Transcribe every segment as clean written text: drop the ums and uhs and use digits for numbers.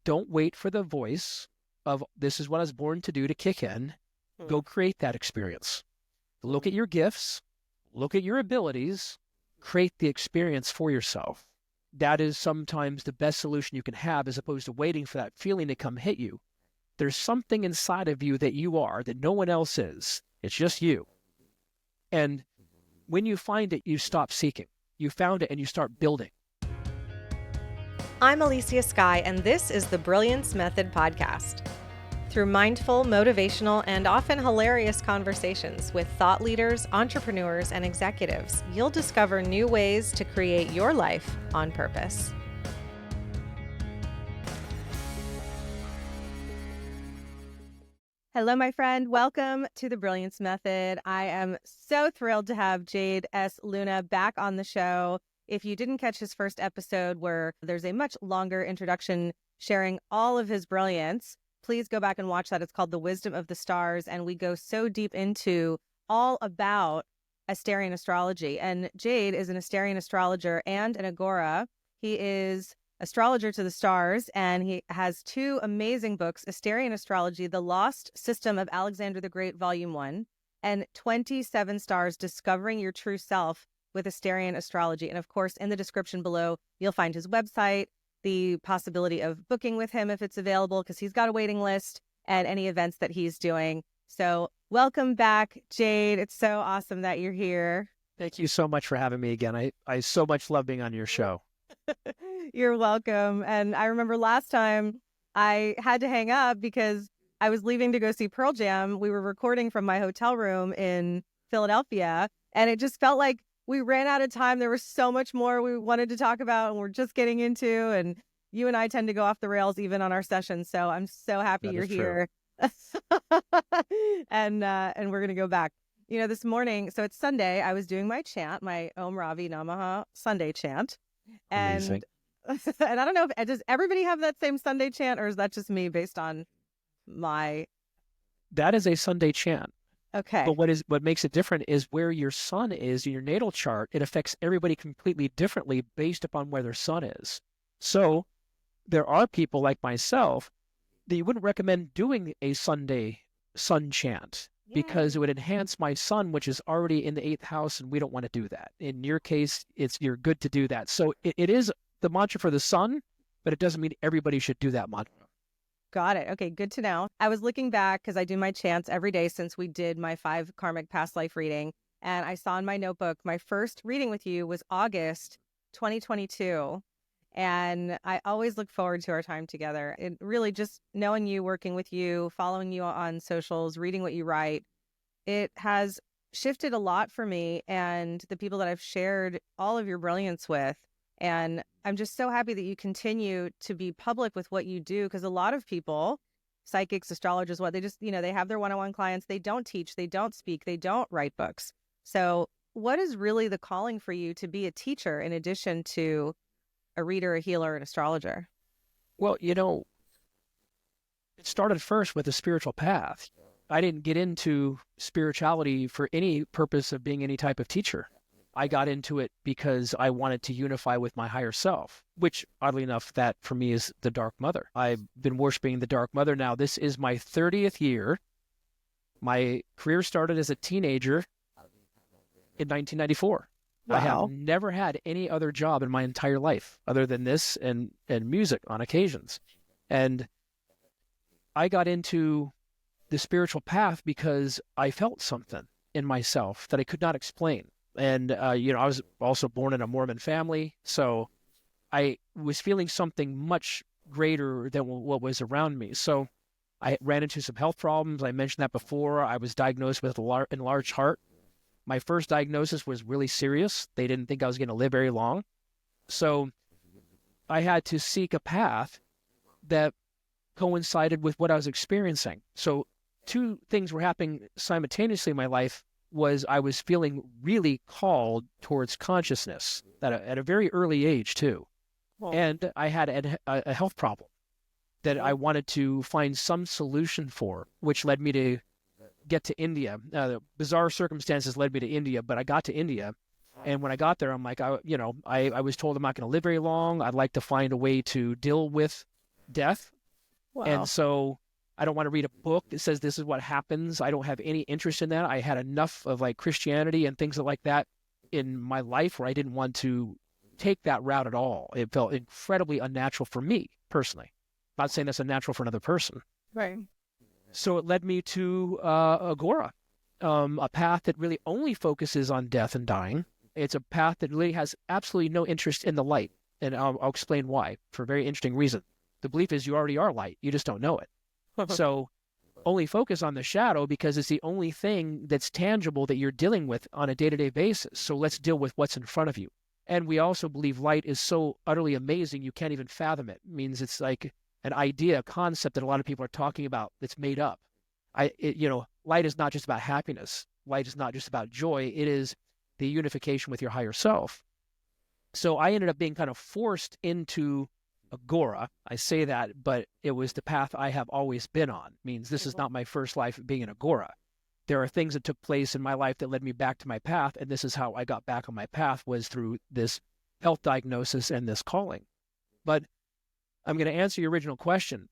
Don't wait for the voice of this is what I was born to do to kick in. Go create that experience. Look at your gifts, look at your abilities, create the experience for yourself. That is sometimes the best solution you can have, as opposed to waiting for that feeling to come hit you. There's something inside of you that you are that no one else is. It's just you. And when you find it, you stop seeking. You found it and you start building. I'm Elysia Skye, and this is the Brilliance Method podcast. Through mindful, motivational, and often hilarious conversations with thought leaders, entrepreneurs, and executives, you'll discover new ways to create your life on purpose. Hello, my friend. Welcome to the Brilliance Method. I am so thrilled to have Jade S. Luna back on the show. If you didn't catch his first episode, where there's a much longer introduction sharing all of his brilliance, please go back and watch that. It's called The Wisdom of the Stars, and we go so deep into all about asterian astrology. And Jade is an asterian astrologer and an agora. He is astrologer to the stars, and he has two amazing books, Asterian Astrology, The Lost System of Alexander the Great, Volume 1, and 27 Stars, Discovering Your True Self with Asterian Astrology. And of course, in the description below, you'll find his website, the possibility of booking with him if it's available, because he's got a waiting list, and any events that he's doing. So welcome back, Jade. It's so awesome that you're here. Thank you so much for having me again. I so much love being on your show. You're welcome. And I remember last time I had to hang up because I was leaving to go see Pearl Jam. We were recording from my hotel room in Philadelphia, and it just felt like we ran out of time. There was so much more we wanted to talk about, and we're just getting into, and you and I tend to go off the rails even on our sessions. So I'm so happy you're here. And we're going to go back. You know, this morning, so it's Sunday, I was doing my chant, my Om Ravi Namaha Sunday chant. Amazing. And I don't know, does everybody have that same Sunday chant, or is that just me based on my... That is a Sunday chant. Okay. But what makes it different is where your sun is in your natal chart. It affects everybody completely differently based upon where their sun is. So there are people like myself that you wouldn't recommend doing a Sunday sun chant because it would enhance my sun, which is already in the 8th house, and we don't want to do that. In your case, you're good to do that. So it is the mantra for the sun, but it doesn't mean everybody should do that mantra. Got it. Okay, good to know. I was looking back because I do my chants every day since we did my 5 karmic past life reading. And I saw in my notebook, my first reading with you was August 2022. And I always look forward to our time together. It really, just knowing you, working with you, following you on socials, reading what you write, it has shifted a lot for me and the people that I've shared all of your brilliance with. And I'm just so happy that you continue to be public with what you do, because a lot of people, psychics, astrologers, they just, they have their one-on-one clients. They don't teach, they don't speak, they don't write books. So what is really the calling for you to be a teacher in addition to a reader, a healer, an astrologer? Well, it started first with a spiritual path. I didn't get into spirituality for any purpose of being any type of teacher. I got into it because I wanted to unify with my higher self, which, oddly enough, that for me is the Dark Mother. I've been worshiping the Dark Mother now. This is my 30th year. My career started as a teenager in 1994. Wow. I have never had any other job in my entire life other than this and music on occasions. And I got into the spiritual path because I felt something in myself that I could not explain. And, I was also born in a Mormon family, so I was feeling something much greater than what was around me. So I ran into some health problems. I mentioned that before. I was diagnosed with enlarged heart. My first diagnosis was really serious. They didn't think I was going to live very long. So I had to seek a path that coincided with what I was experiencing. So 2 things were happening simultaneously in my life. Was I was feeling really called towards consciousness at a very early age too. Well, and I had a health problem that I wanted to find some solution for, which led me to get to India. The bizarre circumstances led me to India, but I got to India. And when I got there, I'm like, I was told I'm not going to live very long. I'd like to find a way to deal with death. Wow. And so I don't want to read a book that says this is what happens. I don't have any interest in that. I had enough of like Christianity and things like that in my life where I didn't want to take that route at all. It felt incredibly unnatural for me personally. Not saying that's unnatural for another person. Right. So it led me to agora, a path that really only focuses on death and dying. It's a path that really has absolutely no interest in the light. And I'll explain why for a very interesting reason. The belief is you already are light. You just don't know it. So only focus on the shadow because it's the only thing that's tangible that you're dealing with on a day-to-day basis. So let's deal with what's in front of you. And we also believe light is so utterly amazing you can't even fathom it. It means it's like an idea, a concept that a lot of people are talking about that's made up. Light is not just about happiness. Light is not just about joy. It is the unification with your higher self. So I ended up being kind of forced into agora. I say that, but it was the path I have always been on. It means this is not my first life being an agora. There are things that took place in my life that led me back to my path, and this is how I got back on my path, was through this health diagnosis and this calling. But I'm going to answer your original question.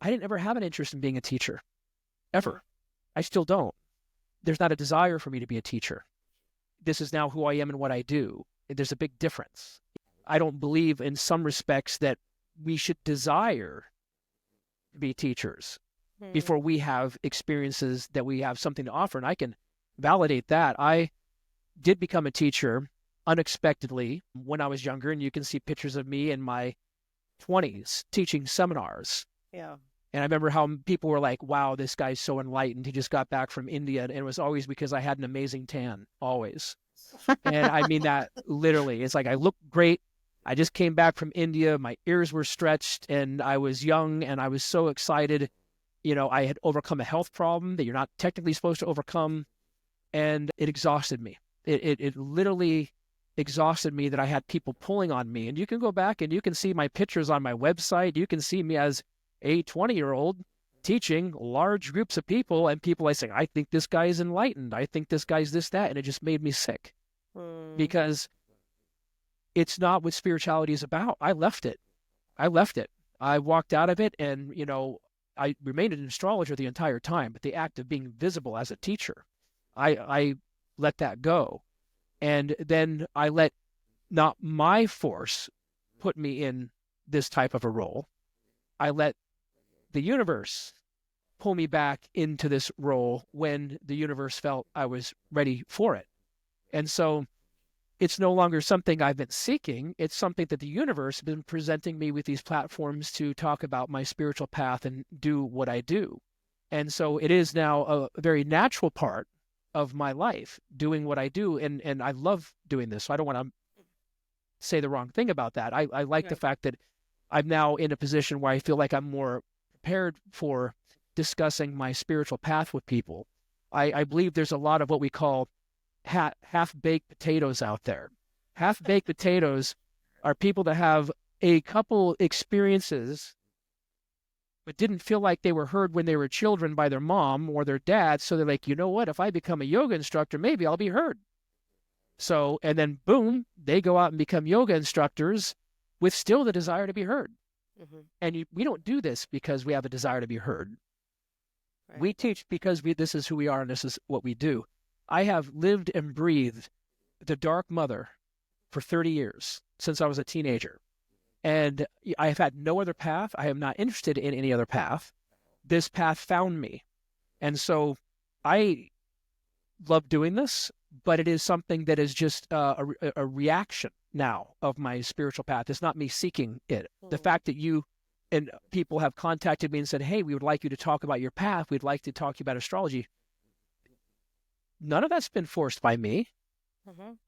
I didn't ever have an interest in being a teacher, ever. I still don't. There's not a desire for me to be a teacher. This is now who I am and what I do. There's a big difference. I don't believe in some respects that we should desire to be teachers before we have experiences that we have something to offer. And I can validate that. I did become a teacher unexpectedly when I was younger, and you can see pictures of me in my 20s teaching seminars. Yeah. And I remember how people were like, wow, this guy's so enlightened. He just got back from India. And it was always because I had an amazing tan, always. And I mean that literally. It's like I look great. I just came back from India. My ears were stretched and I was young and I was so excited. I had overcome a health problem that you're not technically supposed to overcome. And it exhausted me. It literally exhausted me that I had people pulling on me. And you can go back and you can see my pictures on my website. You can see me as a 20-year-old teaching large groups of people, and people I say, I think this guy is enlightened. I think this guy's this, that. And it just made me sick because it's not what spirituality is about. I left it. I walked out of it, and, I remained an astrologer the entire time, but the act of being visible as a teacher, I let that go. And then I let not my force put me in this type of a role. I let the universe pull me back into this role when the universe felt I was ready for it. And so it's no longer something I've been seeking. It's something that the universe has been presenting me with these platforms to talk about my spiritual path and do what I do. And so it is now a very natural part of my life, doing what I do. And I love doing this. So I don't want to say the wrong thing about that. I like the fact that I'm now in a position where I feel like I'm more prepared for discussing my spiritual path with people. I believe there's a lot of what we call half-baked potatoes out there. Half-baked potatoes are people that have a couple experiences but didn't feel like they were heard when they were children by their mom or their dad. So they're like, you know what? If I become a yoga instructor, maybe I'll be heard. So, and then boom, they go out and become yoga instructors with still the desire to be heard. And we don't do this because we have a desire to be heard. Right. We teach because this is who we are and this is what we do. I have lived and breathed the Dark Mother for 30 years, since I was a teenager. And I have had no other path. I am not interested in any other path. This path found me. And so I love doing this, but it is something that is just a reaction now of my spiritual path. It's not me seeking it. The fact that you and people have contacted me and said, hey, we would like you to talk about your path. We'd like to talk to you about astrology. None of that's been forced by me.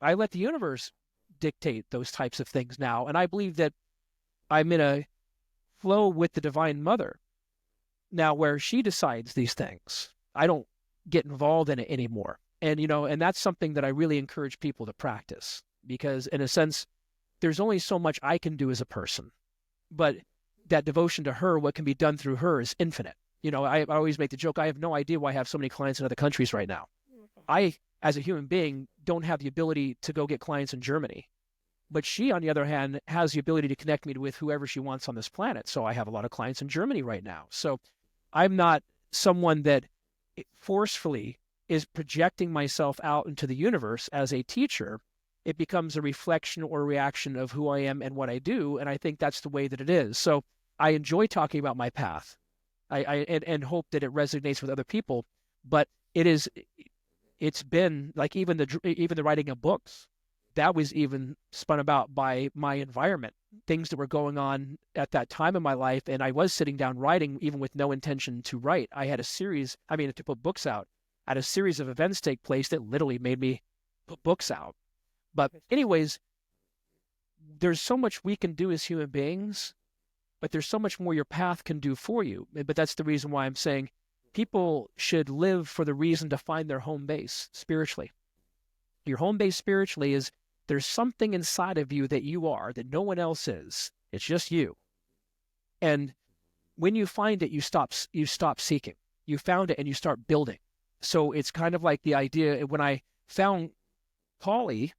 I let the universe dictate those types of things now. And I believe that I'm in a flow with the Divine Mother now where she decides these things. I don't get involved in it anymore. And, and that's something that I really encourage people to practice because in a sense, there's only so much I can do as a person, but that devotion to her, what can be done through her is infinite. I always make the joke, I have no idea why I have so many clients in other countries right now. I, as a human being, don't have the ability to go get clients in Germany. But she, on the other hand, has the ability to connect me with whoever she wants on this planet. So I have a lot of clients in Germany right now. So I'm not someone that forcefully is projecting myself out into the universe as a teacher. It becomes a reflection or reaction of who I am and what I do. And I think that's the way that it is. So I enjoy talking about my path. And hope that it resonates with other people. But it's been like even the writing of books, that was even spun about by my environment, things that were going on at that time in my life. And I was sitting down writing even with no intention to write. I had to put books out. I had a series of events take place that literally made me put books out. But anyways, there's so much we can do as human beings, but there's so much more your path can do for you. But that's the reason why I'm saying people should live for the reason to find their home base spiritually. Your home base spiritually is there's something inside of you that you are that no one else is. It's just you. And when you find it, you stop seeking. You found it and you start building. So it's kind of like the idea when I found Kali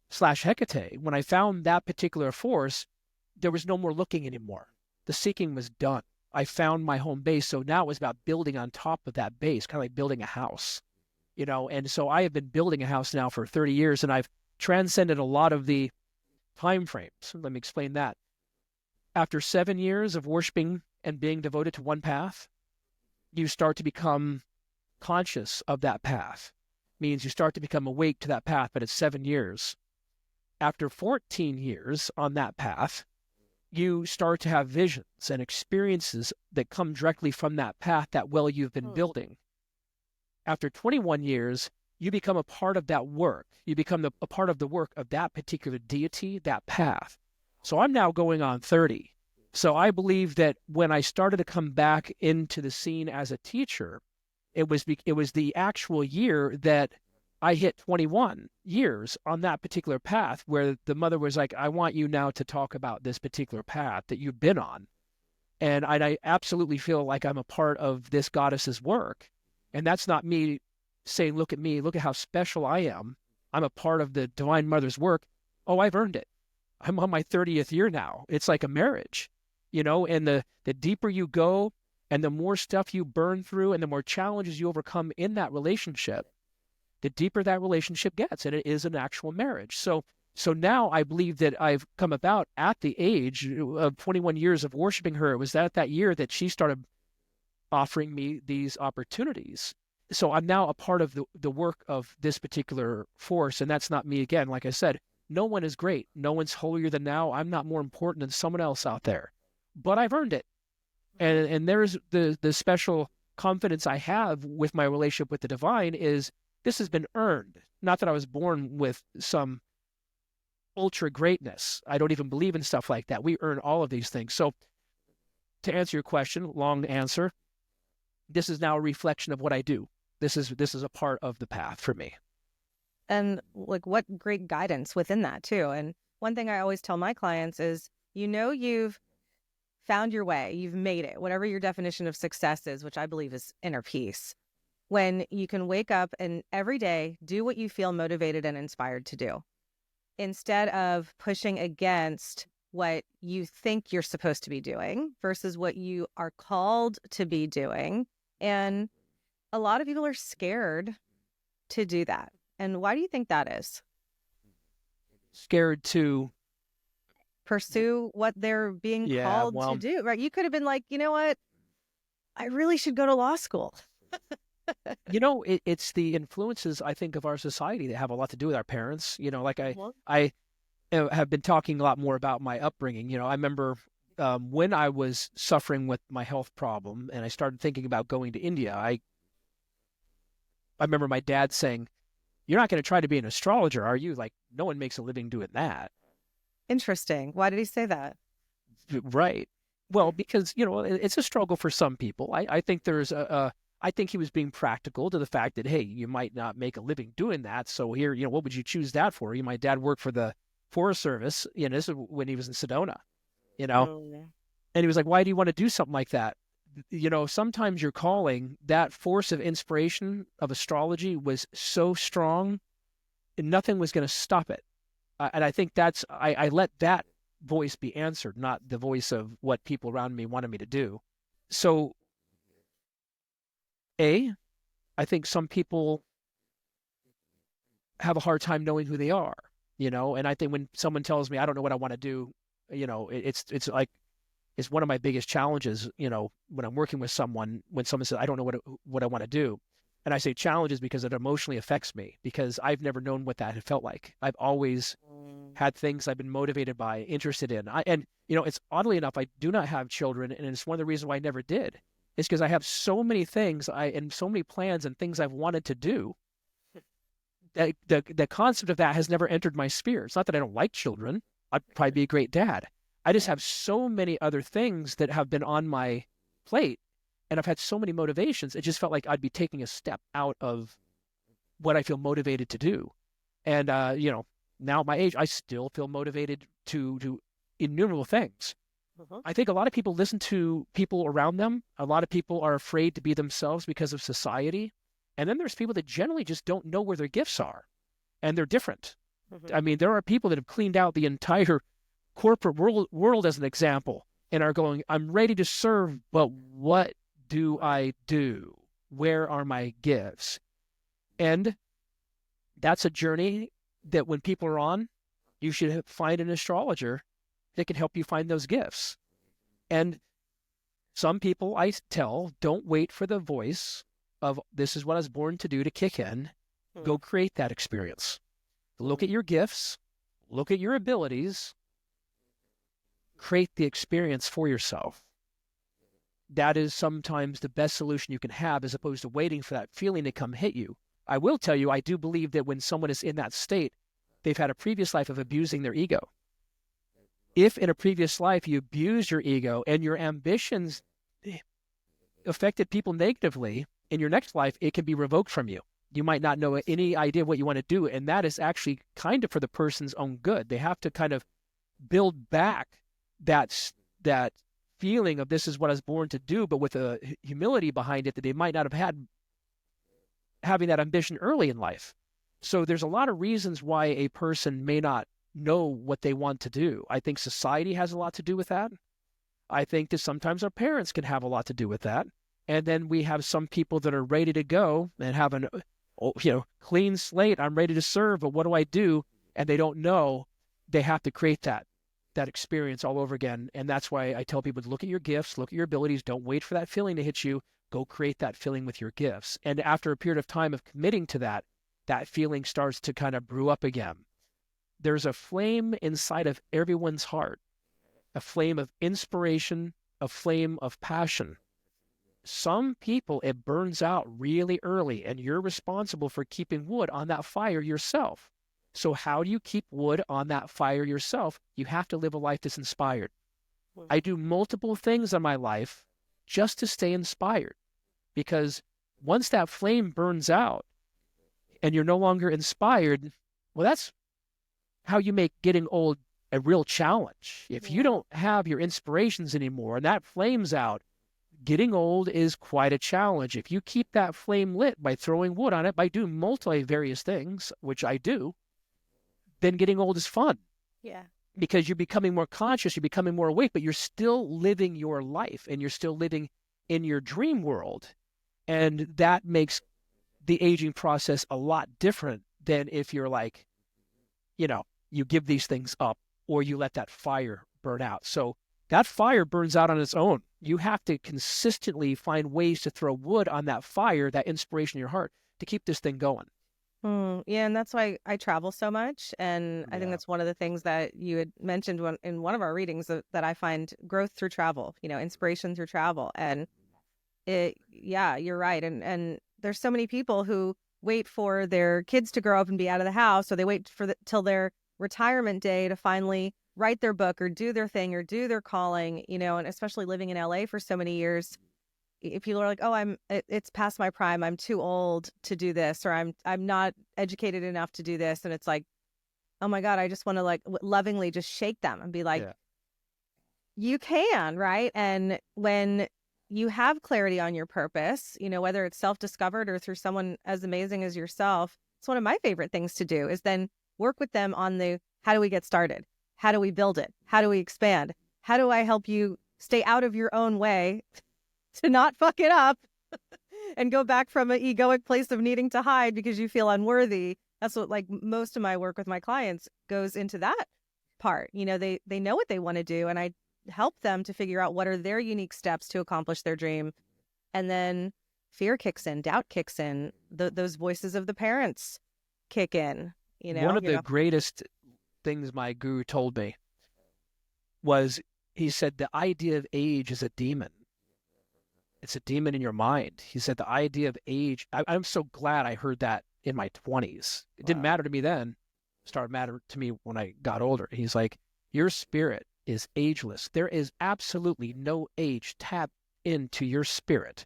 / Hecate, when I found that particular force, there was no more looking anymore. The seeking was done. I found my home base. So now it was about building on top of that base, kind of like building a house. And so I have been building a house now for 30 years, and I've transcended a lot of the time frames. Let me explain that. After 7 years of worshiping and being devoted to one path, you start to become conscious of that path. Means you start to become awake to that path, but it's 7 years. After 14 years on that path, you start to have visions and experiences that come directly from that path that you've been building. After 21 years, you become a part of that work. You become a part of the work of that particular deity, that path. So I'm now going on 30. So I believe that when I started to come back into the scene as a teacher, it was the actual year that I hit 21 years on that particular path where the mother was like, I want you now to talk about this particular path that you've been on. And I absolutely feel like I'm a part of this goddess's work. And that's not me saying, look at me, look at how special I am. I'm a part of the Divine Mother's work. Oh, I've earned it. I'm on my 30th year now. It's like a marriage, and the deeper you go and the more stuff you burn through and the more challenges you overcome in that relationship, the deeper that relationship gets. And it is an actual marriage. So now I believe that I've come about at the age of 21 years of worshiping her. It was that year that she started offering me these opportunities. So I'm now a part of the work of this particular force. And that's not me again. Like I said, no one is great. No one's holier than thou. I'm not more important than someone else out there. But I've earned it. And there's the special confidence I have with my relationship with the divine is this has been earned. Not that I was born with some ultra greatness. I don't even believe in stuff like that. We earn all of these things. So to answer your question, long answer, this is now a reflection of what I do. This is a part of the path for me. And like what great guidance within that too. And one thing I always tell my clients is, you've found your way, you've made it, whatever your definition of success is, which I believe is inner peace. When you can wake up and every day do what you feel motivated and inspired to do, instead of pushing against what you think you're supposed to be doing versus what you are called to be doing. And a lot of people are scared to do that. And why do you think that is? Scared to pursue what they're being called to do, right? You could have been like, you know what? I really should go to law school. It's the influences, I think, of our society that have a lot to do with our parents. I have been talking a lot more about my upbringing. I remember when I was suffering with my health problem and I started thinking about going to India, I remember my dad saying, "You're not going to try to be an astrologer, are you? Like, no one makes a living doing that." Interesting. Why did he say that? Right. Well, because, it's a struggle for some people. I think I think he was being practical to the fact that, hey, you might not make a living doing that. So here, what would you choose that for? My dad worked for the Forest Service, this is when he was in Sedona, Oh, yeah. And he was like, why do you want to do something like that? Sometimes your calling, that force of inspiration of astrology was so strong, and nothing was going to stop it. And I think I let that voice be answered, not the voice of what people around me wanted me to do. So, I think some people have a hard time knowing who they are, and I think when someone tells me I don't know what I want to do, it's like, it's one of my biggest challenges, when I'm working with someone, when someone says I don't know what I want to do. And I say challenges because it emotionally affects me, because I've never known what that had felt like. I've always had things I've been motivated by, interested in. It's oddly enough, I do not have children, and it's one of the reasons why I never did. It's because I have so many things and so many plans and things I've wanted to do. The concept of that has never entered my sphere. It's not that I don't like children. I'd probably be a great dad. I just have so many other things that have been on my plate, and I've had so many motivations. It just felt like I'd be taking a step out of what I feel motivated to do. And, now at my age, I still feel motivated to do innumerable things. I think a lot of people listen to people around them. A lot of people are afraid to be themselves because of society. And then there's people that generally just don't know where their gifts are, and they're different. I mean, there are people that have cleaned out the entire corporate world as an example, and are going, I'm ready to serve, but what do I do? Where are my gifts? And that's a journey that when people are on, you should find an astrologer that can help you find those gifts. And some people I tell, don't wait for the voice of this is what I was born to do to kick in. Go create that experience. Look at your gifts, look at your abilities, create the experience for yourself. That is sometimes the best solution you can have, as opposed to waiting for that feeling to come hit you. I will tell you, I do believe that when someone is in that state, they've had a previous life of abusing their ego. If in a previous life you abused your ego and your ambitions affected people negatively, in your next life, it can be revoked from you. You might not know any idea what you want to do, and that is actually kind of for the person's own good. They have to kind of build back that feeling of this is what I was born to do, but with a humility behind it that they might not have had having that ambition early in life. So there's a lot of reasons why a person may not know what they want to do. I think society has a lot to do with that. I think that sometimes our parents can have a lot to do with that. And then we have some people that are ready to go and have an clean slate. I'm ready to serve, but what do I do? And they don't know. They have to create that experience all over again. And that's why I tell people to look at your gifts, look at your abilities. Don't wait for that feeling to hit you. Go create that feeling with your gifts. And after a period of time of committing to that, that feeling starts to kind of brew up again. There's a flame inside of everyone's heart, a flame of inspiration, a flame of passion. Some people, it burns out really early, and you're responsible for keeping wood on that fire yourself. So how do you keep wood on that fire yourself? You have to live a life that's inspired. I do multiple things in my life just to stay inspired, because once that flame burns out and you're no longer inspired, well, that's how you make getting old a real challenge. If you don't have your inspirations anymore and that flame's out, getting old is quite a challenge. If you keep that flame lit by throwing wood on it, by doing various things, which I do, then getting old is fun. Yeah. Because you're becoming more conscious, you're becoming more awake, but you're still living your life and you're still living in your dream world. And that makes the aging process a lot different than if you're like, you give these things up or you let that fire burn out. So that fire burns out on its own. You have to consistently find ways to throw wood on that fire, that inspiration in your heart, to keep this thing going. Yeah, and that's why I travel so much. And I think that's one of the things that you had mentioned in one of our readings, that I find growth through travel, inspiration through travel. And you're right. And there's so many people who wait for their kids to grow up and be out of the house, or they wait till their retirement day to finally write their book or do their thing or do their calling, and especially living in LA for so many years. If people are like, oh, it's past my prime, I'm too old to do this, or I'm not educated enough to do this. And it's like, oh my God, I just want to lovingly just shake them and be like, you can, right? And when you have clarity on your purpose, whether it's self-discovered or through someone as amazing as yourself, it's one of my favorite things to do is then work with them on the How do we get started? How do we build it? How do we expand? How do I help you stay out of your own way to not fuck it up and go back from an egoic place of needing to hide because you feel unworthy? That's what, like, most of my work with my clients goes into that part. You know, they know what they want to do, and I help them to figure out what are their unique steps to accomplish their dream. And then fear kicks in, doubt kicks in, those voices of the parents kick in. One of the greatest things my guru told me was, he said, the idea of age is a demon. It's a demon in your mind. He said the idea of age, I'm so glad I heard that in my 20s. It didn't matter to me then. It started matter to me when I got older. He's like, your spirit is ageless. There is absolutely no age tapped into your spirit.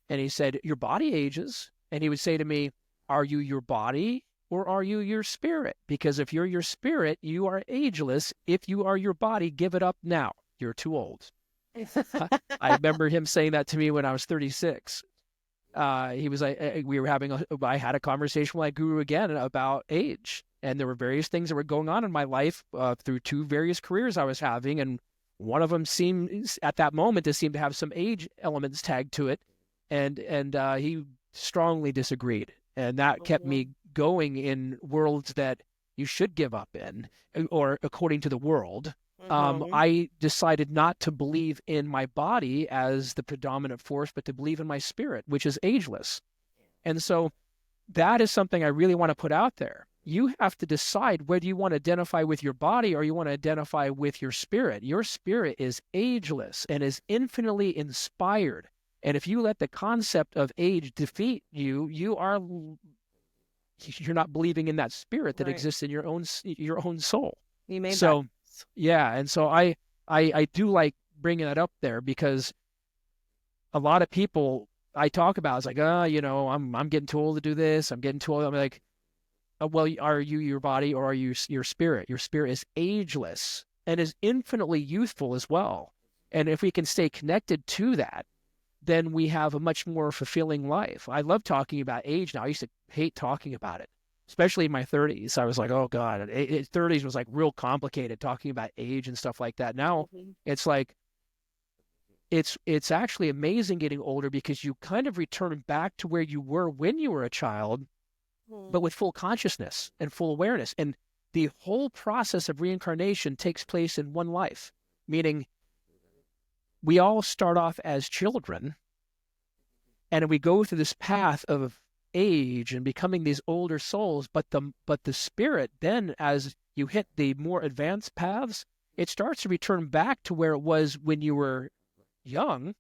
And he said, your body ages. And he would say to me, are you your body or are you your spirit? Because if you're your spirit, you are ageless. If you are your body, give it up now. You're too old. I remember him saying that to me when I was 36. He was like, I had a conversation with my guru again about age. And there were various things that were going on in my life through two various careers I was having. And one of them seemed, at that moment, to seem to have some age elements tagged to it. And he strongly disagreed. And that kept me going in worlds that you should give up in, or according to the world. I decided not to believe in my body as the predominant force, but to believe in my spirit, which is ageless. And so that is something I really want to put out there. You have to decide whether you want to identify with your body or you want to identify with your spirit. Your spirit is ageless and is infinitely inspired. And if you let the concept of age defeat you, you're not believing in that spirit that exists in your own soul. You made so that. Yeah, and so I do like bringing that up there, because a lot of people I talk about, it's like, I'm getting too old to do this. I'm getting too old. I'm like, well, are you your body or are you your spirit? Your spirit is ageless and is infinitely youthful as well. And if we can stay connected to that, then we have a much more fulfilling life. I love talking about age now. I used to hate talking about it, especially in my 30s. I was like, oh God, 30s was like real complicated, talking about age and stuff like that. Now it's like, it's actually amazing getting older, because you kind of return back to where you were when you were a child, but with full consciousness and full awareness. And the whole process of reincarnation takes place in one life, meaning we all start off as children, and we go through this path of age and becoming these older souls, but the spirit then, as you hit the more advanced paths, it starts to return back to where it was when you were young,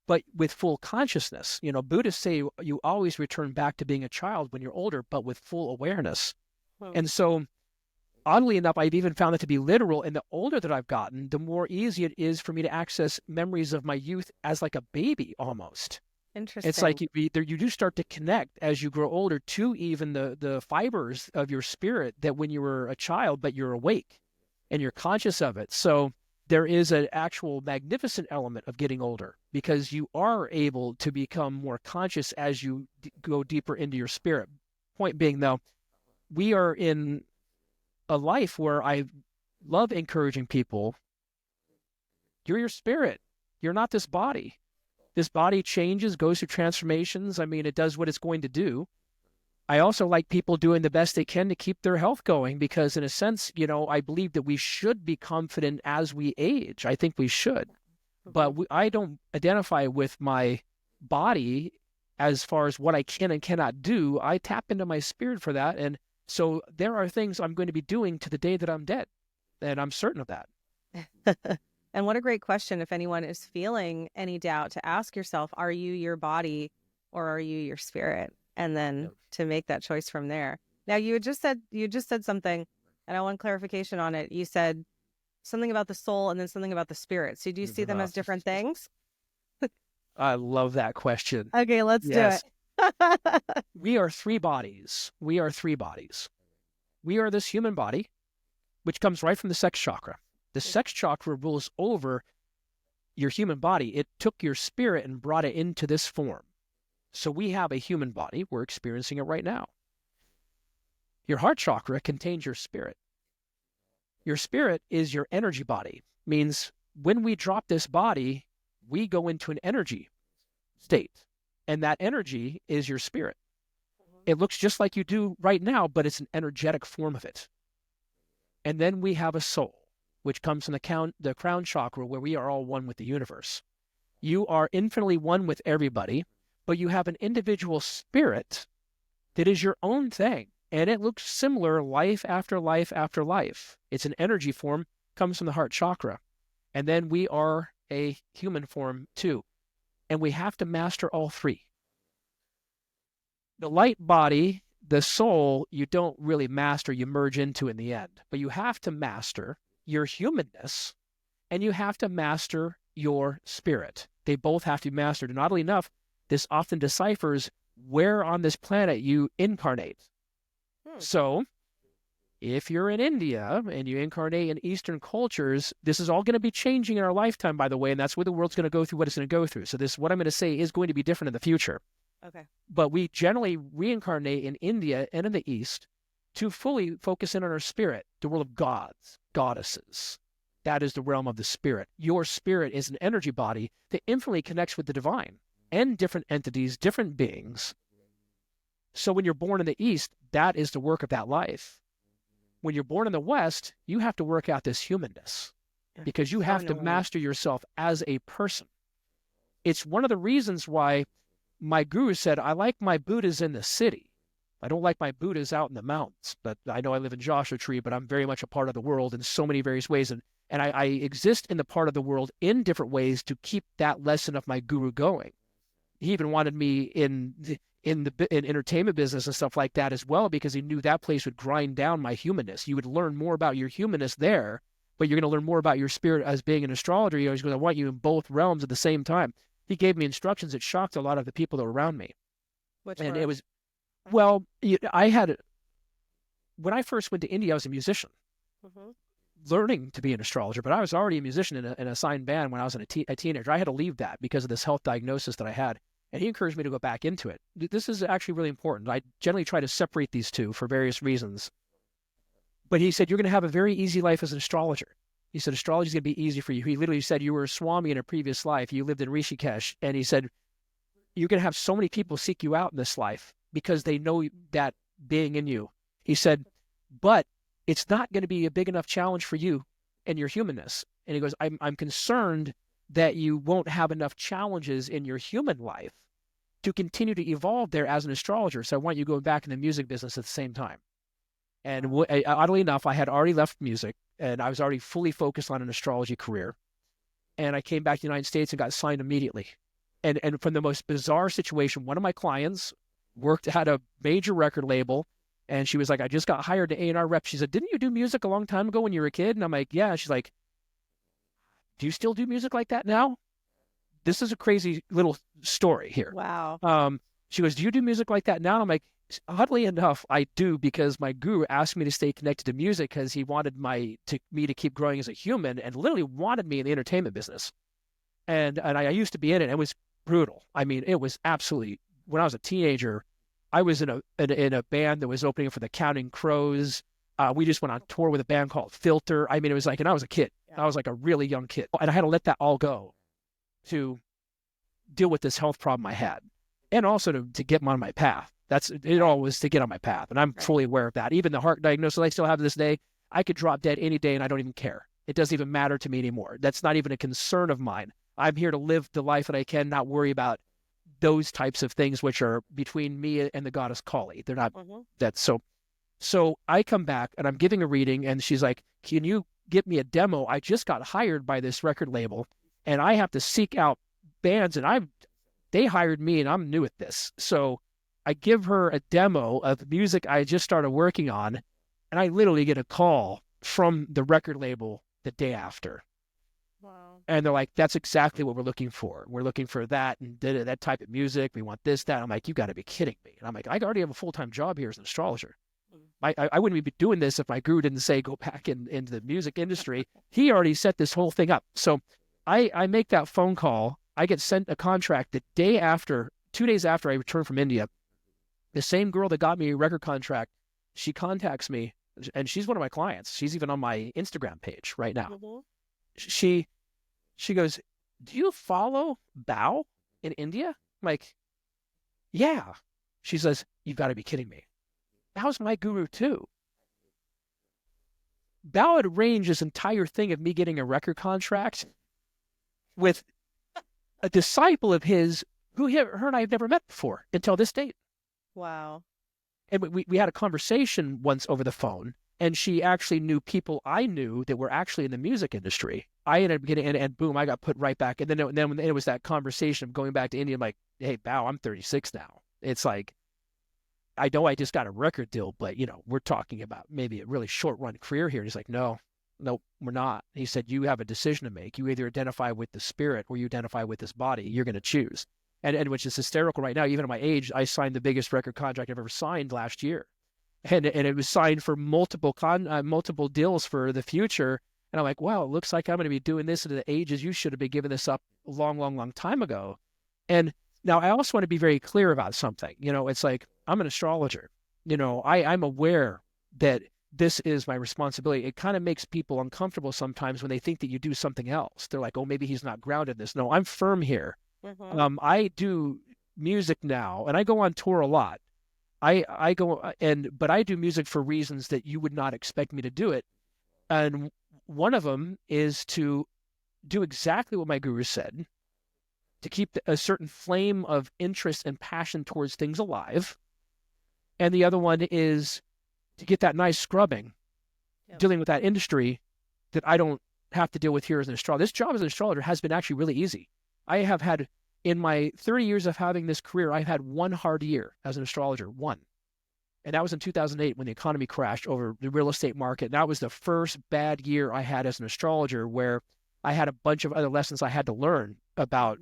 but with full consciousness. Buddhists say you always return back to being a child when you're older, but with full awareness. And so, oddly enough, I've even found that to be literal. And the older that I've gotten, the more easy it is for me to access memories of my youth as like a baby almost. Interesting. It's like you do start to connect as you grow older to even the fibers of your spirit that when you were a child, but you're awake and you're conscious of it. So there is an actual magnificent element of getting older, because you are able to become more conscious as you go deeper into your spirit. Point being, though, we are in a life where I love encouraging people. You're your spirit. You're not this body. This body changes, goes through transformations. I mean, it does what it's going to do. I also like people doing the best they can to keep their health going, because in a sense, I believe that we should be confident as we age. I think we should. But I don't identify with my body as far as what I can and cannot do. I tap into my spirit for that. And so there are things I'm going to be doing to the day that I'm dead. And I'm certain of that. And what a great question. If anyone is feeling any doubt, to ask yourself, are you your body or are you your spirit? And then to make that choice from there. Now, you just said something, and I want clarification on it. You said something about the soul and then something about the spirit. So do you see them as different things? I love that question. Okay, let's do it. We are three bodies. We are this human body, which comes right from the sex chakra. The sex chakra rules over your human body. It took your spirit and brought it into this form. So we have a human body. We're experiencing it right now. Your heart chakra contains your spirit. Your spirit is your energy body. Means when we drop this body, we go into an energy state. And that energy is your spirit. It looks just like you do right now, but it's an energetic form of it. And then we have a soul, which comes from the crown chakra, where we are all one with the universe. You are infinitely one with everybody, but you have an individual spirit that is your own thing. And it looks similar life after life after life. It's an energy form, comes from the heart chakra. And then we are a human form too. And we have to master all three. The light body, the soul, you don't really master, you merge into in the end. But you have to master your humanness, and you have to master your spirit. They both have to be mastered. And oddly enough, this often deciphers where on this planet you incarnate. So if you're in India and you incarnate in Eastern cultures, this is all going to be changing in our lifetime, by the way, and that's where the world's going to go through what it's going to go through. So what I'm going to say is going to be different in the future. Okay. But we generally reincarnate in India and in the East to fully focus in on our spirit, the world of gods, goddesses. That is the realm of the spirit. Your spirit is an energy body that infinitely connects with the divine and different entities, different beings. So when you're born in the East, that is the work of that life. When you're born in the West, you have to work out this humanness because you have to master yourself as a person. It's one of the reasons why my guru said, I like my Buddhas in the city. I don't like my Buddhas out in the mountains. But I know I live in Joshua Tree, but I'm very much a part of the world in so many various ways. And I exist in the part of the world in different ways to keep that lesson of my guru going. He even wanted me in entertainment business and stuff like that as well, because he knew that place would grind down my humanness. You would learn more about your humanness there, but you're going to learn more about your spirit as being an astrologer. He's going to want you in both realms at the same time. He gave me instructions that shocked a lot of the people that were around me. It was, well, when I first went to India, I was a musician, learning to be an astrologer, but I was already a musician in a signed band when I was a teenager. I had to leave that because of this health diagnosis that I had. And he encouraged me to go back into it. This is actually really important. I generally try to separate these two for various reasons. But he said, you're going to have a very easy life as an astrologer. He said, astrology is going to be easy for you. He literally said, you were a Swami in a previous life. You lived in Rishikesh. And he said, you're going to have so many people seek you out in this life because they know that being in you. He said, but it's not going to be a big enough challenge for you and your humanness. And he goes, I'm concerned that you won't have enough challenges in your human life to continue to evolve there as an astrologer. So I want you going back in the music business at the same time. And oddly enough, I had already left music and I was already fully focused on an astrology career. And I came back to the United States and got signed immediately. And from the most bizarre situation, one of my clients worked at a major record label, and she was like, I just got hired to A&R rep. She said, didn't you do music a long time ago when you were a kid? And I'm like, yeah. She's like, do you still do music like that now? This is a crazy little story here. Wow. She goes, do you do music like that now? And I'm like, oddly enough, I do, because my guru asked me to stay connected to music because he wanted me to keep growing as a human and literally wanted me in the entertainment business. And I used to be in it. It was brutal. I mean, it was absolutely, when I was a teenager, I was in a band that was opening for the Counting Crows. We just went on tour with a band called Filter. I mean, it was like, and I was a kid. I was like a really young kid. And I had to let that all go to deal with this health problem I had. And also to get on my path. It all was to get on my path. And I'm fully aware of that. Even the heart diagnosis I still have to this day, I could drop dead any day and I don't even care. It doesn't even matter to me anymore. That's not even a concern of mine. I'm here to live the life that I can, not worry about those types of things which are between me and the goddess Kali. They're not, that's so. So I come back and I'm giving a reading and she's like, can you get me a demo? I just got hired by this record label and I have to seek out bands and they hired me and I'm new at this. So I give her a demo of music I just started working on and I literally get a call from the record label the day after. Wow. And they're like, that's exactly what we're looking for. We're looking for that and that type of music. We want this, that. I'm like, you got to be kidding me. And I'm like, I already have a full-time job here as an astrologer. I wouldn't be doing this if my guru didn't say go back into the music industry. He already set this whole thing up. So I make that phone call. I get sent a contract the day after, 2 days after I returned from India. The same girl that got me a record contract, she contacts me and she's one of my clients. She's even on my Instagram page right now. Mm-hmm. She goes, "Do you follow Bao in India?" I'm like, "Yeah." She says, "You've got to be kidding me. Bao's my guru too." Bao had arranged this entire thing of me getting a record contract with a disciple of his who her and I have never met before until this date. Wow. And we had a conversation once over the phone, and she actually knew people I knew that were actually in the music industry. I ended up getting, and boom, I got put right back. And then it was that conversation of going back to India. I'm like, "Hey, Bao, I'm 36 now." It's like, I know I just got a record deal, but we're talking about maybe a really short run career here. And he's like, no, we're not. He said, you have a decision to make. You either identify with the spirit or you identify with this body. You're going to choose. And which is hysterical right now. Even at my age, I signed the biggest record contract I've ever signed last year. And it was signed for multiple deals for the future. And I'm like, wow, it looks like I'm going to be doing this at the ages you should have been giving this up a long, long, long time ago. And now I also want to be very clear about something. It's like, I'm an astrologer. I'm aware that this is my responsibility. It kind of makes people uncomfortable sometimes when they think that you do something else. They're like, oh, maybe he's not grounded in this. No, I'm firm here. Mm-hmm. I do music now, and I go on tour a lot. I go but I do music for reasons that you would not expect me to do it. And one of them is to do exactly what my guru said, to keep a certain flame of interest and passion towards things alive. And the other one is to get that nice scrubbing, dealing with that industry that I don't have to deal with here as an astrologer. This job as an astrologer has been actually really easy. I have had, in my 30 years of having this career, I've had one hard year as an astrologer, one. And that was in 2008 when the economy crashed over the real estate market. And that was the first bad year I had as an astrologer, where I had a bunch of other lessons I had to learn about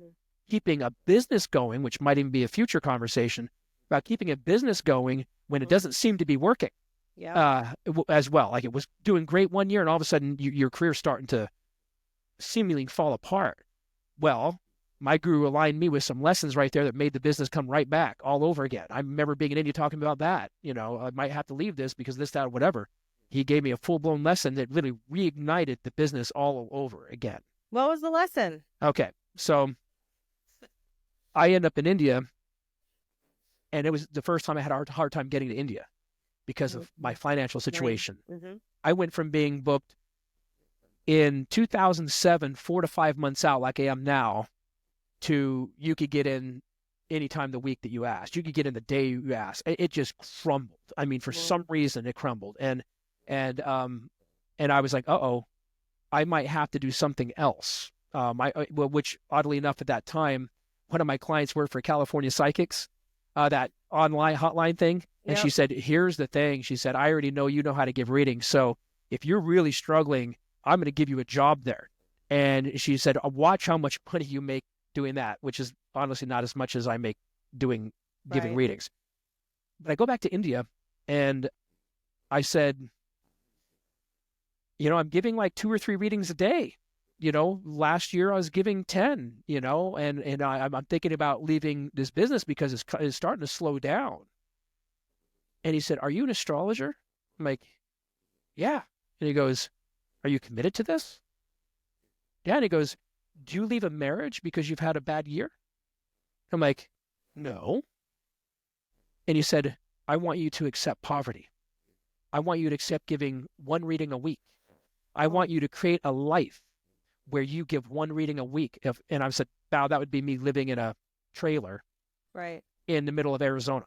keeping a business going, which might even be a future conversation, about keeping a business going when it doesn't seem to be working as well. Like, it was doing great one year and all of a sudden your career's starting to seemingly fall apart. Well, my guru aligned me with some lessons right there that made the business come right back all over again. I remember being in India talking about that. I might have to leave this because this, that, whatever. He gave me a full-blown lesson that literally reignited the business all over again. What was the lesson? Okay, so I end up in India, and it was the first time I had a hard time getting to India because of my financial situation. Right. Mm-hmm. I went from being booked in 2007, 4 to 5 months out like I am now, to you could get in any time the week that you asked. You could get in the day you asked. It just crumbled. I mean, for some reason it crumbled. And I was like, uh-oh, I might have to do something else. Which oddly enough at that time, one of my clients worked for California Psychics, that online hotline thing. And she said, here's the thing. She said, I already know you know how to give readings. So if you're really struggling, I'm going to give you a job there. And she said, watch how much money you make doing that, which is honestly not as much as I make giving readings. But I go back to India and I said, I'm giving like 2 or 3 readings a day. Last year I was giving 10, and I'm thinking about leaving this business because it's starting to slow down. And he said, are you an astrologer? I'm like, yeah. And he goes, are you committed to this? Yeah. And he goes, do you leave a marriage because you've had a bad year? I'm like, no. And he said, I want you to accept poverty. I want you to accept giving 1 reading a week. I want you to create a life where you give 1 reading a week. And I said, wow, that would be me living in a trailer in the middle of Arizona.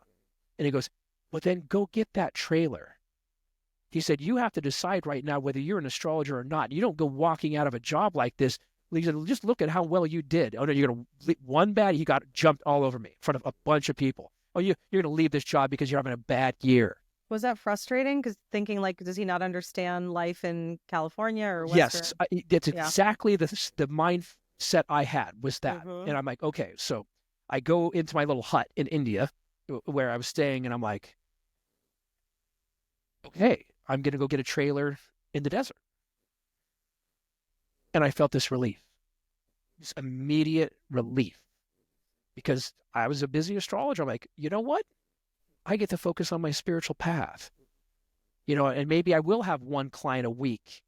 And he goes, well, then go get that trailer. He said, you have to decide right now whether you're an astrologer or not. You don't go walking out of a job like this. He said, just look at how well you did. Oh, no, you're going to one bad, he got jumped all over me in front of a bunch of people. Oh, you're going to leave this job because you're having a bad year. Was that frustrating? Because thinking like, does he not understand life in California or Western? Yes, that's exactly the mindset I had was that. And I'm like, okay, so I go into my little hut in India where I was staying, and I'm like, okay, I'm going to go get a trailer in the desert. And I felt this relief, this immediate relief, because I was a busy astrologer. I'm like, you know what? I get to focus on my spiritual path. and maybe I will have one client a week,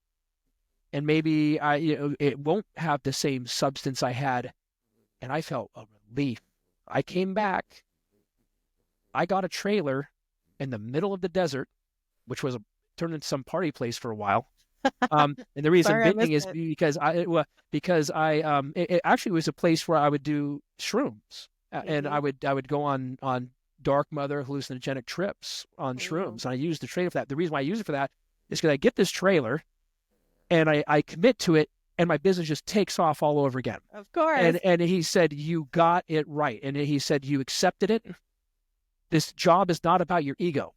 and maybe it won't have the same substance I had. And I felt a relief. I came back. I got a trailer in the middle of the desert, which turned into some party place for a while. And the reason Sorry, I being missed is it. because it actually was a place where I would do shrooms, and I would go on dark mother hallucinogenic trips on shrooms, and I used the trailer for that. The reason why I use it for that is because I get this trailer, and I commit to it, and my business just takes off all over again. Of course. And he said, you got it right. And he said, you accepted it. This job is not about your ego.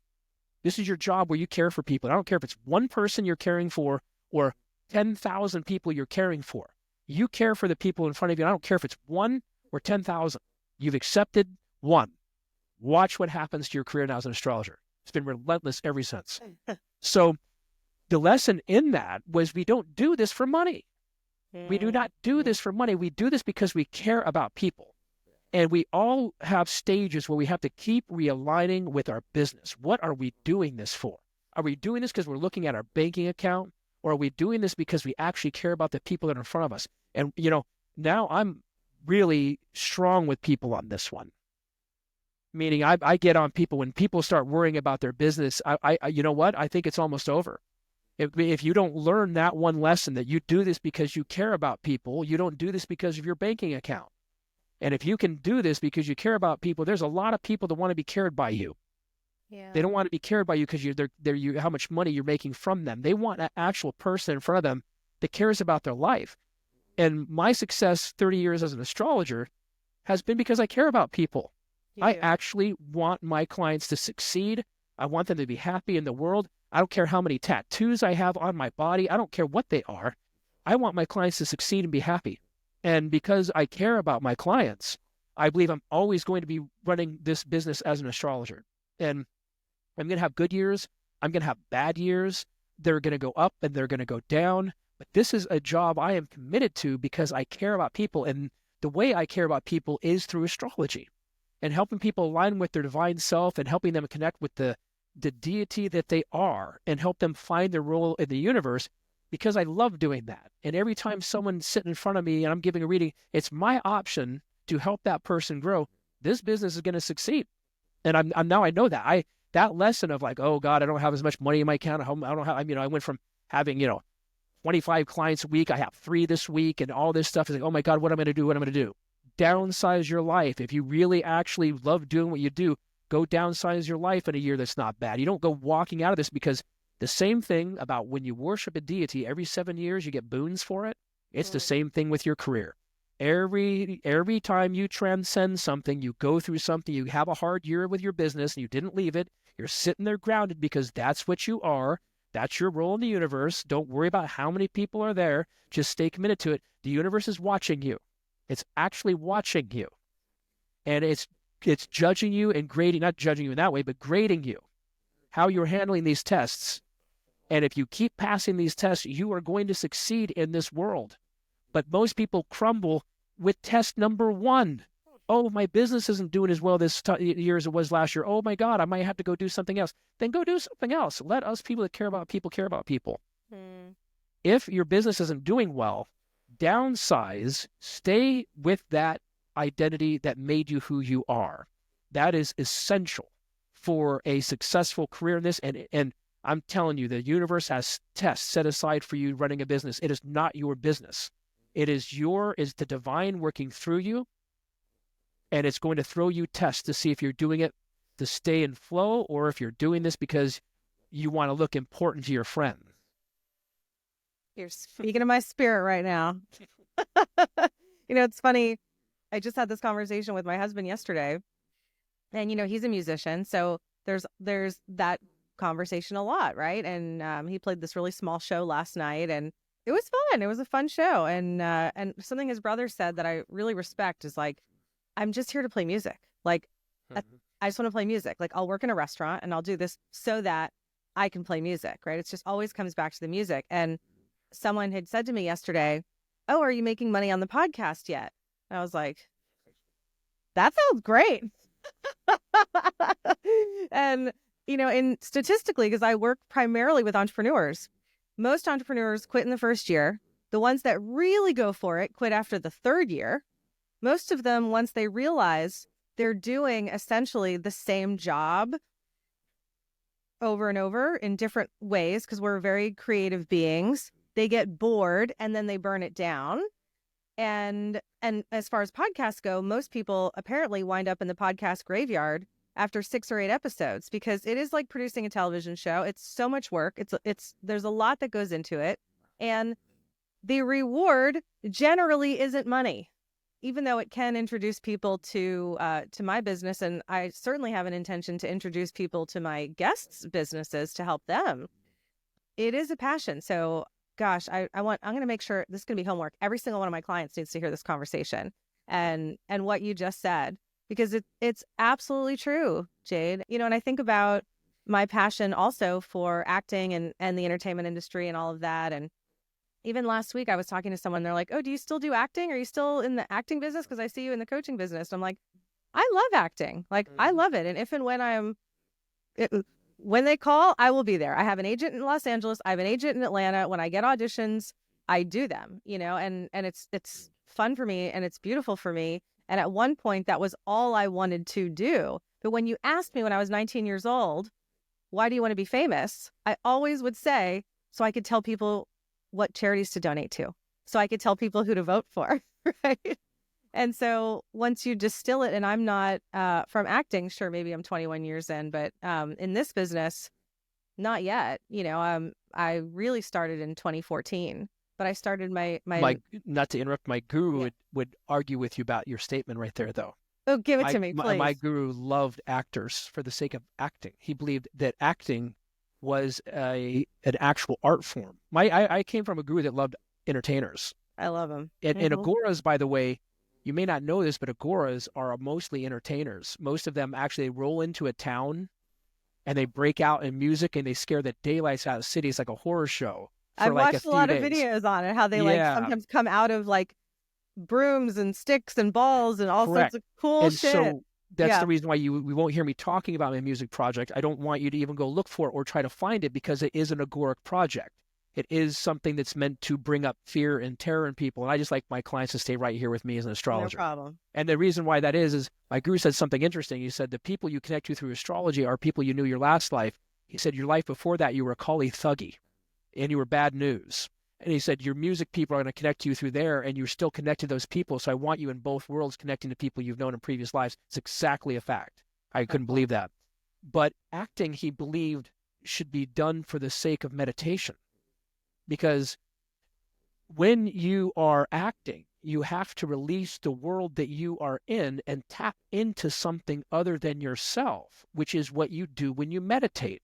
This is your job where you care for people. I don't care if it's one person you're caring for or 10,000 people you're caring for. You care for the people in front of you. I don't care if it's 1 or 10,000. You've accepted 1. Watch what happens to your career now as an astrologer. It's been relentless ever since. So the lesson in that was we don't do this for money. We do not do this for money. We do this because we care about people. And we all have stages where we have to keep realigning with our business. What are we doing this for? Are we doing this because we're looking at our banking account? Or are we doing this because we actually care about the people that are in front of us? And, now I'm really strong with people on this one. Meaning I get on people when people start worrying about their business. You know what? I think it's almost over. If you don't learn that one lesson, that you do this because you care about people, you don't do this because of your banking account. And if you can do this because you care about people, there's a lot of people that want to be cared by you. Yeah. They don't want to be cared by you because they're how much money you're making from them. They want an actual person in front of them that cares about their life. And my success 30 years as an astrologer has been because I care about people. I actually want my clients to succeed. I want them to be happy in the world. I don't care how many tattoos I have on my body. I don't care what they are. I want my clients to succeed and be happy. And because I care about my clients, I believe I'm always going to be running this business as an astrologer. And I'm going to have good years. I'm going to have bad years. They're going to go up and they're going to go down. But this is a job I am committed to because I care about people. And the way I care about people is through astrology and helping people align with their divine self and helping them connect with the deity that they are and help them find their role in the universe, because I love doing that. And every time someone's sitting in front of me and I'm giving a reading, it's my option to help that person grow. This business is going to succeed. And I'm now I know that. That lesson of like, oh God, I don't have as much money in my account. I don't have, I went from having, 25 clients a week. I have 3 this week and all this stuff is like, oh my God, what am I going to do? What am I going to do? Downsize your life. If you really actually love doing what you do, go downsize your life in a year that's not bad. You don't go walking out of this because the same thing about when you worship a deity, every 7 years you get boons for it. It's the same thing with your career. Every time you transcend something, you go through something, you have a hard year with your business and you didn't leave it, you're sitting there grounded because that's what you are. That's your role in the universe. Don't worry about how many people are there. Just stay committed to it. The universe is watching you. It's actually watching you. And it's judging you and grading, not judging you in that way, but grading you, how you're handling these tests. And if you keep passing these tests, you are going to succeed in this world. But most people crumble with test number 1. Oh, my business isn't doing as well this year as it was last year. Oh my God, I might have to go do something else. Then go do something else. Let us people that care about people care about people. If your business isn't doing well, downsize, stay with that identity that made you who you are. That is essential for a successful career in this. And I'm telling you, the universe has tests set aside for you running a business. It is not your business. It is the divine working through you. And it's going to throw you tests to see if you're doing it to stay in flow or if you're doing this because you want to look important to your friends. You're speaking to my spirit right now. It's funny. I just had this conversation with my husband yesterday, and he's a musician, so there's that conversation a lot, right? And he played this really small show last night, and it was fun. It was a fun show, and something his brother said that I really respect is like, I'm just here to play music. Like, I just want to play music. Like, I'll work in a restaurant and I'll do this so that I can play music, right? It's just always comes back to the music. And someone had said to me yesterday, oh, are you making money on the podcast yet? And I was like, that sounds great. And in statistically, because I work primarily with entrepreneurs, most entrepreneurs quit in the first year. The ones that really go for it quit after the third year. Most of them, once they realize they're doing essentially the same job over and over in different ways, because we're very creative beings, they get bored and then they burn it down. And as far as podcasts go, most people apparently wind up in the podcast graveyard after 6 or 8 episodes, because it is like producing a television show. It's so much work. There's a lot that goes into it. And the reward generally isn't money, even though it can introduce people to my business. And I certainly have an intention to introduce people to my guests' businesses to help them. It is a passion. So gosh, I'm going to make sure this is going to be homework. Every single one of my clients needs to hear this conversation and what you just said, because it's absolutely true, Jade. And I think about my passion also for acting and the entertainment industry and all of that. And even last week I was talking to someone, they're like, "Oh, do you still do acting? Are you still in the acting business? Because I see you in the coaching business." I'm like, I love acting. Like, I love it. And if and when they call, I will be there. I have an agent in Los Angeles. I have an agent in Atlanta. When I get auditions, I do them, and it's fun for me and it's beautiful for me. And at one point that was all I wanted to do. But when you asked me when I was 19 years old, why do you want to be famous? I always would say, so I could tell people what charities to donate to. So I could tell people who to vote for, right? And so once you distill it, and I'm not from acting, sure, maybe I'm 21 years in, but in this business, not yet. I really started in 2014, but I started my not to interrupt, my guru would argue with you about your statement right there, though. Oh, give it to me, please. My guru loved actors for the sake of acting. He believed that acting was an actual art form. I came from a guru that loved entertainers. I love them. And agoras, by the way, you may not know this, but agoras are mostly entertainers. Most of them actually roll into a town and they break out in music and they scare the daylights out of the city. It's like a horror show. I've watched a lot of videos on it, how they sometimes come out of like brooms and sticks and balls and all sorts of cool shit. So that's the reason why we won't hear me talking about my music project. I don't want you to even go look for it or try to find it, because it is an agoric project. It is something that's meant to bring up fear and terror in people. And I just like my clients to stay right here with me as an astrologer. No problem. And the reason why that is my guru said something interesting. He said the people you connect to through astrology are people you knew your last life. He said your life before that, you were a Kali thuggy and you were bad news. And he said your music people are going to connect to you through there, and you're still connected to those people. So I want you in both worlds connecting to people you've known in previous lives. It's exactly a fact. I couldn't believe that. But acting, he believed, should be done for the sake of meditation. Because when you are acting, you have to release the world that you are in and tap into something other than yourself, which is what you do when you meditate.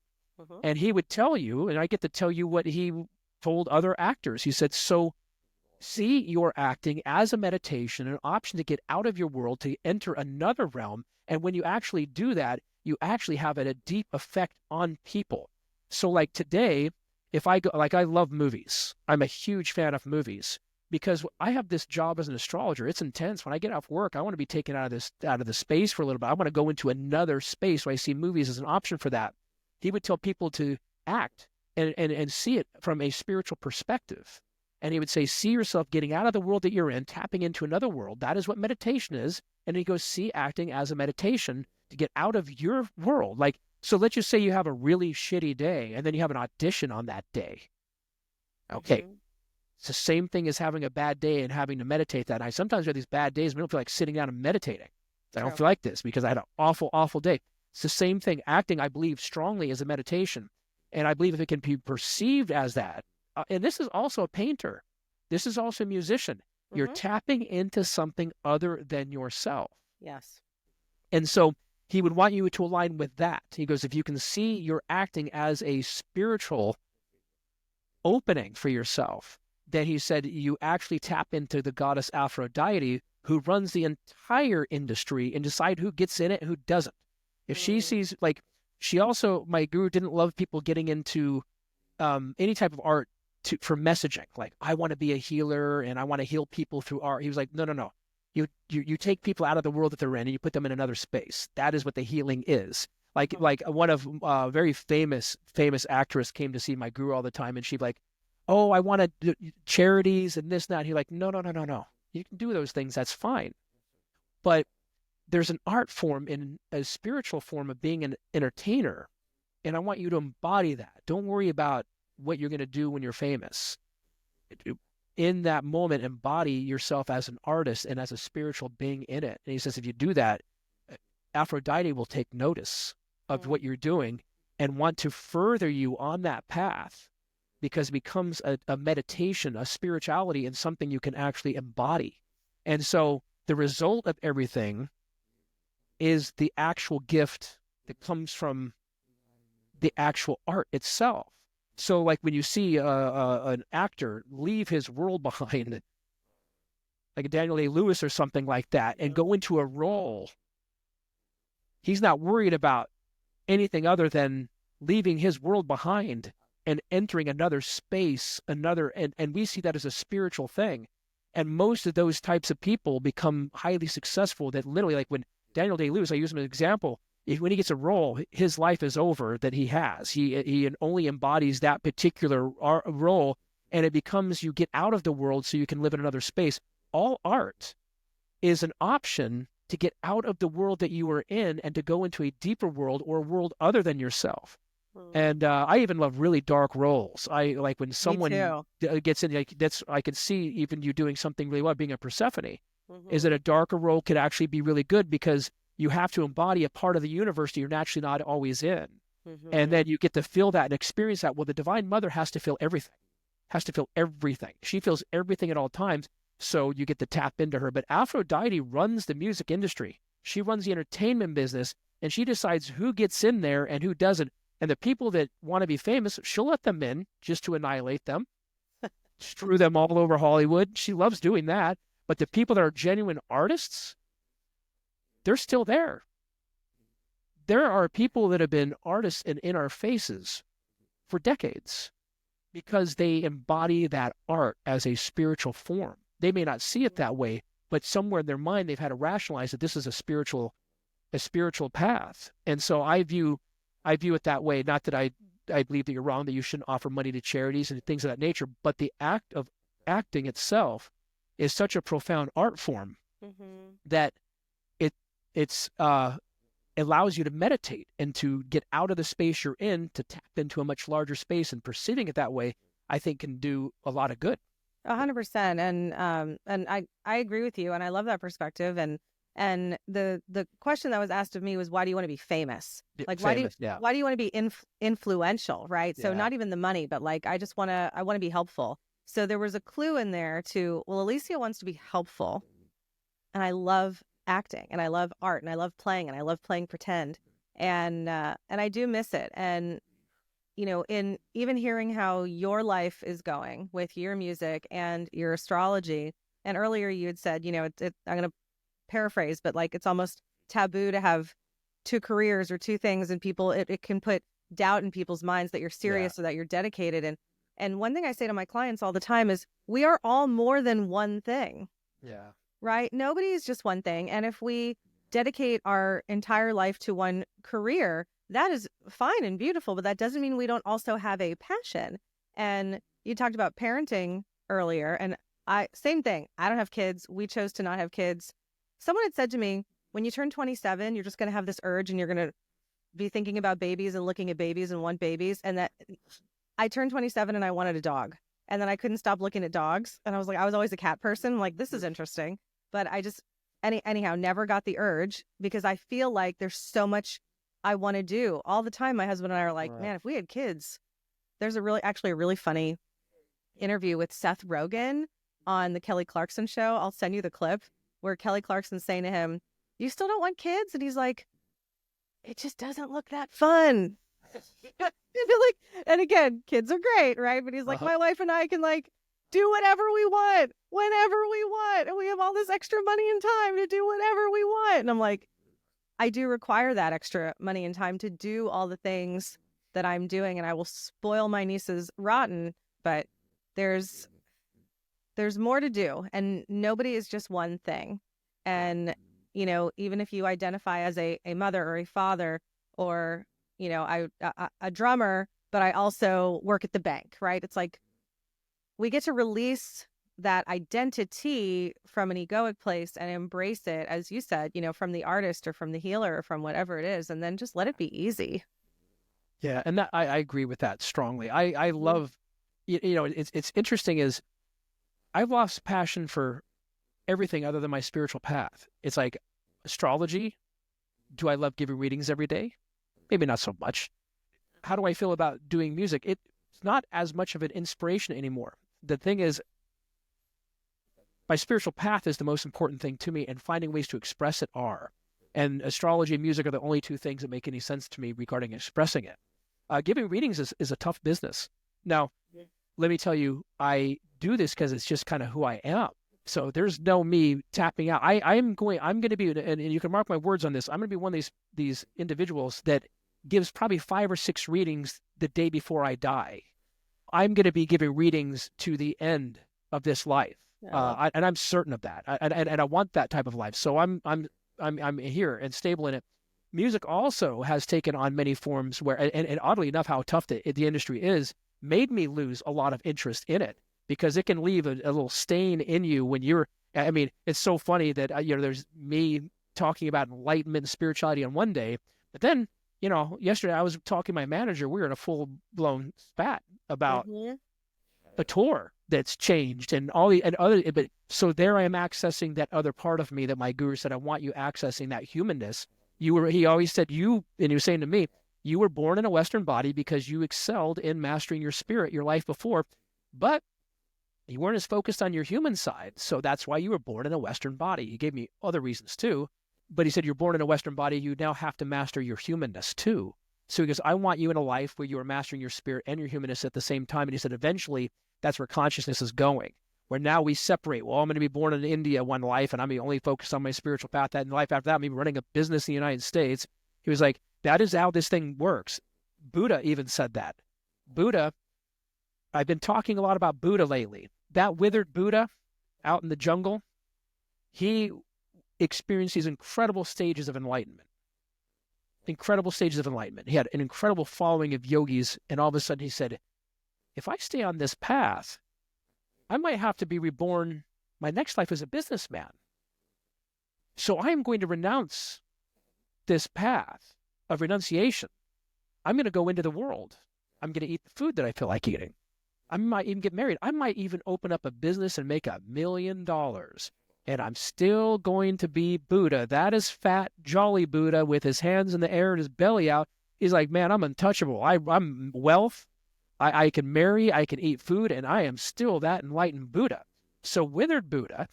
And he would tell you, and I get to tell you what he told other actors. He said, so see your acting as a meditation, an option to get out of your world, to enter another realm. And when you actually do that, you actually have a deep effect on people. So like today, if I go, like I love movies. I'm a huge fan of movies because I have this job as an astrologer. It's intense. When I get off work, I want to be taken out of the space for a little bit. I want to go into another space. So I see movies as an option for that. He would tell people to act and see it from a spiritual perspective. And he would say, see yourself getting out of the world that you're in, tapping into another world. That is what meditation is. And he goes, see acting as a meditation to get out of your world. Like, so let's just say you have a really shitty day and then you have an audition on that day. Okay. It's the same thing as having a bad day and having to meditate that night. Sometimes we have these bad days, we don't feel like sitting down and meditating. I don't feel like this because I had an awful, awful day. It's the same thing. Acting, I believe, strongly as a meditation. And I believe if it can be perceived as that, and this is also a painter. This is also a musician. You're tapping into something other than yourself. Yes. And so he would want you to align with that. He goes, if you can see your acting as a spiritual opening for yourself, then he said you actually tap into the goddess Aphrodite, who runs the entire industry, and decide who gets in it and who doesn't. If she sees, like, she also, my guru didn't love people getting into any type of art for messaging. Like, I want to be a healer and I want to heal people through art. He was like, no. You take people out of the world that they're in and you put them in another space. That is what the healing is. Like one of very famous actress came to see my guru all the time, and she'd like, oh, I want to do charities and this and that. He's like, no, no, no, no, no. You can do those things. That's fine. But there's an art form in a spiritual form of being an entertainer. And I want you to embody that. Don't worry about what you're going to do when you're famous. In that moment, embody yourself as an artist and as a spiritual being in it. And he says, if you do that, Aphrodite will take notice of what you're doing and want to further you on that path, because it becomes a meditation, a spirituality, and something you can actually embody. And so the result of everything is the actual gift that comes from the actual art itself. So like when you see an actor leave his world behind, like a Daniel Day-Lewis or something like that, and go into a role, he's not worried about anything other than leaving his world behind and entering another space, and we see that as a spiritual thing. And most of those types of people become highly successful, that literally, like when Daniel Day-Lewis, I use him as an example, when he gets a role, his life is over that he has. He only embodies that particular role, and it becomes, you get out of the world so you can live in another space. All art is an option to get out of the world that you are in and to go into a deeper world, or a world other than yourself. And I even love really dark roles. I like when someone gets in, like I can see even you doing something really well, being a Persephone, is that a darker role could actually be really good, because you have to embody a part of the universe that you're naturally not always in. And then you get to feel that and experience that. Well, the Divine Mother has to feel everything, She feels everything at all times. So you get to tap into her. But Aphrodite runs the music industry. She runs the entertainment business, and she decides who gets in there and who doesn't. And the people that want to be famous, she'll let them in just to annihilate them, strew them all over Hollywood. She loves doing that. But the people that are genuine artists, they're still there. There are people that have been artists and in our faces for decades, because they embody that art as a spiritual form. They may not see it that way, but somewhere in their mind, they've had to rationalize that this is a spiritual path. And so I view it that way. Not that I believe that you're wrong, that you shouldn't offer money to charities and things of that nature, but the act of acting itself is such a profound art form that it's allows you to meditate and to get out of the space you're in, to tap into a much larger space, and perceiving it that way, I think, can do a lot of good. 100%. And I agree with you, and I love that perspective. And the question that was asked of me was, why do you want to be famous? Like, why do you want to be influential, right? So not even the money, but like, I want to be helpful. So there was a clue in there to, well, Elysia wants to be helpful, and I love acting, and I love art, and I love playing, and I love playing pretend, and I do miss it. And in even hearing how your life is going with your music and your astrology, and earlier you had said, I'm going to paraphrase, but like, it's almost taboo to have two careers or two things, and people, it can put doubt in people's minds that you're serious or that you're dedicated. And one thing I say to my clients all the time is, we are all more than one thing. Yeah. Right? Nobody is just one thing. And if we dedicate our entire life to one career, that is fine and beautiful, but that doesn't mean we don't also have a passion. And you talked about parenting earlier, and same thing. I don't have kids. We chose to not have kids. Someone had said to me, when you turn 27, you're just going to have this urge, and you're going to be thinking about babies and looking at babies and want babies. And that I turned 27 and I wanted a dog. And then I couldn't stop looking at dogs. And I was like, I was always a cat person. I'm like, this is interesting. But I just, anyhow, never got the urge, because I feel like there's so much I want to do all the time. My husband and I are like, man, if we had kids, there's a really funny interview with Seth Rogen on the Kelly Clarkson show. I'll send you the clip where Kelly Clarkson's saying to him, you still don't want kids? And he's like, it just doesn't look that fun. And again, kids are great, right? But he's like, my wife and I can like do whatever we want, whenever we want. And we have all this extra money and time to do whatever we want. And I'm like, I do require that extra money and time to do all the things that I'm doing. And I will spoil my nieces rotten, but there's more to do. And nobody is just one thing. And, even if you identify as a mother or a father, or, a drummer, but I also work at the bank, right? It's like we get to release that identity from an egoic place and embrace it, as you said, from the artist or from the healer or from whatever it is, and then just let it be easy. Yeah, and that I agree with that strongly. I love, it's interesting is I've lost passion for everything other than my spiritual path. It's like astrology. Do I love giving readings every day? Maybe not so much. How do I feel about doing music? It's not as much of an inspiration anymore. The thing is, my spiritual path is the most important thing to me, and finding ways to express it are. And astrology and music are the only two things that make any sense to me regarding expressing it. Giving readings is a tough business. Now, let me tell you, I do this because it's just kind of who I am. So there's no me tapping out. I'm going to be, and you can mark my words on this, I'm going to be one of these individuals that gives probably 5 or 6 readings the day before I die. I'm going to be giving readings to the end of this life. And I'm certain of that. And I want that type of life. So I'm here and stable in it. Music also has taken on many forms where, and oddly enough, how tough the industry is, made me lose a lot of interest in it, because it can leave a little stain in you when you're, I mean, it's so funny that, there's me talking about enlightenment and spirituality on one day, but then, yesterday I was talking to my manager, we were in a full-blown spat about a tour that's changed and but so there I am accessing that other part of me that my guru said, I want you accessing that humanness. He always said, and he was saying to me, you were born in a Western body because you excelled in mastering your spirit your life before, but you weren't as focused on your human side. So that's why you were born in a Western body. He gave me other reasons too, but he said, you're born in a Western body. You now have to master your humanness too. So he goes, I want you in a life where you are mastering your spirit and your humanness at the same time. And he said, eventually that's where consciousness is going, where now we separate. Well, I'm going to be born in India one life and I'm only focused on my spiritual path. That in life after that, I'm maybe running a business in the United States. He was like, that is how this thing works. Buddha even said that. Buddha, I've been talking a lot about Buddha lately. That withered Buddha out in the jungle, he experienced these incredible stages of enlightenment. Incredible stages of enlightenment. He had an incredible following of yogis, and all of a sudden he said, if I stay on this path, I might have to be reborn my next life as a businessman. So I am going to renounce this path of renunciation. I'm going to go into the world. I'm going to eat the food that I feel like eating. I might even get married. I might even open up a business and make $1 million. And I'm still going to be Buddha. That is fat, jolly Buddha with his hands in the air and his belly out. He's like, man, I'm untouchable. I'm wealth. I can marry. I can eat food. And I am still that enlightened Buddha. So withered Buddha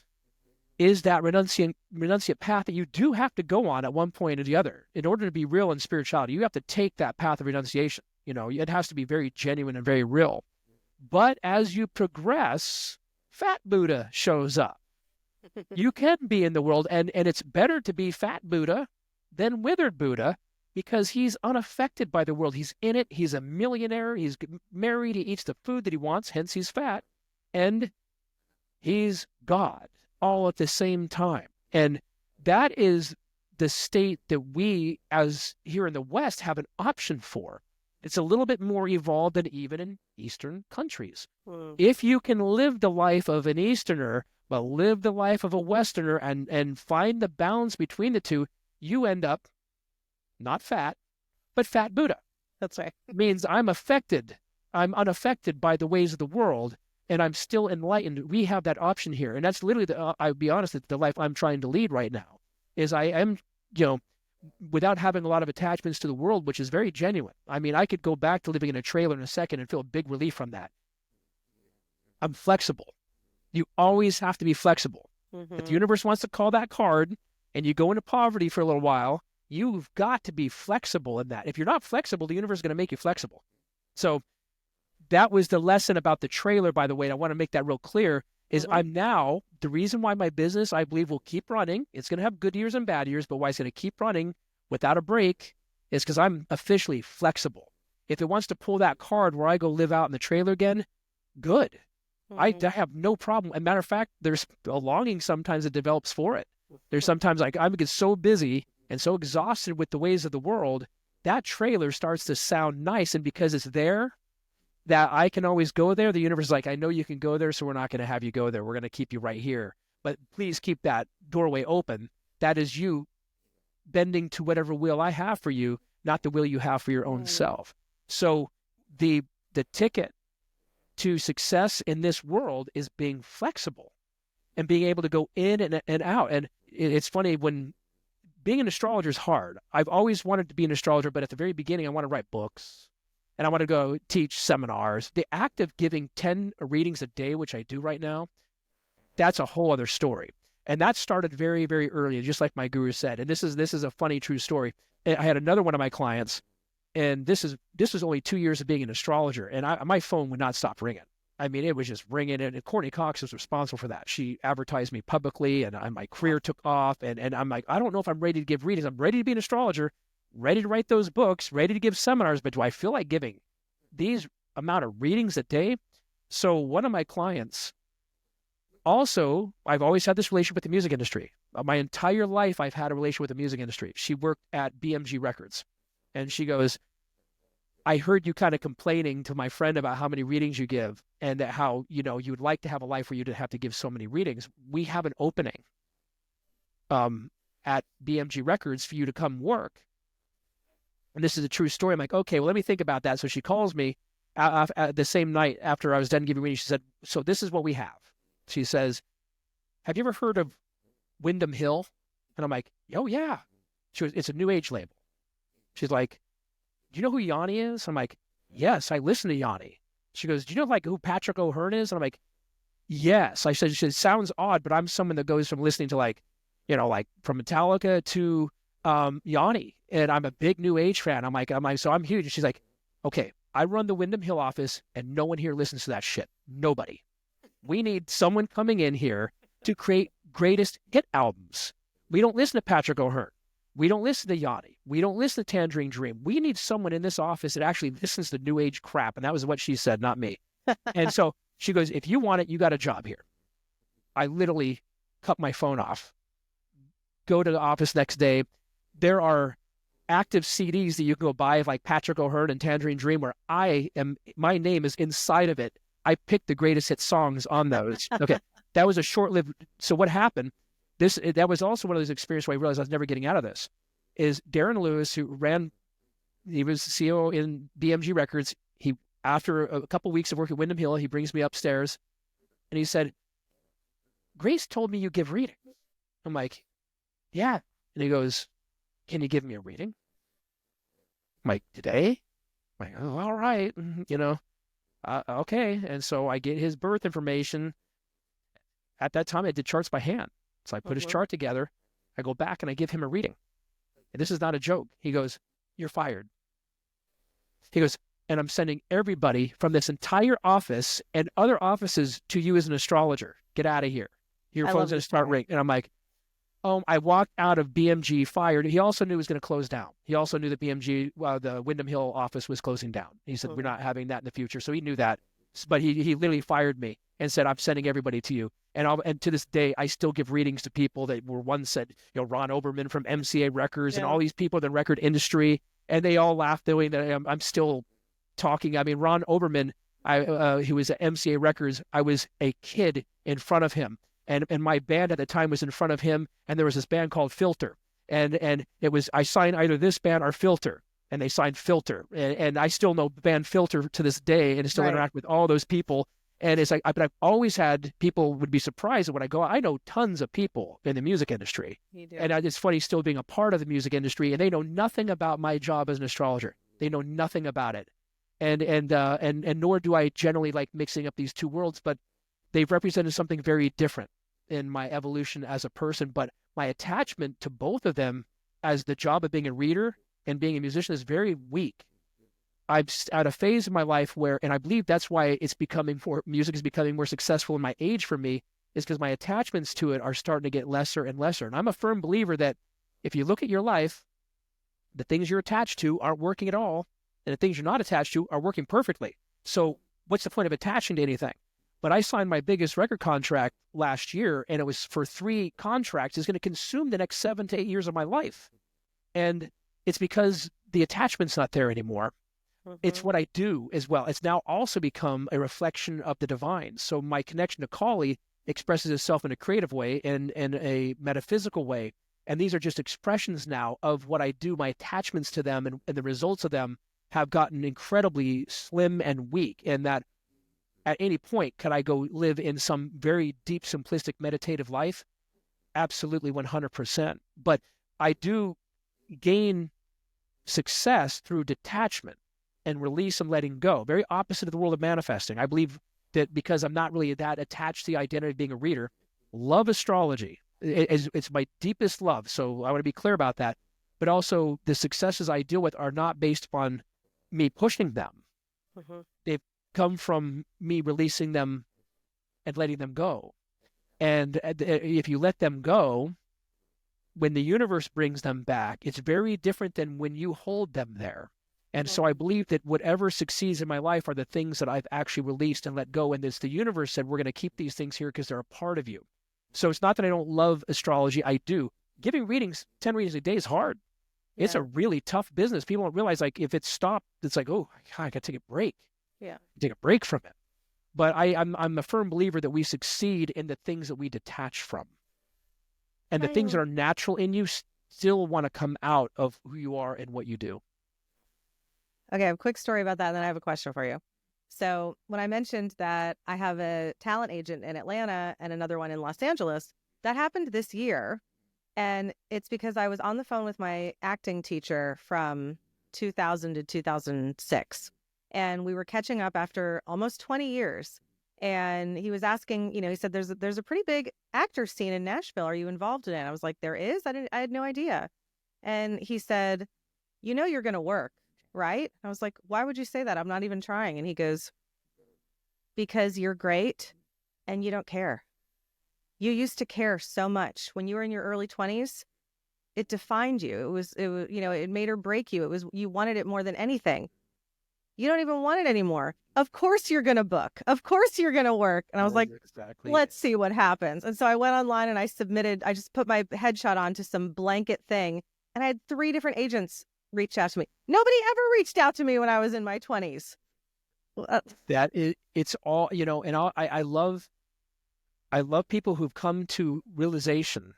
is that renunciate path that you do have to go on at one point or the other. In order to be real in spirituality, you have to take that path of renunciation. It has to be very genuine and very real. But as you progress, fat Buddha shows up. You can be in the world, and it's better to be fat Buddha than withered Buddha, because he's unaffected by the world. He's in it. He's a millionaire. He's married. He eats the food that he wants, hence he's fat. And he's God all at the same time. And that is the state that we, as here in the West, have an option for. It's a little bit more evolved than even in Eastern countries. If you can live the life of an Easterner, but live the life of a Westerner and find the balance between the two, you end up not fat, but fat Buddha. That's right. It means I'm affected. I'm unaffected by the ways of the world, and I'm still enlightened. We have that option here. And that's literally, I'll be honest, the life I'm trying to lead right now, is I am, without having a lot of attachments to the world, which is very genuine. I mean, I could go back to living in a trailer in a second and feel a big relief from that. I'm flexible. You always have to be flexible. If the universe wants to call that card and you go into poverty for a little while, you've got to be flexible in that. If you're not flexible, the universe is going to make you flexible. So that was the lesson about the trailer, by the way. And I want to make that real clear, is I'm now, the reason why my business, I believe, will keep running, it's going to have good years and bad years, but why it's going to keep running without a break is because I'm officially flexible. If it wants to pull that card where I go live out in the trailer again, good. I have no problem. As a matter of fact, there's a longing sometimes that develops for it. There's sometimes like I get so busy and so exhausted with the ways of the world that trailer starts to sound nice. And because it's there, that I can always go there, the universe is like, I know you can go there, so we're not going to have you go there. We're going to keep you right here. But please keep that doorway open. That is you bending to whatever will I have for you, not the will you have for your own self. So the ticket to success in this world is being flexible and being able to go in and out. And it's funny, when being an astrologer is hard. I've always wanted to be an astrologer, but at the very beginning, I want to write books and I want to go teach seminars. The act of giving 10 readings a day, which I do right now, that's a whole other story. And that started very, very early, just like my guru said. And this is a funny, true story. I had another one of my clients, and this was only 2 years of being an astrologer, and my phone would not stop ringing. I mean, it was just ringing, and Courtney Cox was responsible for that. She advertised me publicly, and my career took off, and I'm like, I don't know if I'm ready to give readings. I'm ready to be an astrologer, ready to write those books, ready to give seminars, but do I feel like giving these amount of readings a day? So one of my clients, also, I've always had this relationship with the music industry. My entire life, I've had a relationship with the music industry. She worked at BMG Records, and she goes, I heard you kind of complaining to my friend about how many readings you give and that how, you would like to have a life where you didn't have to give so many readings. We have an opening at BMG Records for you to come work. And this is a true story. I'm like, okay, well, let me think about that. So she calls me the same night after I was done giving readings. She said, so this is what we have. She says, have you ever heard of Windham Hill? And I'm like, oh, yeah. She goes, it's a new age label. She's like, do you know who Yanni is? I'm like, yes, I listen to Yanni. She goes, do you know like who Patrick O'Hearn is? And I'm like, yes. I said, it sounds odd, but I'm someone that goes from listening to like from Metallica to Yanni. And I'm a big new age fan. I'm like, so I'm huge. And she's like, okay, I run the Windham Hill office and no one here listens to that shit. Nobody. We need someone coming in here to create greatest hit albums. We don't listen to Patrick O'Hearn. We don't listen to Yanni. We don't listen to Tangerine Dream. We need someone in this office that actually listens to new age crap. And that was what she said, not me. And so she goes, if you want it, you got a job here. I literally cut my phone off, go to the office next day. There are active CDs that you can go buy of like Patrick O'Hearn and Tangerine Dream where my name is inside of it. I picked the greatest hit songs on those. Okay. That was a short-lived. So what happened? That was also one of those experiences where I realized I was never getting out of this. Is Darren Lewis, he was the CEO in BMG Records. After a couple of weeks of working at Windham Hill, he brings me upstairs and he said, Grace told me you give readings. I'm like, yeah. And he goes, can you give me a reading? I'm like, today? I'm like, oh, all right. Okay. And so I get his birth information. At that time, I did charts by hand. So I put his chart together. I go back and I give him a reading. And this is not a joke. He goes, you're fired. He goes, and I'm sending everybody from this entire office and other offices to you as an astrologer. Get out of here. Your phone's going to start ringing. And I'm like, I walked out of BMG fired. He also knew it was going to close down. He also knew that BMG, the Windham Hill office was closing down. He said, we're not having that in the future. So he knew that. But he literally fired me and said, I'm sending everybody to you. And to this day, I still give readings to people that were once said, Ron Oberman from MCA Records and all these people in the record industry. And they all laughed the way that I'm still talking. I mean, Ron Oberman, he was at MCA Records. I was a kid in front of him. And my band at the time was in front of him. And there was this band called Filter. And it was, I signed either this band or Filter. And they signed Filter. And I still know the band Filter to this day and still interact with all those people. And it's like, but I've always had people would be surprised when I go, I know tons of people in the music industry. And it's funny still being a part of the music industry, and they know nothing about my job as an astrologer. They know nothing about it. And nor do I generally like mixing up these two worlds, but they've represented something very different in my evolution as a person. But my attachment to both of them as the job of being a reader and being a musician is very weak. I'm at a phase in my life where, and I believe that's why music is becoming more successful in my age for me, is because my attachments to it are starting to get lesser and lesser. And I'm a firm believer that if you look at your life, the things you're attached to aren't working at all, and the things you're not attached to are working perfectly. So what's the point of attaching to anything? But I signed my biggest record contract last year, and it was for 3 contracts. It's going to consume the next 7 to 8 years of my life. And it's because the attachment's not there anymore. It's what I do as well. It's now also become a reflection of the divine. So my connection to Kali expresses itself in a creative way and in a metaphysical way. And these are just expressions now of what I do. My attachments to them and the results of them have gotten incredibly slim and weak. And that at any point, could I go live in some very deep, simplistic, meditative life? Absolutely 100%. But I do gain success through detachment and release and letting go. Very opposite of the world of manifesting. I believe that because I'm not really that attached to the identity of being a reader, love astrology. It's my deepest love. So I want to be clear about that. But also the successes I deal with are not based upon me pushing them. They've come from me releasing them and letting them go. And if you let them go, when the universe brings them back, it's very different than when you hold them there. And so I believe that whatever succeeds in my life are the things that I've actually released and let go. And it's the universe said, we're going to keep these things here because they're a part of you. So it's not that I don't love astrology. I do. Giving readings, 10 readings a day is hard. Yeah. It's a really tough business. People don't realize, like, if it's stopped, it's like, oh, God, I got to take a break. Yeah. Take a break from it. But I'm a firm believer that we succeed in the things that we detach from. And the things that are natural in you still want to come out of who you are and what you do. Okay, I have a quick story about that, and then I have a question for you. So when I mentioned that I have a talent agent in Atlanta and another one in Los Angeles, that happened this year. And it's because I was on the phone with my acting teacher from 2000 to 2006. And we were catching up after almost 20 years. And he was asking, he said, there's a pretty big actor scene in Nashville. Are you involved in it? I was like, there is? I had no idea. And he said, you're going to work, right? I was like, why would you say that? I'm not even trying. And he goes, because you're great and you don't care. You used to care so much when you were in your early 20s. It defined you. It made or break you. You wanted it more than anything. You don't even want it anymore. Of course you're going to book. Of course you're going to work. And I was like, let's see what happens. And so I went online and I just put my headshot onto some blanket thing. And I had 3 different agents reach out to me. Nobody ever reached out to me when I was in my 20s. It's all, and I love people who've come to realization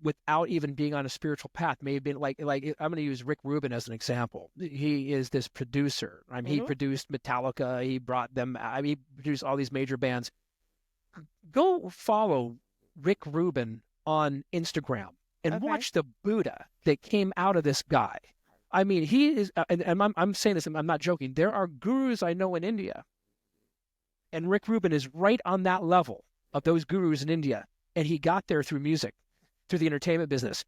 without even being on a spiritual path. May have been like I'm going to use Rick Rubin as an example. He is this producer. He produced Metallica. He brought them. He produced all these major bands. Go follow Rick Rubin on Instagram and watch the Buddha that came out of this guy. He is, and I'm saying this, I'm not joking. There are gurus I know in India, and Rick Rubin is right on that level of those gurus in India. And he got there through music, through the entertainment business.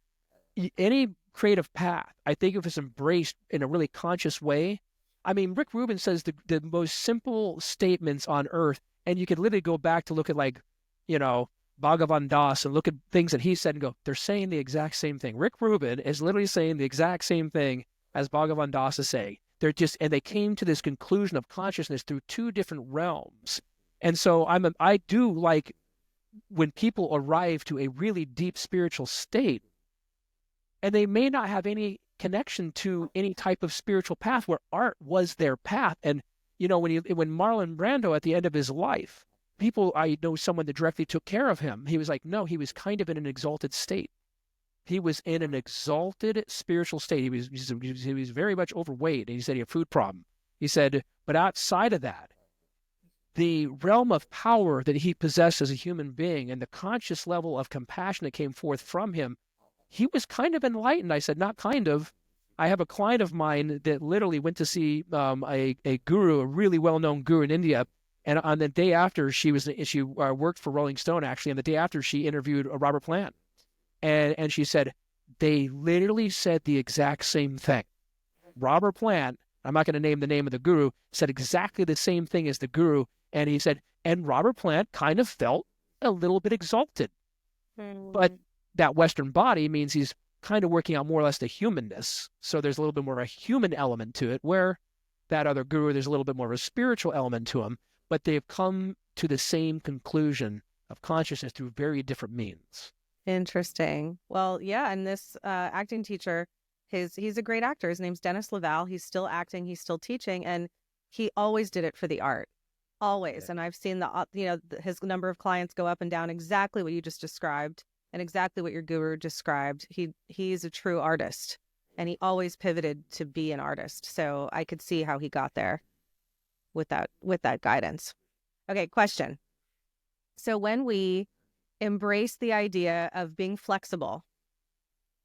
Any creative path, I think, if it's embraced in a really conscious way. Rick Rubin says the most simple statements on earth, and you could literally go back to look at Bhagavan Das and look at things that he said and go, they're saying the exact same thing. Rick Rubin is literally saying the exact same thing as Bhagavan Das is saying. And they came to this conclusion of consciousness through 2 different realms. And so I do like when people arrive to a really deep spiritual state, and they may not have any connection to any type of spiritual path where art was their path. And, when Marlon Brando at the end of his life, I know someone that directly took care of him. He was like, no, he was kind of in an exalted state. He was in an exalted spiritual state. He was very much overweight. And he said he had a food problem. He said, but outside of that, the realm of power that he possessed as a human being and the conscious level of compassion that came forth from him, he was kind of enlightened. I said, not kind of. I have a client of mine that literally went to see a guru, a really well-known guru in India. And on the day after, she worked for Rolling Stone, actually. And the day after, she interviewed Robert Plant. And she said, they literally said the exact same thing. Robert Plant, I'm not going to name the name of the guru, said exactly the same thing as the guru. And he said, and Robert Plant kind of felt a little bit exalted. But that Western body means he's kind of working out more or less the humanness. So there's a little bit more of a human element to it, where that other guru, there's a little bit more of a spiritual element to him. But they've come to the same conclusion of consciousness through very different means. Interesting. Well, yeah. And this acting teacher, He's a great actor. His name's Dennis Laval. He's still acting. He's still teaching, and he always did it for the art, always. And I've seen his number of clients go up and down, exactly what you just described, and exactly what your guru described. He's a true artist, and he always pivoted to be an artist. So I could see how he got there with that guidance. Okay, question. So when we embrace the idea of being flexible,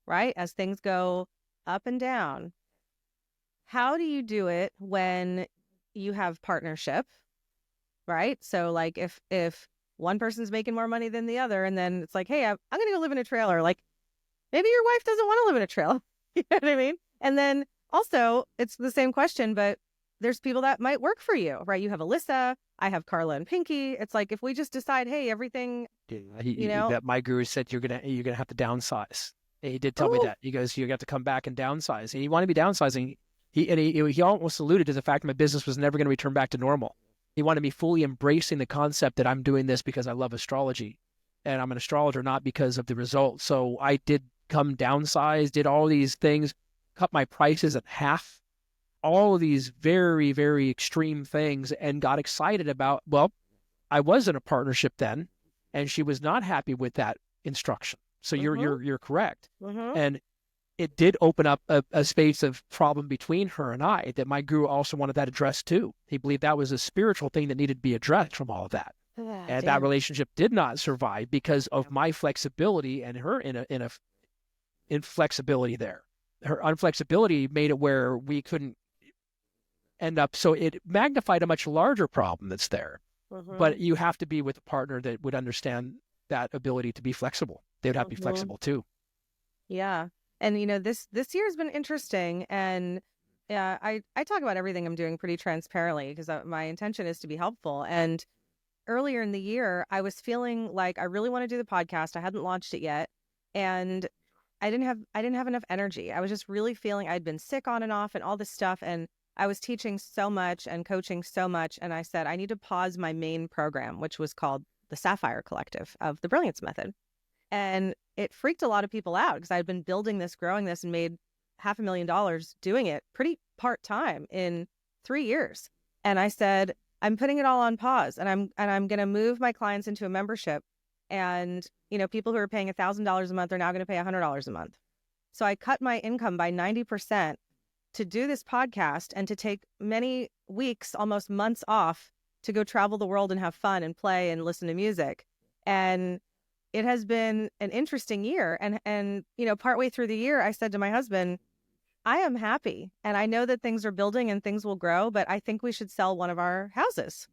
right, as things go up and down, how do you do it when you have partnership, right? So like if one person's making more money than the other, and then it's like, hey, I'm going to go live in a trailer. Like maybe your wife doesn't want to live in a trailer. You know what I mean? And then also it's the same question, but there's people that might work for you, right? You have Alyssa, I have Carla and Pinky. It's like, if we just decide, hey, everything, that my guru said you're gonna have to downsize. He did tell me that. He goes, you have to come back and downsize. And he wanted to be downsizing. He almost alluded to the fact that my business was never going to return back to normal. He wanted me fully embracing the concept that I'm doing this because I love astrology, and I'm an astrologer, not because of the results. So I did come downsize, did all these things, cut my prices in half, all of these very, very extreme things, and got excited about, well, I was in a partnership then, and she was not happy with that instruction. So you're correct. And it did open up a space of problem between her and I that my guru also wanted that addressed too. He believed that was a spiritual thing that needed to be addressed from all of that. And that relationship did not survive because of my flexibility and her inflexibility there. Her unflexibility made it where we couldn't end up. So it magnified a much larger problem that's there. But you have to be with a partner that would understand that ability to be flexible. They would have to be flexible too. Yeah. And, this year has been interesting. And I talk about everything I'm doing pretty transparently because my intention is to be helpful. And earlier in the year, I was feeling like I really want to do the podcast. I hadn't launched it yet. And I didn't have enough energy. I was just really feeling I'd been sick on and off and all this stuff. And I was teaching so much and coaching so much. And I said, I need to pause my main program, which was called the Sapphire Collective of the Brilliance Method. And it freaked a lot of people out because I'd been building this, growing this, and made $500,000 doing it pretty part-time in 3 years. And I said, I'm putting it all on pause, and I'm going to move my clients into a membership. And, people who are paying $1,000 a month are now going to pay $100 a month. So I cut my income by 90% to do this podcast and to take many weeks, almost months off to go travel the world and have fun and play and listen to music. And it has been an interesting year. And partway through the year, I said to my husband, I am happy. And I know that things are building and things will grow, but I think we should sell one of our houses.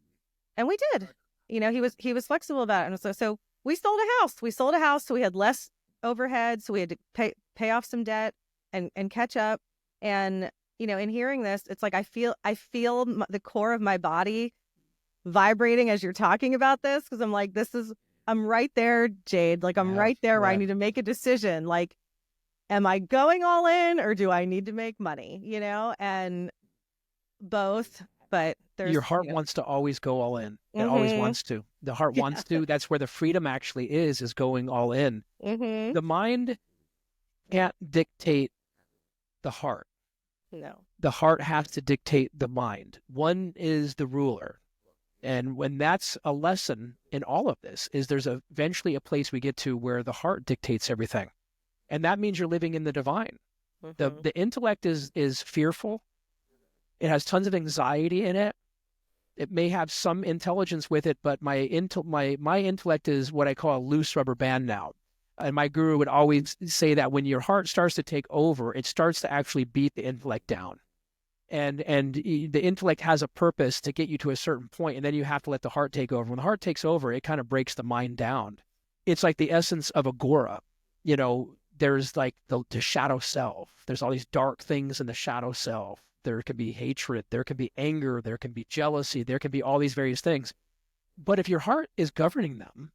And we did. He was flexible about it. And so we sold a house. So we had less overhead. So we had to pay off some debt and catch up. And, in hearing this, it's like I feel the core of my body vibrating as you're talking about this, because I'm like, I'm right there, Jade. Like, I'm right there where I need to make a decision. Like, am I going all in or do I need to make money? And both. But your heart wants to always go all in. It always wants to. The heart wants to. That's where the freedom actually is going all in. The mind can't dictate the heart. No. The heart has to dictate the mind. One is the ruler. And when that's a lesson in all of this, is there's eventually a place we get to where the heart dictates everything. And that means you're living in the divine. The intellect is fearful. It has tons of anxiety in it. It may have some intelligence with it, but my intellect is what I call a loose rubber band now. And my guru would always say that when your heart starts to take over, it starts to actually beat the intellect down. And the intellect has a purpose to get you to a certain point, and then you have to let the heart take over. When the heart takes over, it kind of breaks the mind down. It's like the essence of agora. There's like the shadow self. There's all these dark things in the shadow self. There can be hatred. There can be anger. There can be jealousy. There can be all these various things. But if your heart is governing them,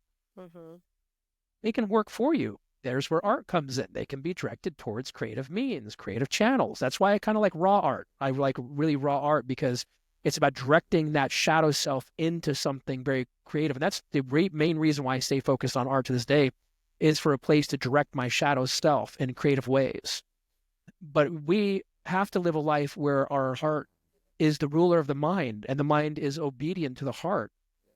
they can work for you. There's where art comes in. They can be directed towards creative means, creative channels. That's why I kind of like raw art. I like really raw art because it's about directing that shadow self into something very creative. And that's the main reason why I stay focused on art to this day, is for a place to direct my shadow self in creative ways. But we have to live a life where our heart is the ruler of the mind, and the mind is obedient to the heart.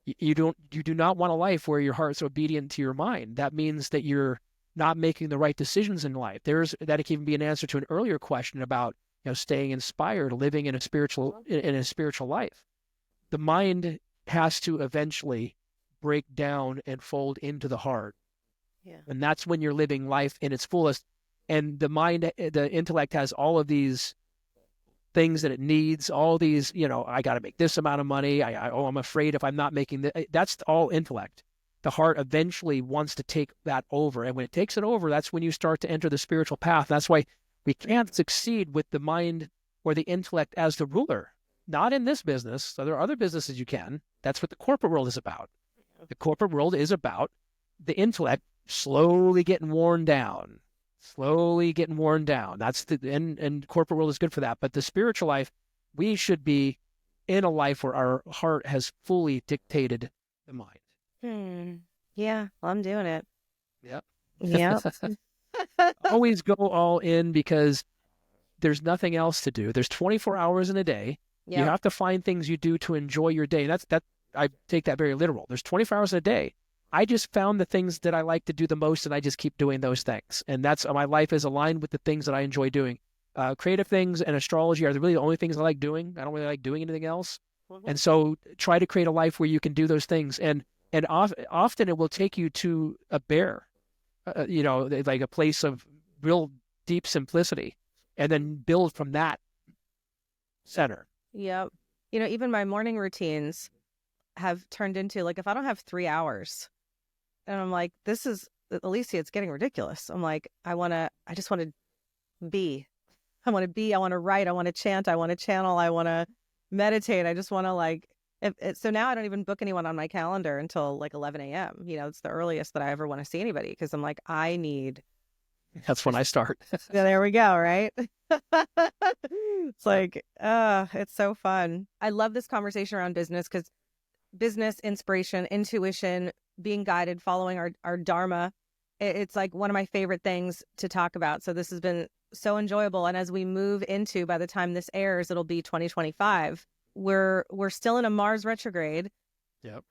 You do not want a life where your heart's obedient to your mind. That means that you're not making the right decisions in life. That can even be an answer to an earlier question about, staying inspired, living in a spiritual life. The mind has to eventually break down and fold into the heart. Yeah. And that's when you're living life in its fullest. And the mind, the intellect has all of these things that it needs, all these, I got to make this amount of money. I'm afraid if I'm not making that. That's all intellect. The heart eventually wants to take that over. And when it takes it over, that's when you start to enter the spiritual path. That's why we can't succeed with the mind or the intellect as the ruler. Not in this business. So there are other businesses you can. That's what the corporate world is about. The corporate world is about the intellect slowly getting worn down. That's and corporate world is good for that. But the spiritual life, we should be in a life where our heart has fully dictated the mind. Yeah, well, I'm doing it. Yep. Always go all in, because there's nothing else to do. There's 24 hours in a day. Yep. You have to find things you do to enjoy your day. I take that very literal. There's 24 hours in a day. I just found the things that I like to do the most, and I just keep doing those things. And that's my life is aligned with the things that I enjoy doing. Creative things and astrology are really the only things I like doing. I don't really like doing anything else. Mm-hmm. And so try to create a life where you can do those things. And often it will take you to a bear, like a place of real deep simplicity, and then build from that center. Yep. Even my morning routines have turned into, like, if I don't have 3 hours, and I'm like, this is, Elysia, it's getting ridiculous. I'm like, I just want to be. I want to write. I want to chant. I want to channel. I want to meditate. I just want to so now I don't even book anyone on my calendar until like 11 a.m. It's the earliest that I ever want to see anybody, because I'm like, I need. That's when I start. Yeah, there we go. Right. It's like, it's so fun. I love this conversation around business, because business, inspiration, intuition, being guided, following our dharma. It's like one of my favorite things to talk about. So this has been so enjoyable. And as we move into, by the time this airs, it'll be 2025. We're still in a Mars retrograde. Yep.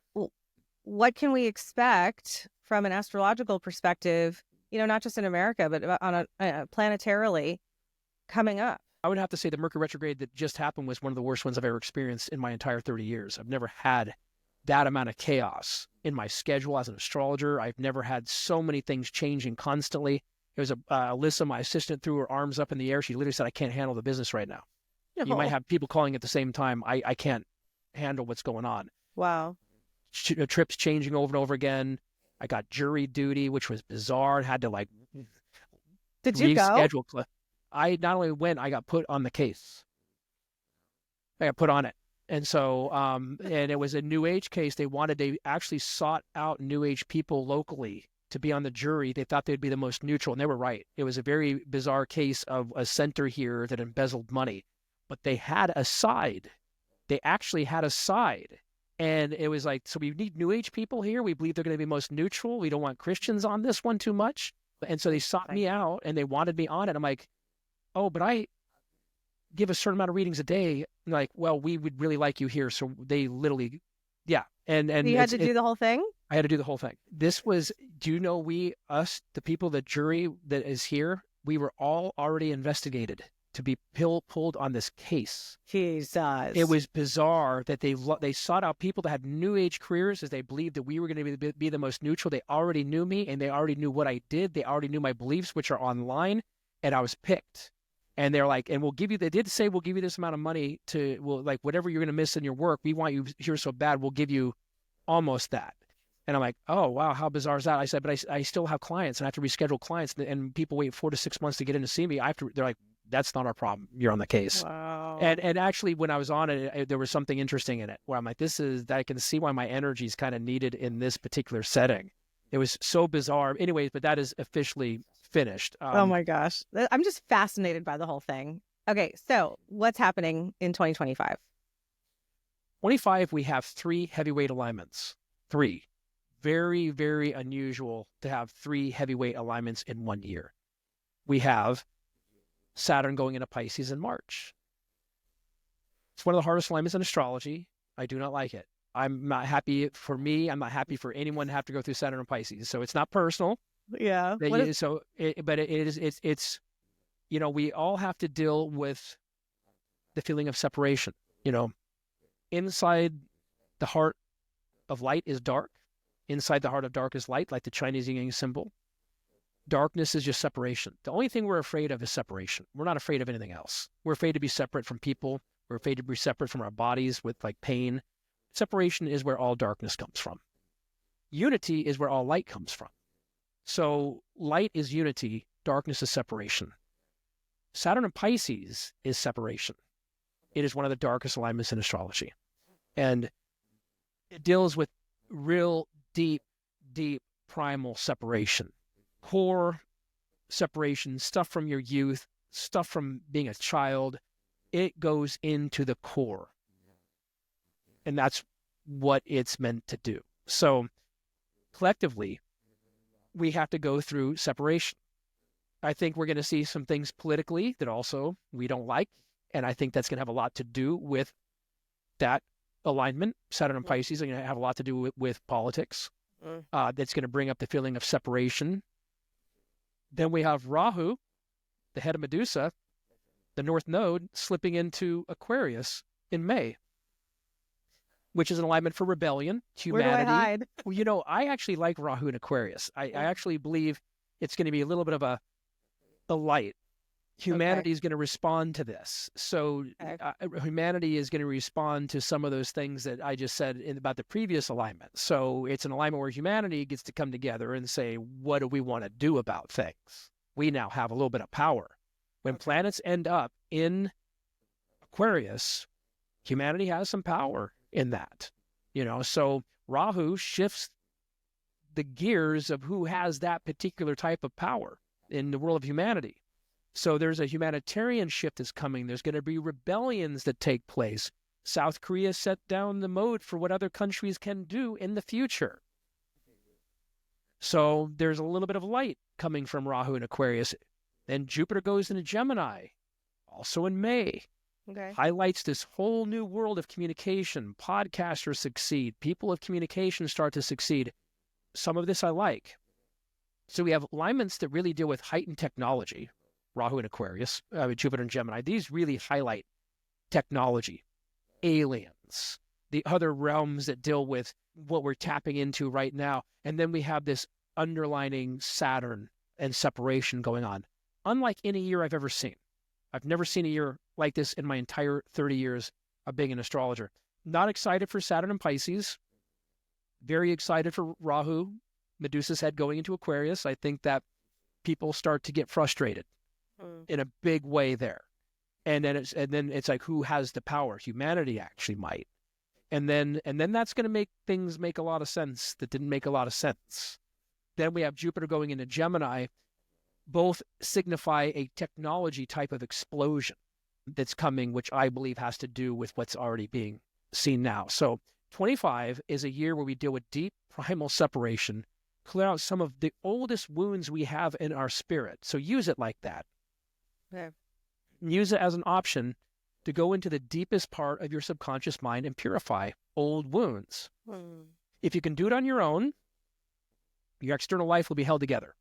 What can we expect from an astrological perspective, not just in America, but on a planetarily coming up? I would have to say the Mercury retrograde that just happened was one of the worst ones I've ever experienced in my entire 30 years. I've never had that amount of chaos in my schedule as an astrologer. I've never had so many things changing constantly. It was Alyssa, my assistant, threw her arms up in the air. She literally said, I can't handle the business right now. No. You might have people calling at the same time. I can't handle what's going on. Wow. Trips changing over and over again. I got jury duty, which was bizarre. Had to Did you reschedule. I not only went, I got put on the case. I got put on it. And so, and it was a New Age case. They actually sought out New Age people locally to be on the jury. They thought they'd be the most neutral, and they were right. It was a very bizarre case of a center here that embezzled money, but they had a side. They actually had a side. And it was like, so we need New Age people here. We believe they're going to be most neutral. We don't want Christians on this one too much. And so they sought me out and they wanted me on it. I'm like, oh, but I give a certain amount of readings a day. Like, well, we would really like you here. So they literally, yeah. And you had to do the whole thing? I had to do the whole thing. This was, do you know, the people, the jury that is here, we were all already investigated to be pulled on this case. Jesus. It was bizarre that they sought out people that had New Age careers, as they believed that we were going to be the most neutral. They already knew me, and they already knew what I did. They already knew my beliefs, which are online, and I was picked. And they're like, and they did say, we'll give you this amount of money like whatever you're going to miss in your work, we want you here so bad, we'll give you almost that. And I'm like, oh, wow, how bizarre is that? I said, but I still have clients, and I have to reschedule clients, and people wait 4 to 6 months to get in to see me. They're like, that's not our problem. You're on the case. Wow. And actually, when I was on it, there was something interesting in it where I'm like, I can see why my energy is kind of needed in this particular setting. It was so bizarre. Anyways, but that is officially finished. Oh my gosh. I'm just fascinated by the whole thing. Okay, so what's happening in 2025? 25, we have 3 heavyweight alignments. 3. Very, very unusual to have 3 heavyweight alignments in 1 year. We have Saturn going into Pisces in March. It's one of the hardest alignments in astrology. I do not like it. I'm not happy for me. I'm not happy for anyone to have to go through Saturn and Pisces. So it's not personal. Yeah. But it's, we all have to deal with the feeling of separation. Inside the heart of light is dark. Inside the heart of dark is light, like the Chinese yin yang symbol. Darkness is just separation. The only thing we're afraid of is separation. We're not afraid of anything else. We're afraid to be separate from people. We're afraid to be separate from our bodies with like pain. Separation is where all darkness comes from. Unity is where all light comes from. So light is unity, darkness is separation. Saturn in Pisces is separation. It is one of the darkest alignments in astrology. And it deals with real deep primal separation. Core separation, stuff from your youth, stuff from being a child. It goes into the core. And that's what it's meant to do. So collectively, we have to go through separation. I think we're going to see some things politically that also we don't like. And I think that's going to have a lot to do with that alignment. Saturn and Pisces are going to have a lot to do with politics. That's going to bring up the feeling of separation. Then we have Rahu, the head of Medusa, the North Node, slipping into Aquarius in May, which is an alignment for rebellion, humanity. Where do I hide? Well, I actually like Rahu in Aquarius. I actually believe it's going to be a little bit of a light. Humanity is going to respond to this. So humanity is going to respond to some of those things that I just said about the previous alignment. So it's an alignment where humanity gets to come together and say, what do we want to do about things? We now have a little bit of power. When planets end up in Aquarius, humanity has some power in that. So Rahu shifts the gears of who has that particular type of power in the world of humanity. So there's a humanitarian shift that's coming. There's going to be rebellions that take place. South Korea set down the mode for what other countries can do in the future. So there's a little bit of light coming from Rahu in Aquarius. Then Jupiter goes into Gemini, also in May. Highlights this whole new world of communication. Podcasters succeed. People of communication start to succeed. Some of this I like. So we have alignments that really deal with heightened technology. Rahu and Aquarius, Jupiter and Gemini. These really highlight technology, aliens, the other realms that deal with what we're tapping into right now. And then we have this underlining Saturn and separation going on. Unlike any year I've ever seen. I've never seen a year like this in my entire 30 years of being an astrologer. Not excited for Saturn and Pisces. Very excited for Rahu, Medusa's head going into Aquarius. I think that people start to get frustrated in a big way there. And then it's like, who has the power? Humanity actually might. And then that's going to make things make a lot of sense that didn't make a lot of sense. Then we have Jupiter going into Gemini. Both signify a technology type of explosion that's coming, which I believe has to do with what's already being seen now. So 25 is a year where we deal with deep primal separation, clear out some of the oldest wounds we have in our spirit. So use it like that. Okay. Use it as an option to go into the deepest part of your subconscious mind and purify old wounds. If you can do it on your own, your external life will be held together.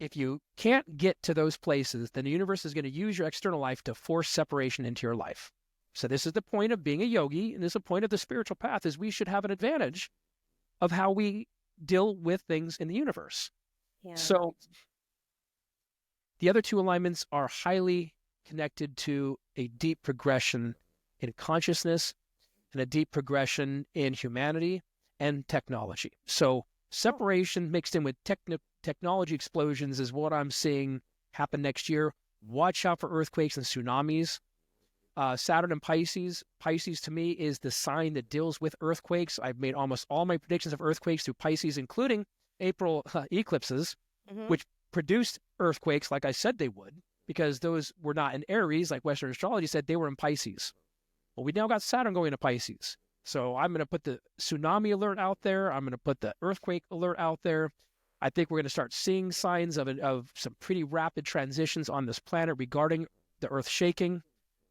If you can't get to those places, then the universe is going to use your external life to force separation into your life. So this is the point of being a yogi, and this is the point of the spiritual path, is we should have an advantage of how we deal with things in the universe. Yeah. So the other two alignments are highly connected to a deep progression in consciousness and a deep progression in humanity and technology. So separation mixed in with technology explosions is what I'm seeing happen next year. Watch out for earthquakes and tsunamis. Saturn and Pisces. Pisces to me is the sign that deals with earthquakes. I've made almost all my predictions of earthquakes through Pisces, including April eclipses, which produced earthquakes like I said they would, because those were not in Aries, like Western astrology said, they were in Pisces. Well, we now got Saturn going to Pisces. So I'm going to put the tsunami alert out there. I'm going to put the earthquake alert out there. I think we're going to start seeing signs of some pretty rapid transitions on this planet regarding the Earth shaking,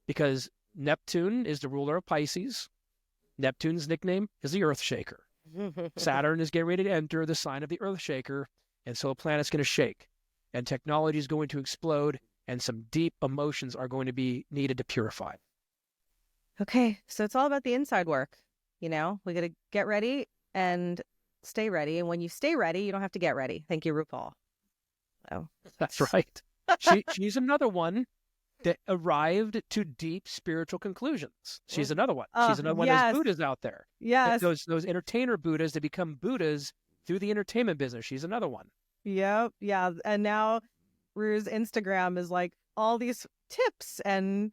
because Neptune is the ruler of Pisces. Neptune's nickname is the Earth Shaker. Saturn is getting ready to enter the sign of the Earth Shaker, and so the planet's going to shake, and technology is going to explode, and some deep emotions are going to be needed to purify. Okay, so it's all about the inside work. We got to get ready and stay ready. And when you stay ready, you don't have to get ready. Thank you, RuPaul. Oh, that's right. She's another one that arrived to deep spiritual conclusions. She's another one. She's another one of those Buddhas out there. Yes. Those entertainer Buddhas that become Buddhas through the entertainment business. She's another one. Yep. Yeah. And now Ru's Instagram is like all these tips and,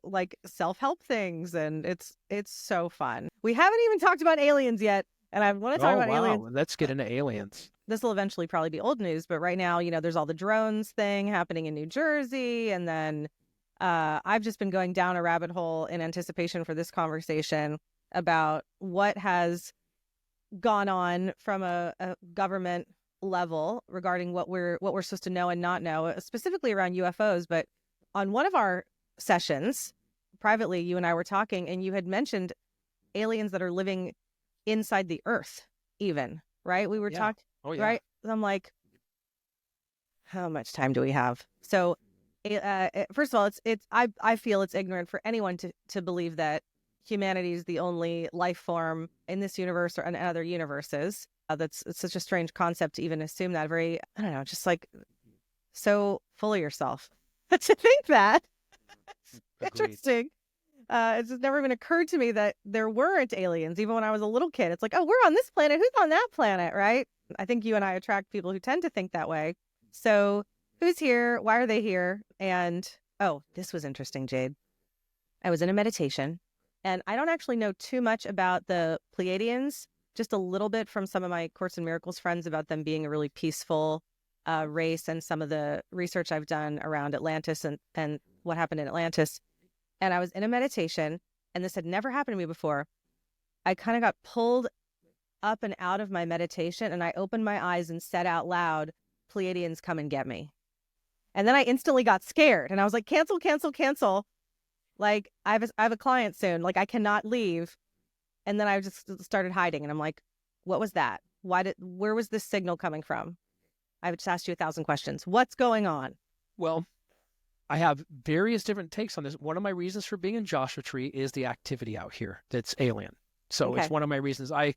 like self-help things. And it's so fun. We haven't even talked about aliens yet. And I want to talk about aliens. Let's get into aliens. This will eventually probably be old news, but right now, there's all the drones thing happening in New Jersey. And then I've just been going down a rabbit hole in anticipation for this conversation about what has gone on from a government level regarding what we're supposed to know and not know, specifically around UFOs. But on one of our sessions, privately, you and I were talking, and you had mentioned aliens that are living inside the Earth, even, right? We were talking. Oh, yeah. Right. I'm like, how much time do we have? So, first of all, I feel it's ignorant for anyone to believe that humanity is the only life form in this universe or in other universes. It's such a strange concept to even assume that. Very, I don't know, just like so full of yourself to think that. Interesting. It's just never even occurred to me that there weren't aliens, even when I was a little kid. It's like, oh, we're on this planet. Who's on that planet, right? I think you and I attract people who tend to think that way. So who's here? Why are they here? And, oh, this was interesting, Jade. I was in a meditation, and I don't actually know too much about the Pleiadians, just a little bit from some of my Course in Miracles friends about them being a really peaceful race, and some of the research I've done around Atlantis and what happened in Atlantis. And I was in a meditation, and this had never happened to me before. I kind of got pulled up and out of my meditation, and I opened my eyes and said out loud, "Pleiadians, come and get me." And then I instantly got scared, and I was like, cancel, cancel, cancel. Like, I have a client soon. Like, I cannot leave. And then I just started hiding, and I'm like, what was that? Where was this signal coming from? I've just asked you 1,000 questions. What's going on? Well, I have various different takes on this. One of my reasons for being in Joshua Tree is the activity out here that's alien. So It's one of my reasons. I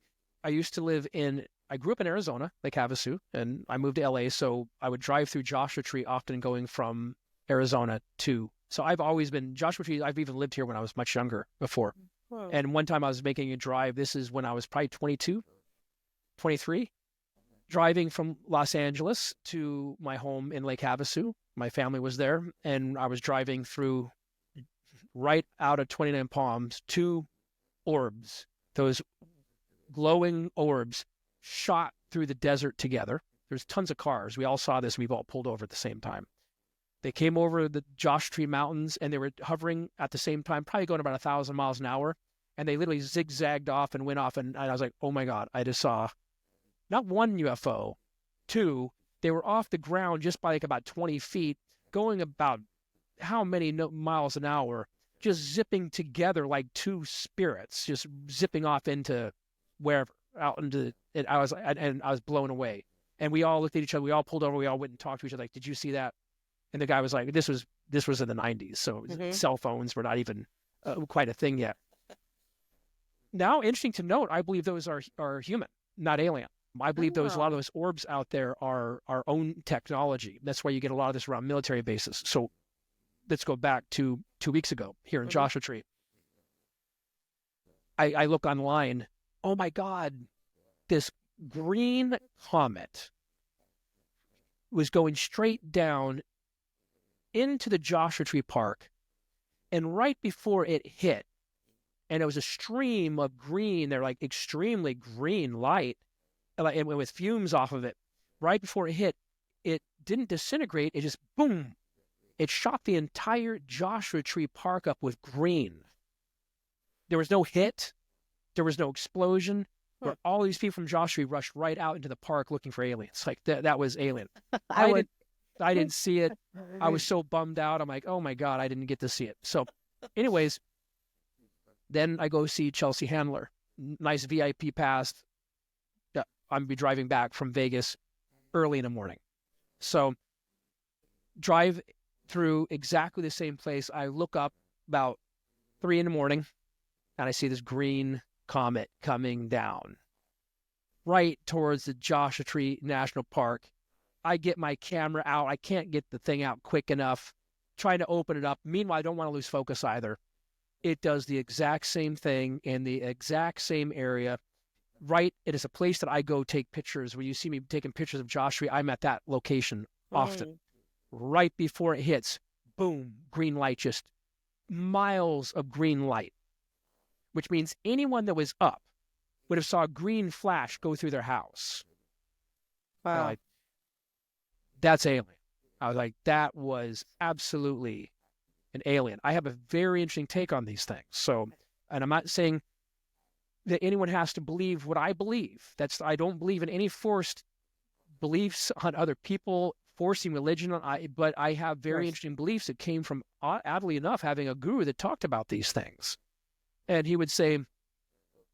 used to I grew up in Arizona, Lake Havasu, and I moved to LA. So I would drive through Joshua Tree often, going from Arizona to, so I've always been Joshua Tree. I've even lived here when I was much younger before. Whoa. And one time I was making a drive. This is when I was probably 22, 23, driving from Los Angeles to my home in Lake Havasu. My family was there, and I was driving through right out of 29 Palms, 2 orbs, those glowing orbs shot through the desert together. There's tons of cars. We all saw this. We've all pulled over at the same time. They came over the Joshua Tree Mountains, and they were hovering at the same time, probably going about 1,000 miles an hour. And they literally zigzagged off and went off. And I was like, oh my God, I just saw not one UFO, 2. They were off the ground just by like about 20 feet, going about how many miles an hour, just zipping together like 2 spirits, just zipping off into wherever, out into it. I was blown away. And we all looked at each other. We all pulled over. We all went and talked to each other. Like, did you see that? And the guy was like, this was in the 90s. So cell phones were not even quite a thing yet. Now, interesting to note, I believe those are human, not alien. I believe a lot of those orbs out there are our own technology. That's why you get a lot of this around military bases. So let's go back to 2 weeks ago here in Joshua Tree. I look online. Oh my God, this green comet was going straight down into the Joshua Tree Park. And right before it hit, and it was a stream of green, they're like extremely green light, and with fumes off of it. Right before it hit, it didn't disintegrate. It just, boom, it shot the entire Joshua Tree Park up with green. There was no hit. There was no explosion. where all these people from Joshua Tree rushed right out into the park looking for aliens. Like that was alien. I didn't see it. I was so bummed out. I'm like, oh my God, I didn't get to see it. So anyways, then I go see Chelsea Handler. Nice VIP pass. I'm going to be driving back from Vegas early in the morning. So drive through exactly the same place. I look up about 3 in the morning and I see this green comet coming down right towards the Joshua Tree National Park. I get my camera out. I can't get the thing out quick enough. Trying to open it up. Meanwhile, I don't want to lose focus either. It does the exact same thing in the exact same area. Right, it is a place that I go take pictures. When you see me taking pictures of Joshua, I'm at that location often. Right before it hits, boom, green light, just miles of green light, which means anyone that was up would have saw a green flash go through their house. Wow. Like, that's alien. I was like, that was absolutely an alien. I have a very interesting take on these things. So, and I'm not saying that anyone has to believe what I believe. I don't believe in any forced beliefs on other people, forcing religion on. But I have very interesting beliefs that came from, oddly enough, having a guru that talked about these things. And he would say,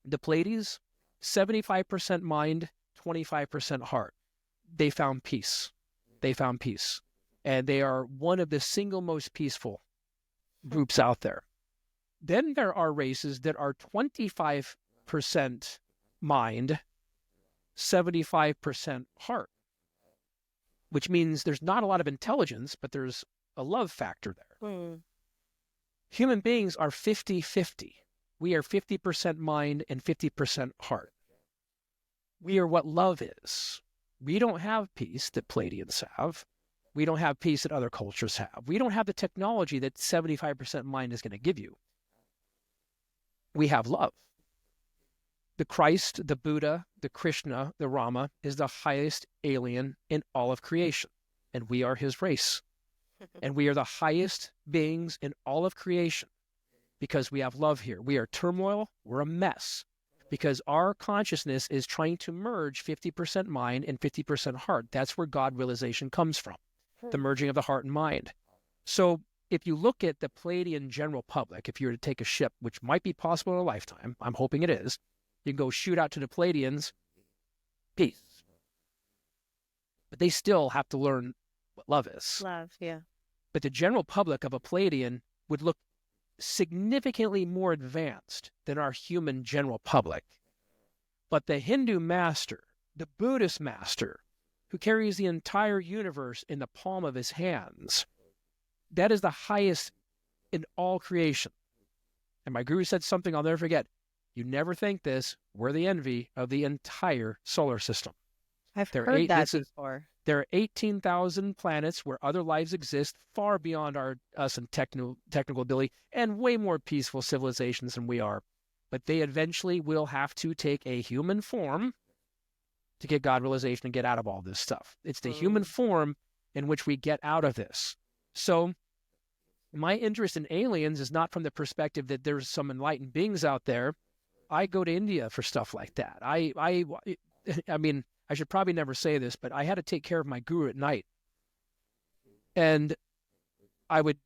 the Pleiades, 75% mind, 25% heart. They found peace. They found peace. And they are one of the single most peaceful groups out there. Then there are races that are 25% mind, 75% heart, which means there's not a lot of intelligence, but there's a love factor there. Human beings are 50-50. We are 50% mind and 50% heart. We are what love is. We don't have peace that Pleiadians have. We don't have peace that other cultures have. We don't have the technology that 75% mind is going to give you. We have love. The Christ, the Buddha, the Krishna, the Rama is the highest alien in all of creation. And we are his race. And we are the highest beings in all of creation because we have love here. We are turmoil. We're a mess because our consciousness is trying to merge 50% mind and 50% heart. That's where God realization comes from, the merging of the heart and mind. So if you look at the Pleiadian general public, if you were to take a ship, which might be possible in a lifetime, I'm hoping it is, you can go shoot out to the Pleiadians, peace. But they still have to learn what love is. Love, yeah. But the general public of a Pleiadian would look significantly more advanced than our human general public. But the Hindu master, the Buddhist master, who carries the entire universe in the palm of his hands, that is the highest in all creation. And my guru said something I'll never forget. You never think this, we're the envy of the entire solar system. I've heard that before. There are 18,000 planets where other lives exist far beyond us and technical ability and way more peaceful civilizations than we are. But they eventually will have to take a human form to get God realization and get out of all this stuff. It's the human form in which we get out of this. So my interest in aliens is not from the perspective that there's some enlightened beings out there. I go to India for stuff like that. I mean, I should probably never say this, but I had to take care of my guru at night. And I would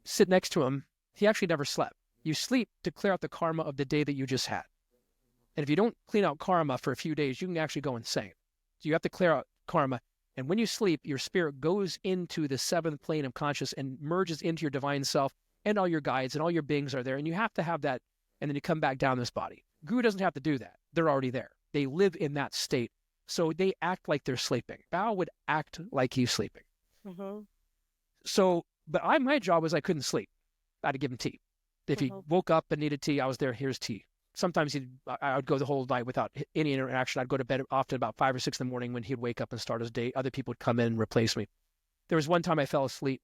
sit next to him. He actually never slept. You sleep to clear out the karma of the day that you just had. And if you don't clean out karma for a few days, you can actually go insane. So you have to clear out karma. And when you sleep, your spirit goes into the seventh plane of consciousness and merges into your divine self, and all your guides and all your beings are there. And you have to have that. And then you come back down this body. Guru doesn't have to do that. They're already there. They live in that state. So they act like they're sleeping. Bao would act like he's sleeping. So, but my job was I couldn't sleep. I had to give him tea. If he woke up and needed tea, I was there, here's tea. Sometimes I would go the whole night without any interaction. I'd go to bed often about 5 or 6 in the morning when he'd wake up and start his day. Other people would come in and replace me. There was one time I fell asleep.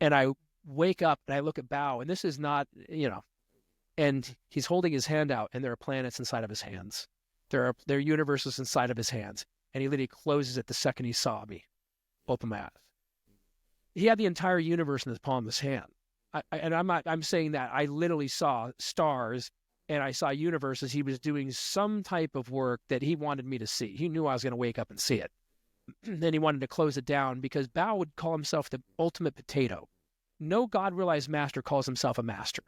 And I wake up and I look at Bao, and this is not, and he's holding his hand out, and there are planets inside of his hands. There are universes inside of his hands. And he literally closes it the second he saw me open my eyes. He had the entire universe in the palm of his hand. I'm saying that I literally saw stars and I saw universes, he was doing some type of work that he wanted me to see. He knew I was going to wake up and see it. Then he wanted to close it down because Bao would call himself the ultimate potato. No God-realized master calls himself a master.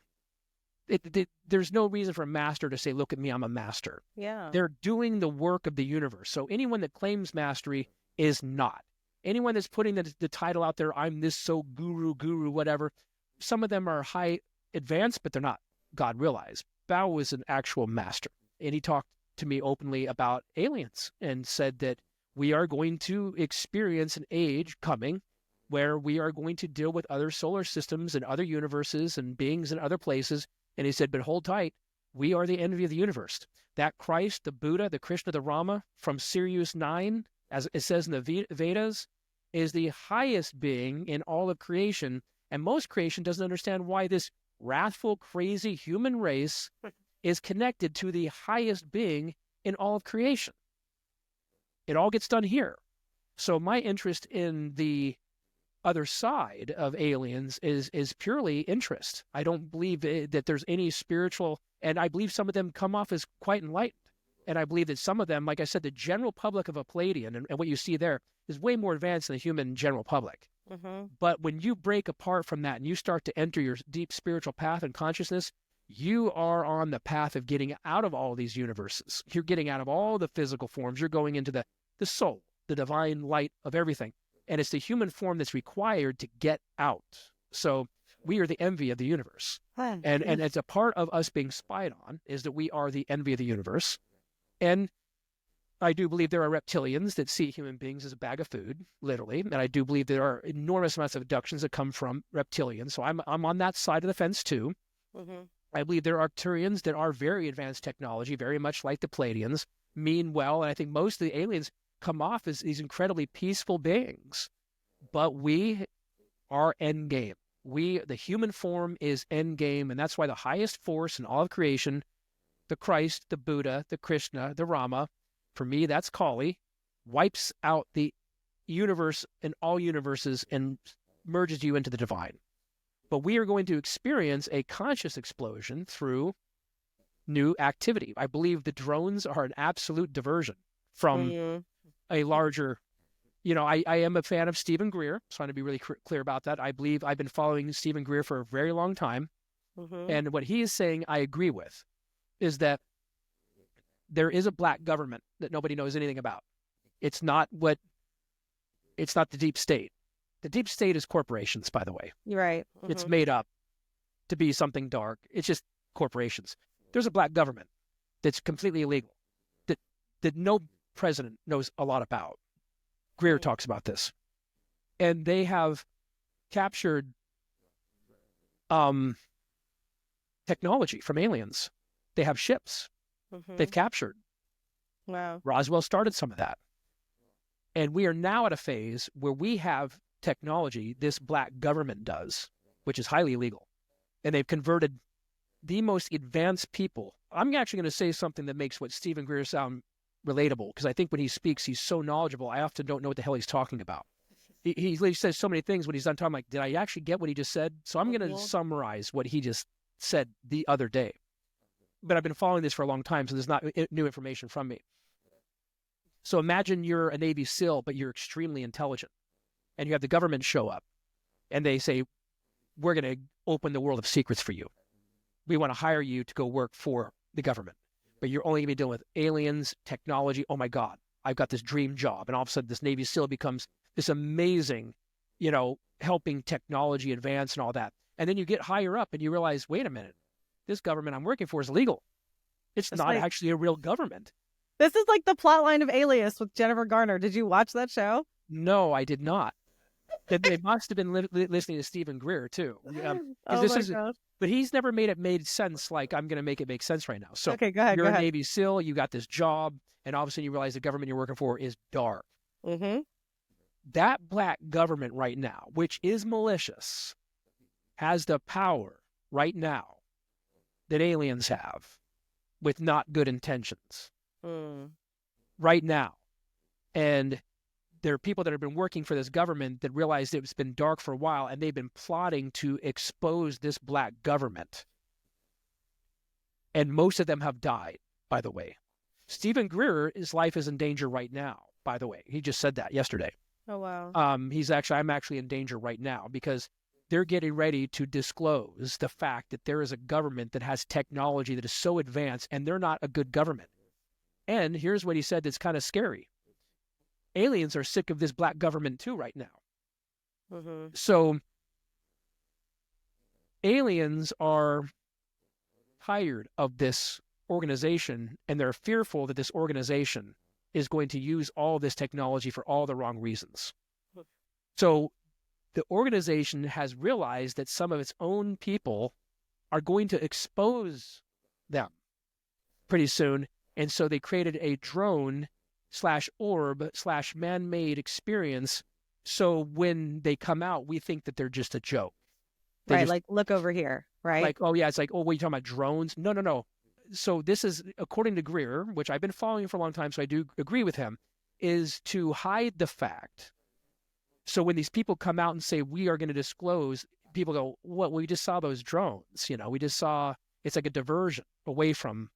There's no reason for a master to say, look at me, I'm a master. Yeah. They're doing the work of the universe. So anyone that claims mastery is not. Anyone that's putting the title out there, I'm this so guru, whatever, some of them are high advanced, but they're not God-realized. Bao was an actual master. And he talked to me openly about aliens and said that we are going to experience an age coming where we are going to deal with other solar systems and other universes and beings in other places. And he said, but hold tight, we are the envy of the universe. That Christ, the Buddha, the Krishna, the Rama from Sirius 9, as it says in the Vedas, is the highest being in all of creation. And most creation doesn't understand why this wrathful, crazy human race is connected to the highest being in all of creation. It all gets done here. So my interest in the other side of aliens is purely interest. I don't believe that there's any spiritual, and I believe some of them come off as quite enlightened. And I believe that some of them, like I said, the general public of a Palladian, and what you see there is way more advanced than the human general public. Mm-hmm. But when you break apart from that and you start to enter your deep spiritual path and consciousness, you are on the path of getting out of all these universes. You're getting out of all the physical forms. You're going into the soul, the divine light of everything. And it's the human form that's required to get out. So we are the envy of the universe. And it's a part of us being spied on is that we are the envy of the universe. And I do believe there are reptilians that see human beings as a bag of food, literally. And I do believe there are enormous amounts of abductions that come from reptilians. So I'm on that side of the fence too. Mm-hmm. I believe there are Arcturians that are very advanced technology, very much like the Palladians, mean well. And I think most of the aliens come off as these incredibly peaceful beings. But we are endgame. The human form is endgame. And that's why the highest force in all of creation, the Christ, the Buddha, the Krishna, the Rama, for me, that's Kali, wipes out the universe and all universes and merges you into the divine. But we are going to experience a conscious explosion through new activity. I believe the drones are an absolute diversion from a larger, I am a fan of Stephen Greer, so I want to be really clear about that. I believe I've been following Stephen Greer for a very long time. Mm-hmm. And what he is saying, I agree with, is that there is a black government that nobody knows anything about. It's not the deep state. The deep state is corporations, by the way. You're right. Mm-hmm. It's made up to be something dark. It's just corporations. There's a black government that's completely illegal, that no president knows a lot about. Greer talks about this. And they have captured technology from aliens. They have ships. Mm-hmm. They've captured. Wow. Roswell started some of that. And we are now at a phase where we have technology this black government does, which is highly illegal. And they've converted the most advanced people. I'm actually going to say something that makes what Stephen Greer sound relatable, because I think when he speaks, he's so knowledgeable, I often don't know what the hell he's talking about. He says so many things when he's done talking, I'm like, did I actually get what he just said? So I'm going to summarize what he just said the other day. But I've been following this for a long time, so there's not new information from me. So imagine you're a Navy SEAL, but you're extremely intelligent. And you have the government show up. And they say, we're going to open the world of secrets for you. We want to hire you to go work for the government. But you're only going to be dealing with aliens, technology. Oh, my God, I've got this dream job. And all of a sudden, this Navy SEAL becomes this amazing, helping technology advance and all that. And then you get higher up and you realize, wait a minute. This government I'm working for is illegal. It's not actually a real government. This is like the plot line of Alias with Jennifer Garner. Did you watch that show? No, I did not. They must have been listening to Stephen Greer, too. But he's never made sense like I'm going to make it make sense right now. So okay, go ahead, you're a Navy SEAL, you got this job, and all of a sudden you realize the government you're working for is dark. Mm-hmm. That black government right now, which is malicious, has the power right now that aliens have with not good intentions right now. And there are people that have been working for this government that realized it's been dark for a while, and they've been plotting to expose this black government. And most of them have died, by the way. Stephen Greer, his life is in danger right now, by the way. He just said that yesterday. Oh, wow. I'm actually in danger right now because they're getting ready to disclose the fact that there is a government that has technology that is so advanced, and they're not a good government. And here's what he said that's kind of scary. Aliens are sick of this black government too right now. Mm-hmm. So aliens are tired of this organization, and they're fearful that this organization is going to use all this technology for all the wrong reasons. So the organization has realized that some of its own people are going to expose them pretty soon. And so they created a drone / orb / man-made experience. So when they come out, we think that they're just a joke. Right, like, look over here, right? Like, oh, yeah, it's like, oh, what are you talking about, drones? No. So this is, according to Greer, which I've been following for a long time, so I do agree with him, is to hide the fact. So when these people come out and say, we are going to disclose, people go, what? We just saw those drones. We just saw, it's like a diversion away from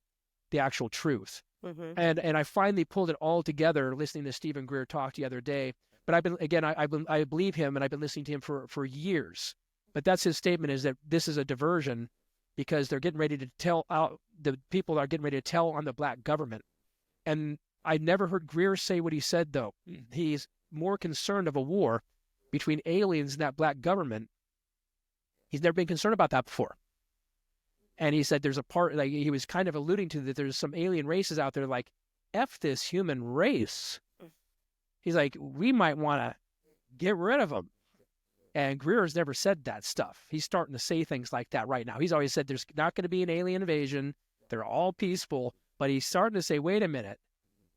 the actual truth. Mm-hmm. And I finally pulled it all together listening to Stephen Greer talk the other day. But I believe him, and I've been listening to him for years. But that's his statement, is that this is a diversion because they're getting ready to tell out, the people are getting ready to tell on the black government. And I never heard Greer say what he said, though. He's more concerned of a war between aliens and that black government. He's never been concerned about that before. And he said there's a part, like he was kind of alluding to, that there's some alien races out there like, F this human race. He's like, we might want to get rid of them. And Greer's never said that stuff. He's starting to say things like that right now. He's always said there's not going to be an alien invasion. They're all peaceful. But he's starting to say, wait a minute.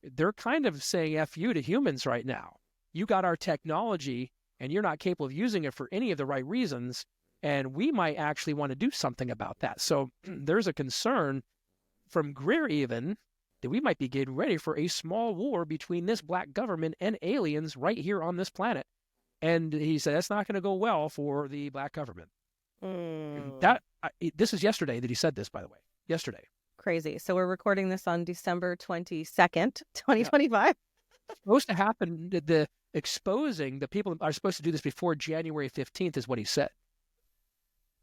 They're kind of saying F you to humans right now. You got our technology, and you're not capable of using it for any of the right reasons. And we might actually want to do something about that. So there's a concern from Greer even that we might be getting ready for a small war between this black government and aliens right here on this planet. And he said that's not going to go well for the black government. This is yesterday that he said this, by the way. Yesterday. Crazy. So we're recording this on December 22nd, 2025. Yeah. It's supposed to happen. The exposing, the people are supposed to do this before January 15th is what he said.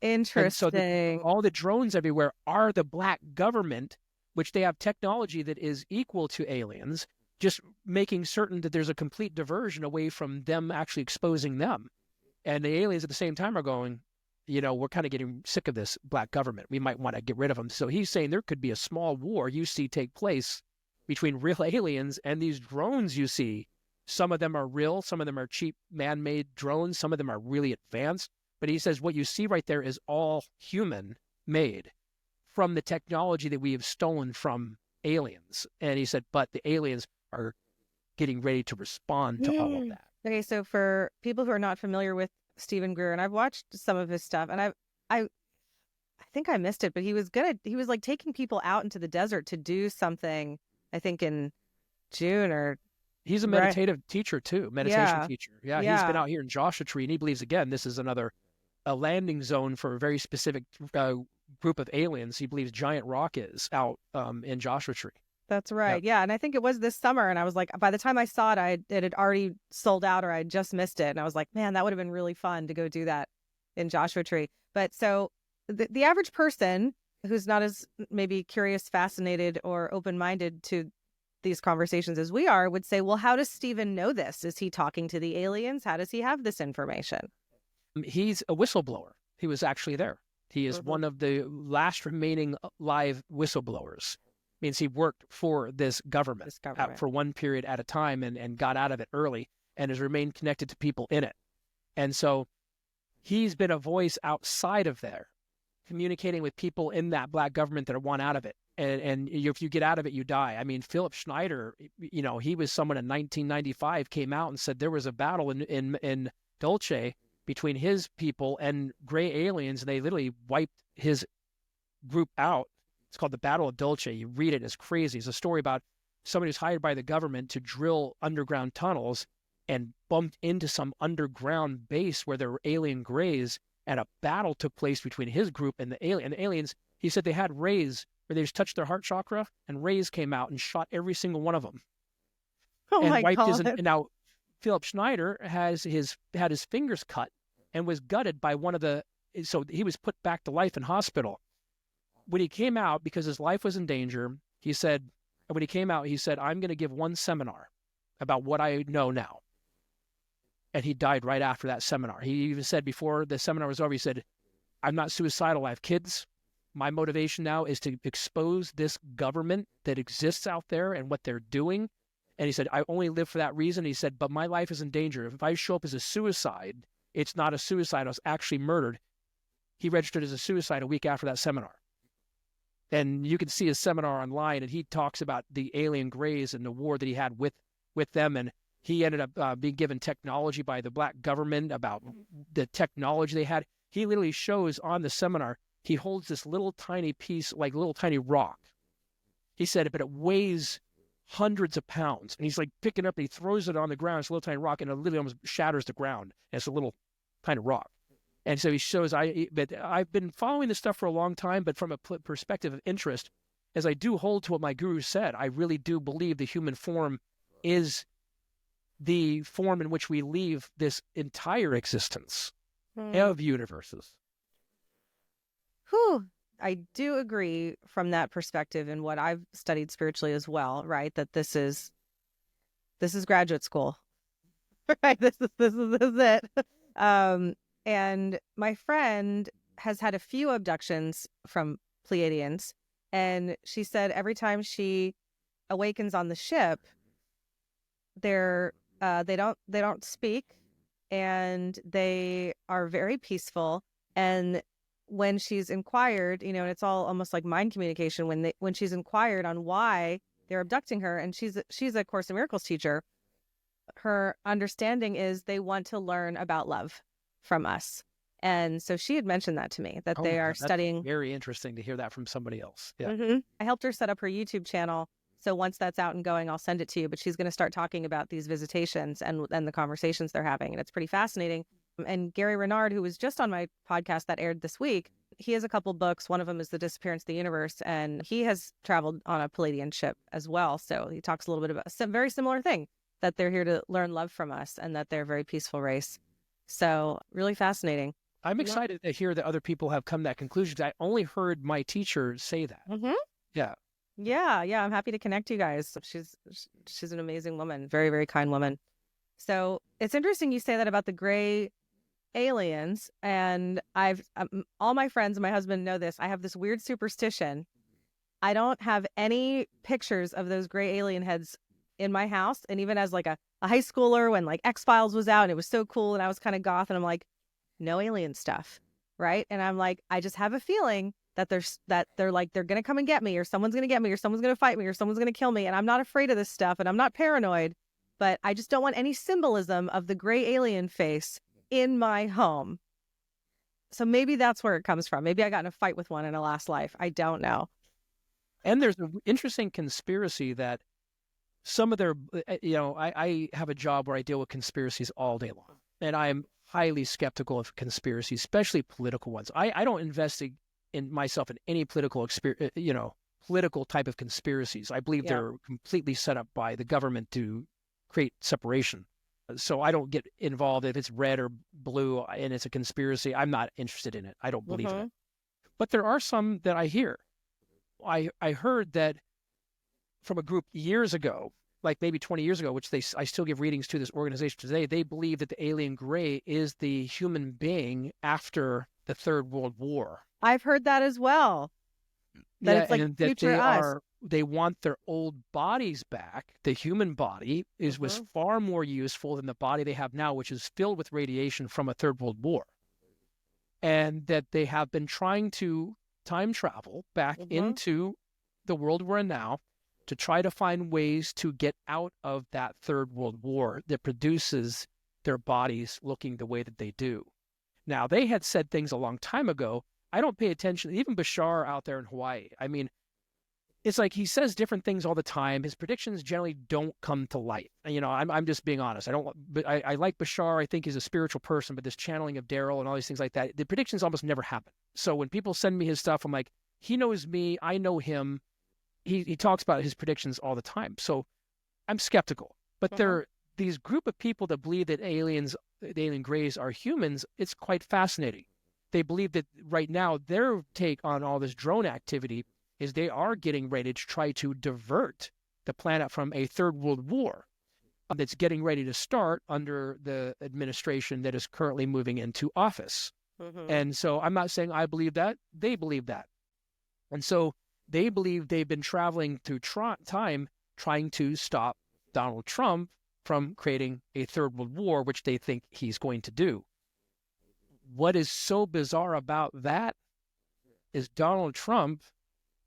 Interesting. And so all the drones everywhere are the black government, which they have technology that is equal to aliens, just making certain that there's a complete diversion away from them actually exposing them. And the aliens at the same time are going, we're kind of getting sick of this black government. We might want to get rid of them. So he's saying there could be a small war you see take place between real aliens and these drones you see. Some of them are real. Some of them are cheap man-made drones. Some of them are really advanced. But he says what you see right there is all human-made from the technology that we have stolen from aliens. And he said, but the aliens are getting ready to respond to all of that. Okay, so for people who are not familiar with Stephen Greer, and I've watched some of his stuff, and I think I missed it, but he was like taking people out into the desert to do something, I think in June or... He's a meditative teacher too, meditation teacher. Yeah, he's been out here in Joshua Tree, and he believes, again, this is a landing zone for a very specific group of aliens. He believes Giant Rock is out in Joshua Tree. That's right. Yeah. And I think it was this summer. And I was like, by the time I saw it, it had already sold out, or I just missed it. And I was like, man, that would have been really fun to go do that in Joshua Tree. But so the average person who's not as maybe curious, fascinated, or open-minded to these conversations as we are would say, well, how does Stephen know this? Is he talking to the aliens? How does he have this information? He's a whistleblower. He was actually there. He is one of the last remaining live whistleblowers. Means he worked for this government, for one period at a time and got out of it early and has remained connected to people in it. And so he's been a voice outside of there, communicating with people in that black government that want out of it. And if you get out of it, you die. I mean, Philip Schneider, he was someone in 1995 came out and said there was a battle in Dulce between his people and gray aliens, and they literally wiped his group out. It's called the Battle of Dulce. You read it, it's crazy. It's a story about somebody who's hired by the government to drill underground tunnels and bumped into some underground base where there were alien grays, and a battle took place between his group and the alien. And the aliens, he said they had rays where they just touched their heart chakra and rays came out and shot every single one of them. Oh and my wiped God. and now Philip Schneider had his fingers cut and was gutted by so he was put back to life in hospital. When he came out, because his life was in danger, he said, I'm going to give one seminar about what I know now. And he died right after that seminar. He even said before the seminar was over, he said, I'm not suicidal. I have kids. My motivation now is to expose this government that exists out there and what they're doing. And he said, I only live for that reason. He said, but my life is in danger. If I show up as a suicide, it's not a suicide. I was actually murdered. He registered as a suicide a week after that seminar. And you can see his seminar online, and he talks about the alien grays and the war that he had with them. And he ended up being given technology by the black government about the technology they had. He literally shows on the seminar, he holds this little tiny piece, like a little tiny rock. He said, but it weighs hundreds of pounds. And he's like picking up, and he throws it on the ground. It's a little tiny rock, and it literally almost shatters the ground. And it's a little kind of rock. And so he shows, but I've been following this stuff for a long time, but from a perspective of interest, as I do hold to what my guru said, I really do believe the human form is the form in which we leave this entire existence of universes. Whew. I do agree from that perspective and what I've studied spiritually as well, right? That this is graduate school, right? This is it. And my friend has had a few abductions from Pleiadians, and she said every time she awakens on the ship, they don't speak, and they are very peaceful. And when she's inquired, and it's all almost like mind communication, when she's inquired on why they're abducting her, and she's a Course in Miracles teacher, her understanding is they want to learn about love from us. And so she had mentioned that to me, that they are studying. Very interesting to hear that from somebody else. Yeah. Mm-hmm. I helped her set up her YouTube channel. So once that's out and going, I'll send it to you. But she's going to start talking about these visitations and the conversations they're having. And it's pretty fascinating. And Gary Renard, who was just on my podcast that aired this week, he has a couple books. One of them is The Disappearance of the Universe. And he has traveled on a Pleiadian ship as well. So he talks a little bit about a very similar thing, that they're here to learn love from us and that they're a very peaceful race. So really fascinating. I'm excited to hear that other people have come to that conclusion. I only heard my teacher say that. Mm-hmm. Yeah. Yeah. I'm happy to connect you guys. She's an amazing woman. Very, very kind woman. So it's interesting you say that about the gray aliens. And I've all my friends and my husband know this. I have this weird superstition. I don't have any pictures of those gray alien heads in my house. And even as like a high schooler, when like X-Files was out and it was so cool and I was kind of goth, and I'm like, no alien stuff, right? And I'm like, I just have a feeling that they're going to come and get me, or someone's going to get me, or someone's going to fight me, or someone's going to kill me. And I'm not afraid of this stuff, and I'm not paranoid, but I just don't want any symbolism of the gray alien face in my home. So maybe that's where it comes from. Maybe I got in a fight with one in a last life. I don't know. And there's an interesting conspiracy that some of their, I have a job where I deal with conspiracies all day long, and I'm highly skeptical of conspiracies, especially political ones. I don't invest in myself in any political type of conspiracies. I believe they're completely set up by the government to create separation. So I don't get involved if it's red or blue and it's a conspiracy. I'm not interested in it. I don't believe in it. But there are some that I hear. I heard that from a group years ago, like maybe 20 years ago, which I still give readings to this organization today. They believe that the alien gray is the human being after the Third World War. I've heard that as well. That it's like future us. They want their old bodies back. The human body was far more useful than the body they have now, which is filled with radiation from a Third World War. And that they have been trying to time travel back into the world we're in now to try to find ways to get out of that Third World War that produces their bodies looking the way that they do. Now, they had said things a long time ago. I don't pay attention. Even Bashar out there in Hawaii, I mean, it's like he says different things all the time. His predictions generally don't come to light. I'm just being honest. I like Bashar. I think he's a spiritual person, but this channeling of Daryl and all these things like that, the predictions almost never happen. So when people send me his stuff, I'm like, he knows me, I know him. He talks about his predictions all the time. So I'm skeptical. But there are these group of people that believe that the alien grays are humans. It's quite fascinating. They believe that right now their take on all this drone activity is they are getting ready to try to divert the planet from a third world war that's getting ready to start under the administration that is currently moving into office. And so I'm not saying I believe that. They believe that. And so they believe they've been traveling through time trying to stop Donald Trump from creating a third world war, which they think he's going to do. What is so bizarre about that is Donald Trump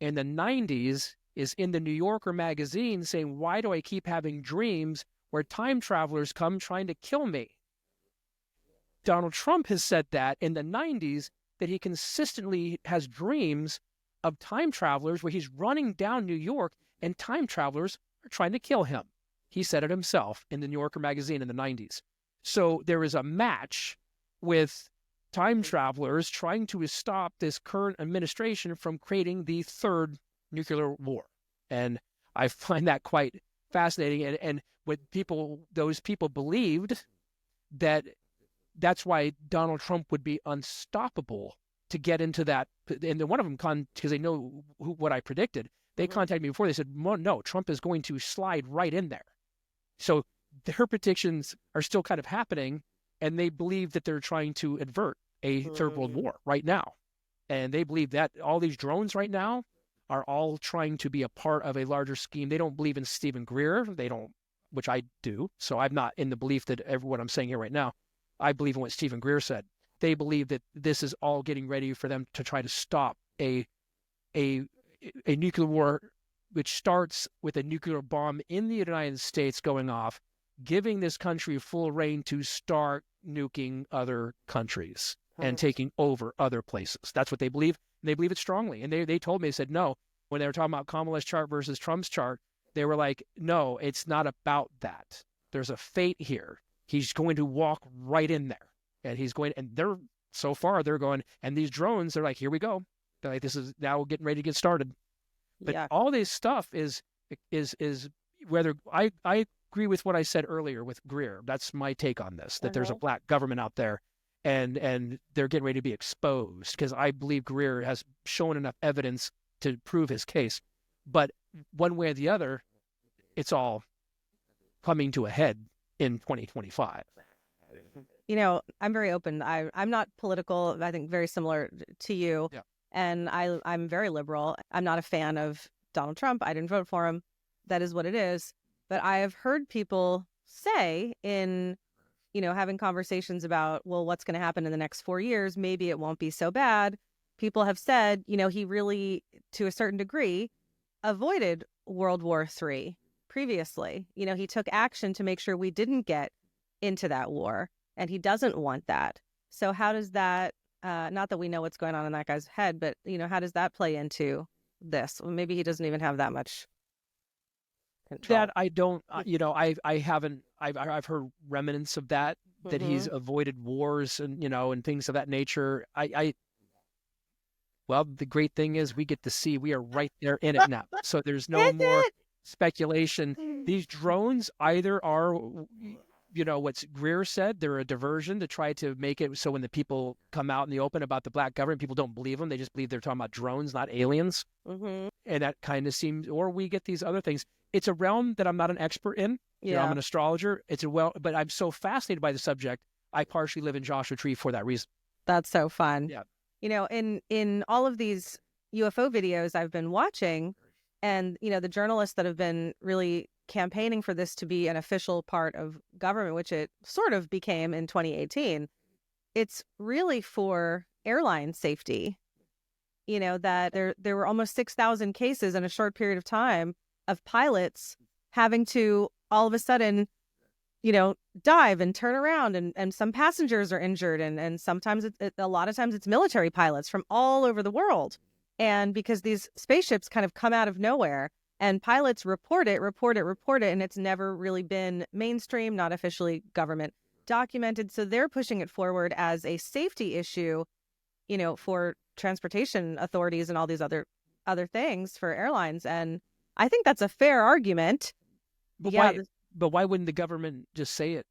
in the 90s is in the New Yorker magazine saying, why do I keep having dreams where time travelers come trying to kill me? Donald Trump has said that in the 90s, that he consistently has dreams of time travelers where he's running down New York and time travelers are trying to kill him. He said it himself in the New Yorker magazine in the 90s. So there is a match with time travelers trying to stop this current administration from creating the third nuclear war. And I find that quite fascinating. And what those people believed that's why Donald Trump would be unstoppable to get into that. And one of them, because they know what I predicted, they contacted me before. They said, no, Trump is going to slide right in there. So their predictions are still kind of happening, and they believe that they're trying to avert a third world war right now. And they believe that all these drones right now are all trying to be a part of a larger scheme. They don't believe in Stephen Greer. They don't, which I do. So I'm not in the belief that what I'm saying here right now, I believe in what Stephen Greer said. They believe that this is all getting ready for them to try to stop a nuclear war, which starts with a nuclear bomb in the United States going off, giving this country full reign to start nuking other countries and taking over other places. That's what they believe. And they believe it strongly. And they told me, they said, no, when they were talking about Kamala's chart versus Trump's chart, they were like, no, it's not about that. There's a fate here. He's going to walk right in there. And so far they're going, and these drones, they're like, here we go. They're like, this is now getting ready to get started. But all this stuff is whether I agree with what I said earlier with Greer. That's my take on this, that there's a black government out there and they're getting ready to be exposed, because I believe Greer has shown enough evidence to prove his case. But one way or the other, it's all coming to a head in 2025. You know, I'm very open. I'm not political. I think very similar to you. Yeah. And I'm very liberal. I'm not a fan of Donald Trump. I didn't vote for him. That is what it is. But I have heard people say in, having conversations about, well, what's going to happen in the next 4 years? Maybe it won't be so bad. People have said, he really, to a certain degree, avoided World War III previously. He took action to make sure we didn't get into that war, and he doesn't want that. So how does that, not that we know what's going on in that guy's head, but, how does that play into this? Well, maybe he doesn't even have that much control. That I don't, I've heard remnants of that he's avoided wars and things of that nature. Well, the great thing is we get to see, we are right there in it now. So there's no more speculation. These drones either are, what Greer said, they're a diversion to try to make it so when the people come out in the open about the black government, people don't believe them. They just believe they're talking about drones, not aliens. And that kind of seems, or we get these other things. It's a realm that I'm not an expert in. I'm an astrologer. But I'm so fascinated by the subject. I partially live in Joshua Tree for that reason. That's so fun. Yeah. In all of these UFO videos I've been watching, and, the journalists that have been really campaigning for this to be an official part of government, which it sort of became in 2018, it's really for airline safety. That there were almost 6,000 cases in a short period of time of pilots having to all of a sudden, dive and turn around, and some passengers are injured, and sometimes a lot of times it's military pilots from all over the world. And because these spaceships kind of come out of nowhere, and pilots report it, and it's never really been mainstream, not officially government documented. So they're pushing it forward as a safety issue. for transportation authorities and all these other things for airlines. And I think that's a fair argument. But Yeah, why wouldn't the government just say it?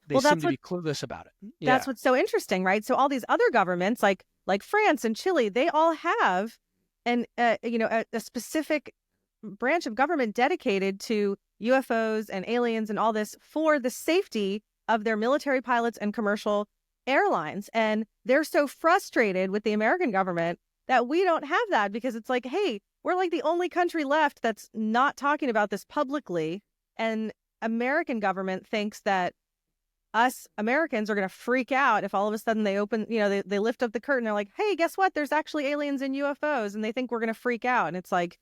They Well, seem to be clueless about it. Yeah. that's what's so interesting, right? So all these other governments, like France and Chile, they all have a specific branch of government dedicated to UFOs and aliens and all this for the safety of their military pilots and commercial airlines. And they're so frustrated with the American government that we don't have that, because it's like, hey, we're like the only country left that's not talking about this publicly. And American government thinks that us Americans are going to freak out if all of a sudden they open, they lift up the curtain. They're like, hey, guess what? There's actually aliens and UFOs. And they think we're going to freak out. And it's like,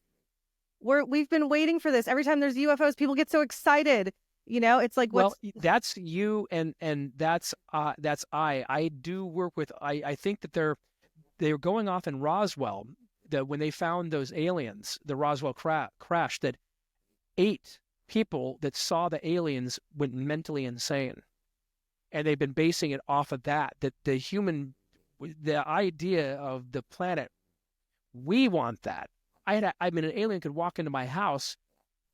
we've been waiting for this. Every time there's UFOs, people get so excited. It's like, that's you. And that's I do work with, I think that they're going off in Roswell, that when they found those aliens, the Roswell crash, that 8 people that saw the aliens went mentally insane. And they've been basing it off of that the idea of the planet, we want that. an alien could walk into my house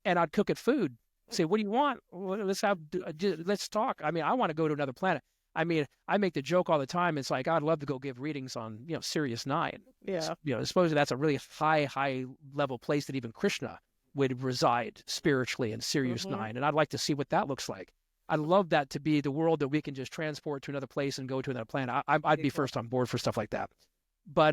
and I'd cook it food. Say, what do you want? Let's talk. I mean, I want to go to another planet. I mean, I make the joke all the time. It's like, I'd love to go give readings on, Sirius 9. Yeah. Supposedly that's a really high level place that even Krishna would reside spiritually in Sirius 9. And I'd like to see what that looks like. I'd love that to be the world that we can just transport to another place and go to another planet. I'd be first on board for stuff like that. But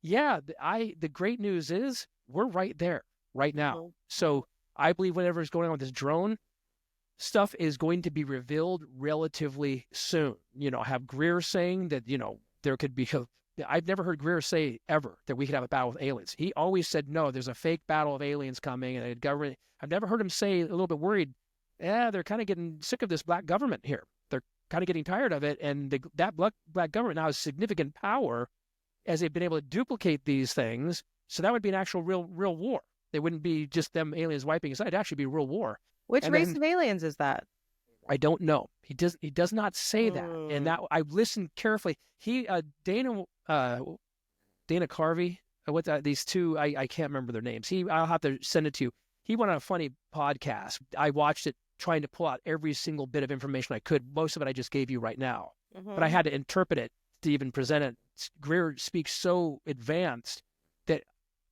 the great news is we're right there right now. So I believe whatever is going on with this drone stuff is going to be revealed relatively soon. I have Greer saying that, there could be, I've never heard Greer say ever that we could have a battle with aliens. He always said, no, there's a fake battle of aliens coming, and the government, I've never heard him say a little bit worried, they're kind of getting sick of this black government here. They're kind of getting tired of it. And that black government now has significant power as they've been able to duplicate these things. So that would be an actual real war. They wouldn't be just them aliens wiping us out. It'd actually be real war. Which race of aliens is that? I don't know. He does not say that. And that I listened carefully. Dana Carvey, these two, I can't remember their names. I'll have to send it to you. He went on a funny podcast. I watched it trying to pull out every single bit of information I could. Most of it I just gave you right now. But I had to interpret it to even present it. Greer speaks so advanced that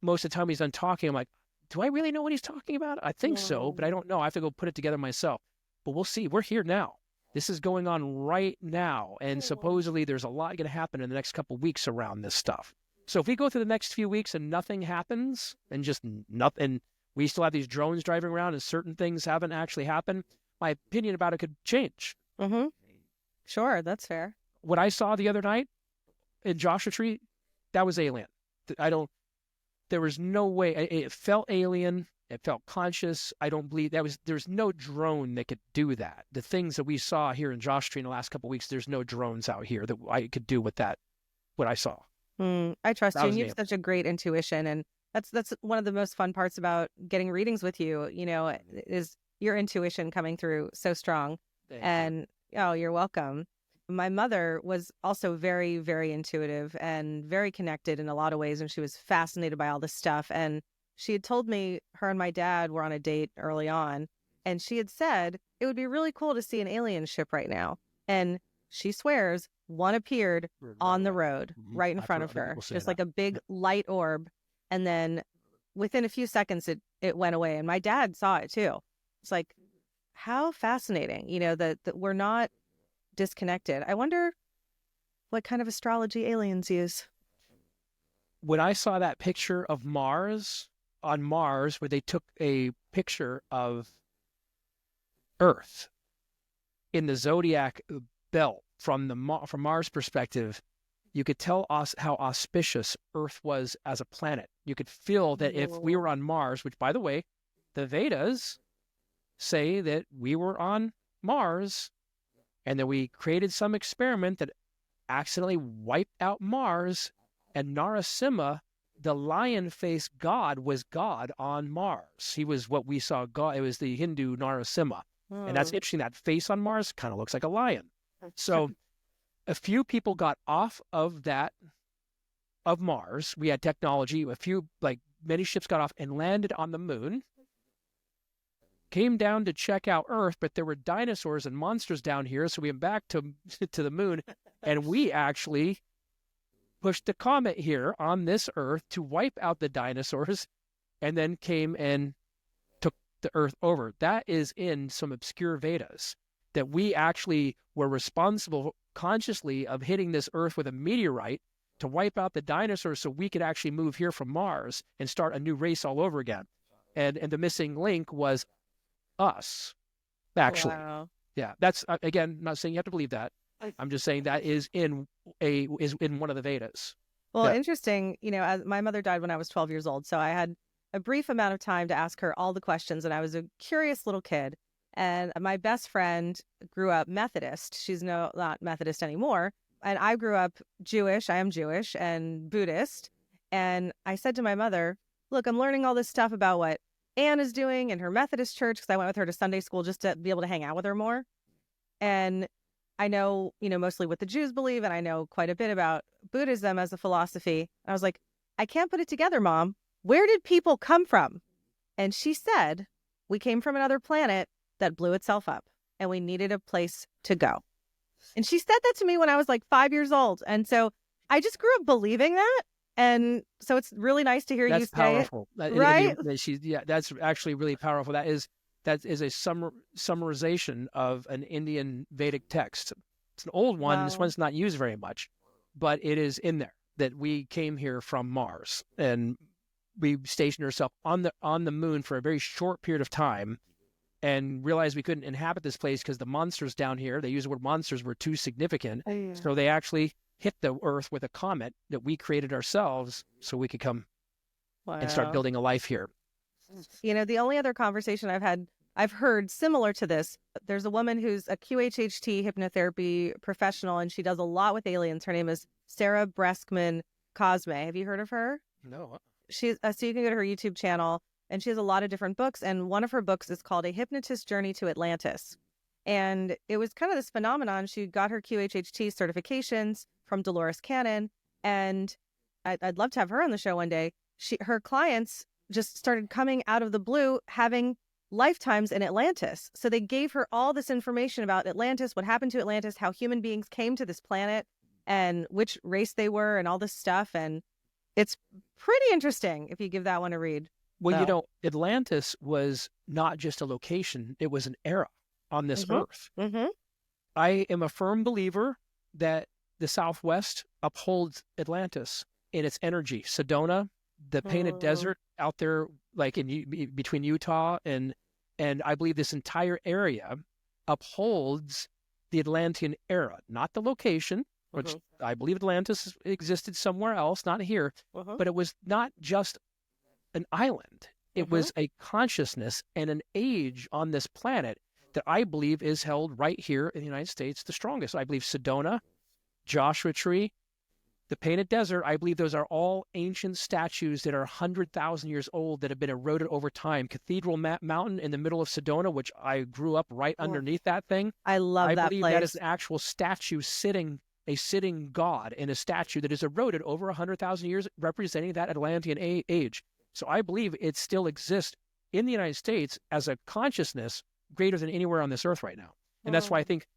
most of the time he's done talking, I'm like, do I really know what he's talking about? I think so, but I don't know. I have to go put it together myself. But we'll see. We're here now. This is going on right now. And supposedly there's a lot going to happen in the next couple of weeks around this stuff. So if we go through the next few weeks and nothing happens and just nothing, we still have these drones driving around and certain things haven't actually happened, my opinion about it could change. Sure, that's fair. What I saw the other night in Joshua Tree, that was alien. There was no way. It felt alien. It felt conscious. I don't believe there's no drone that could do that. The things that we saw here in Joshua Tree in the last couple of weeks, there's no drones out here that I could do with that, what I saw. I trust you. And you have such a great intuition. And that's one of the most fun parts about getting readings with you, is your intuition coming through so strong. Thank you. Oh, you're welcome. My mother was also very, very intuitive and very connected in a lot of ways, and she was fascinated by all this stuff. And she had told me her and my dad were on a date early on, and she had said it would be really cool to see an alien ship right now. And she swears one appeared on the road right in front of her, just like a big light orb. And then within a few seconds, it went away. And my dad saw it too. It's like, how fascinating, that we're not disconnected. I wonder what kind of astrology aliens use. When I saw that picture of Mars, on Mars, where they took a picture of Earth in the zodiac belt from Mars perspective, you could tell us how auspicious Earth was as a planet. You could feel that if we were on Mars, which, by the way, the Vedas say that we were on Mars, and that we created some experiment that accidentally wiped out Mars, and Narasimha, the lion-faced god, was God on Mars. He was what we saw God. It was the Hindu Narasimha. And that's interesting. That face on Mars kind of looks like a lion. So A few people got off of Mars. We had technology. A few, like many ships, got off and landed on the moon. Came down to check out Earth, but there were dinosaurs and monsters down here, so we went back to the moon, and we actually pushed the comet here on this Earth to wipe out the dinosaurs, and then came and took the Earth over. That is in some obscure Vedas, that we actually were responsible consciously of hitting this Earth with a meteorite to wipe out the dinosaurs so we could actually move here from Mars and start a new race all over again. And the missing link was us, actually. Wow. Yeah, that's, again, not saying you have to believe that. I'm just saying that is in one of the Vedas. Well, Yeah. interesting. As my mother died when I was 12 years old, so I had a brief amount of time to ask her all the questions, and I was a curious little kid. And my best friend grew up Methodist. She's not Methodist anymore. And I grew up Jewish. I am Jewish and Buddhist. And I said to my mother, look, I'm learning all this stuff about what Anne is doing in her Methodist church, because I went with her to Sunday school just to be able to hang out with her more. And I know, mostly what the Jews believe, and I know quite a bit about Buddhism as a philosophy. I was like, I can't put it together, Mom. Where did people come from? And she said, we came from another planet that blew itself up, and we needed a place to go. And she said that to me when I was like 5 years old. And so I just grew up believing that. And so it's really nice to hear you say powerful. it. Right? That's actually really powerful. That is a summarization of an Indian Vedic text. It's an old one. Wow. This one's not used very much, but it is in there that we came here from Mars and we stationed ourselves on the moon for a very short period of time, and realized we couldn't inhabit this place because the monsters down here, they use the word monsters, were too significant. Oh, yeah. So they actually hit the Earth with a comet that we created ourselves so we could come and start building a life here. The only other conversation I've heard similar to this, there's a woman who's a QHHT hypnotherapy professional, and she does a lot with aliens. Her name is Sarah Breskman Cosme. Have you heard of her? No. She's so you can go to her YouTube channel. And she has a lot of different books. And one of her books is called A Hypnotist's Journey to Atlantis. And it was kind of this phenomenon. She got her QHHT certifications from Dolores Cannon. And I'd love to have her on the show one day. Her clients just started coming out of the blue, having lifetimes in Atlantis. So they gave her all this information about Atlantis, what happened to Atlantis, how human beings came to this planet, and which race they were, and all this stuff. And it's pretty interesting if you give that one a read. Well, Atlantis was not just a location. It was an era on this Earth. Mm-hmm. I am a firm believer that the Southwest upholds Atlantis in its energy. Sedona, the Painted Desert out there, like between Utah and I believe this entire area upholds the Atlantean era, not the location, which I believe Atlantis existed somewhere else, not here, but it was not just an island. It was a consciousness and an age on this planet that I believe is held right here in the United States the strongest. I believe Sedona, Joshua Tree, the Painted Desert, I believe those are all ancient statues that are 100,000 years old that have been eroded over time. Cathedral Mountain in the middle of Sedona, which I grew up right underneath that thing. I love that place. I believe that is an actual statue a sitting god in a statue that is eroded over 100,000 years, representing that Atlantean age. So I believe it still exists in the United States as a consciousness greater than anywhere on this Earth right now. And that's why I think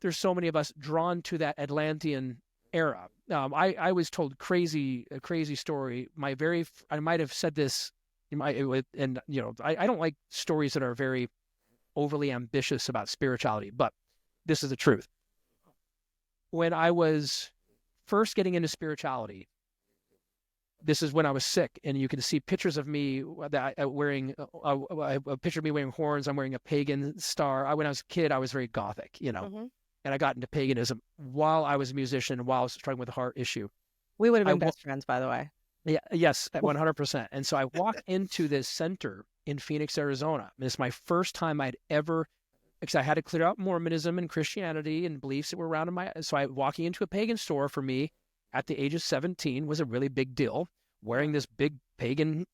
there's so many of us drawn to that Atlantean era. I was told a crazy story. I might have said this, I don't like stories that are very overly ambitious about spirituality, but this is the truth. When I was first getting into spirituality, this is when I was sick, and you can see pictures of me wearing a picture of me wearing horns. I'm wearing a pagan star. When I was a kid, I was very gothic, and I got into paganism while I was a musician, while I was struggling with a heart issue. We would have been best friends, by the way. Yeah, yes, 100%. And so I walked into this center in Phoenix, Arizona. And it's my first time I'd ever, because I had to clear out Mormonism and Christianity and beliefs that were around so walking into a pagan store for me at the age of 17 was a really big deal, wearing this big pagan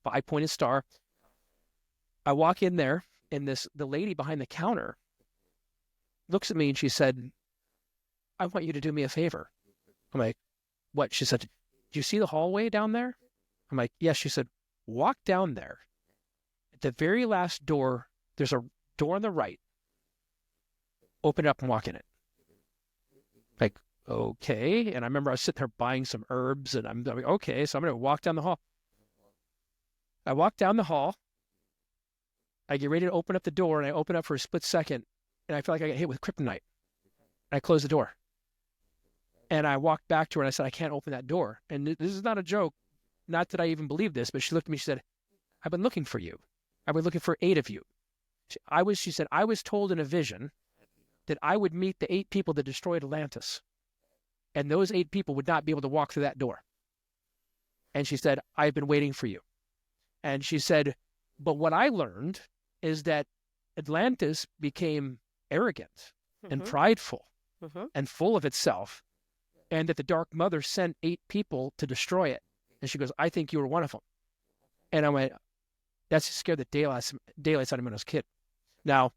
5-pointed star. I walk in there, and the lady behind the counter looks at me and she said, I want you to do me a favor. I'm like, what? She said, do you see the hallway down there? I'm like, yes. She said, walk down there. At the very last door, there's a door on the right. Open it up and walk in it. Like, okay. And I remember I was sitting there buying some herbs, and I'm like, okay, so I'm going to walk down the hall. I walk down the hall. I get ready to open up the door, and I open up for a split second, and I feel like I get hit with kryptonite. And I close the door. And I walked back to her, and I said, I can't open that door. And this is not a joke. Not that I even believe this, but she looked at me, she said, I've been looking for you. I've been looking for 8 of you. She said, I was told in a vision that I would meet the 8 people that destroyed Atlantis. And those 8 people would not be able to walk through that door. And she said, I've been waiting for you. And she said, but what I learned is that Atlantis became arrogant and prideful and full of itself, and that the Dark Mother sent 8 people to destroy it. And she goes, I think you were one of them. And I went, that scared the daylights out of me when I was a kid. Now,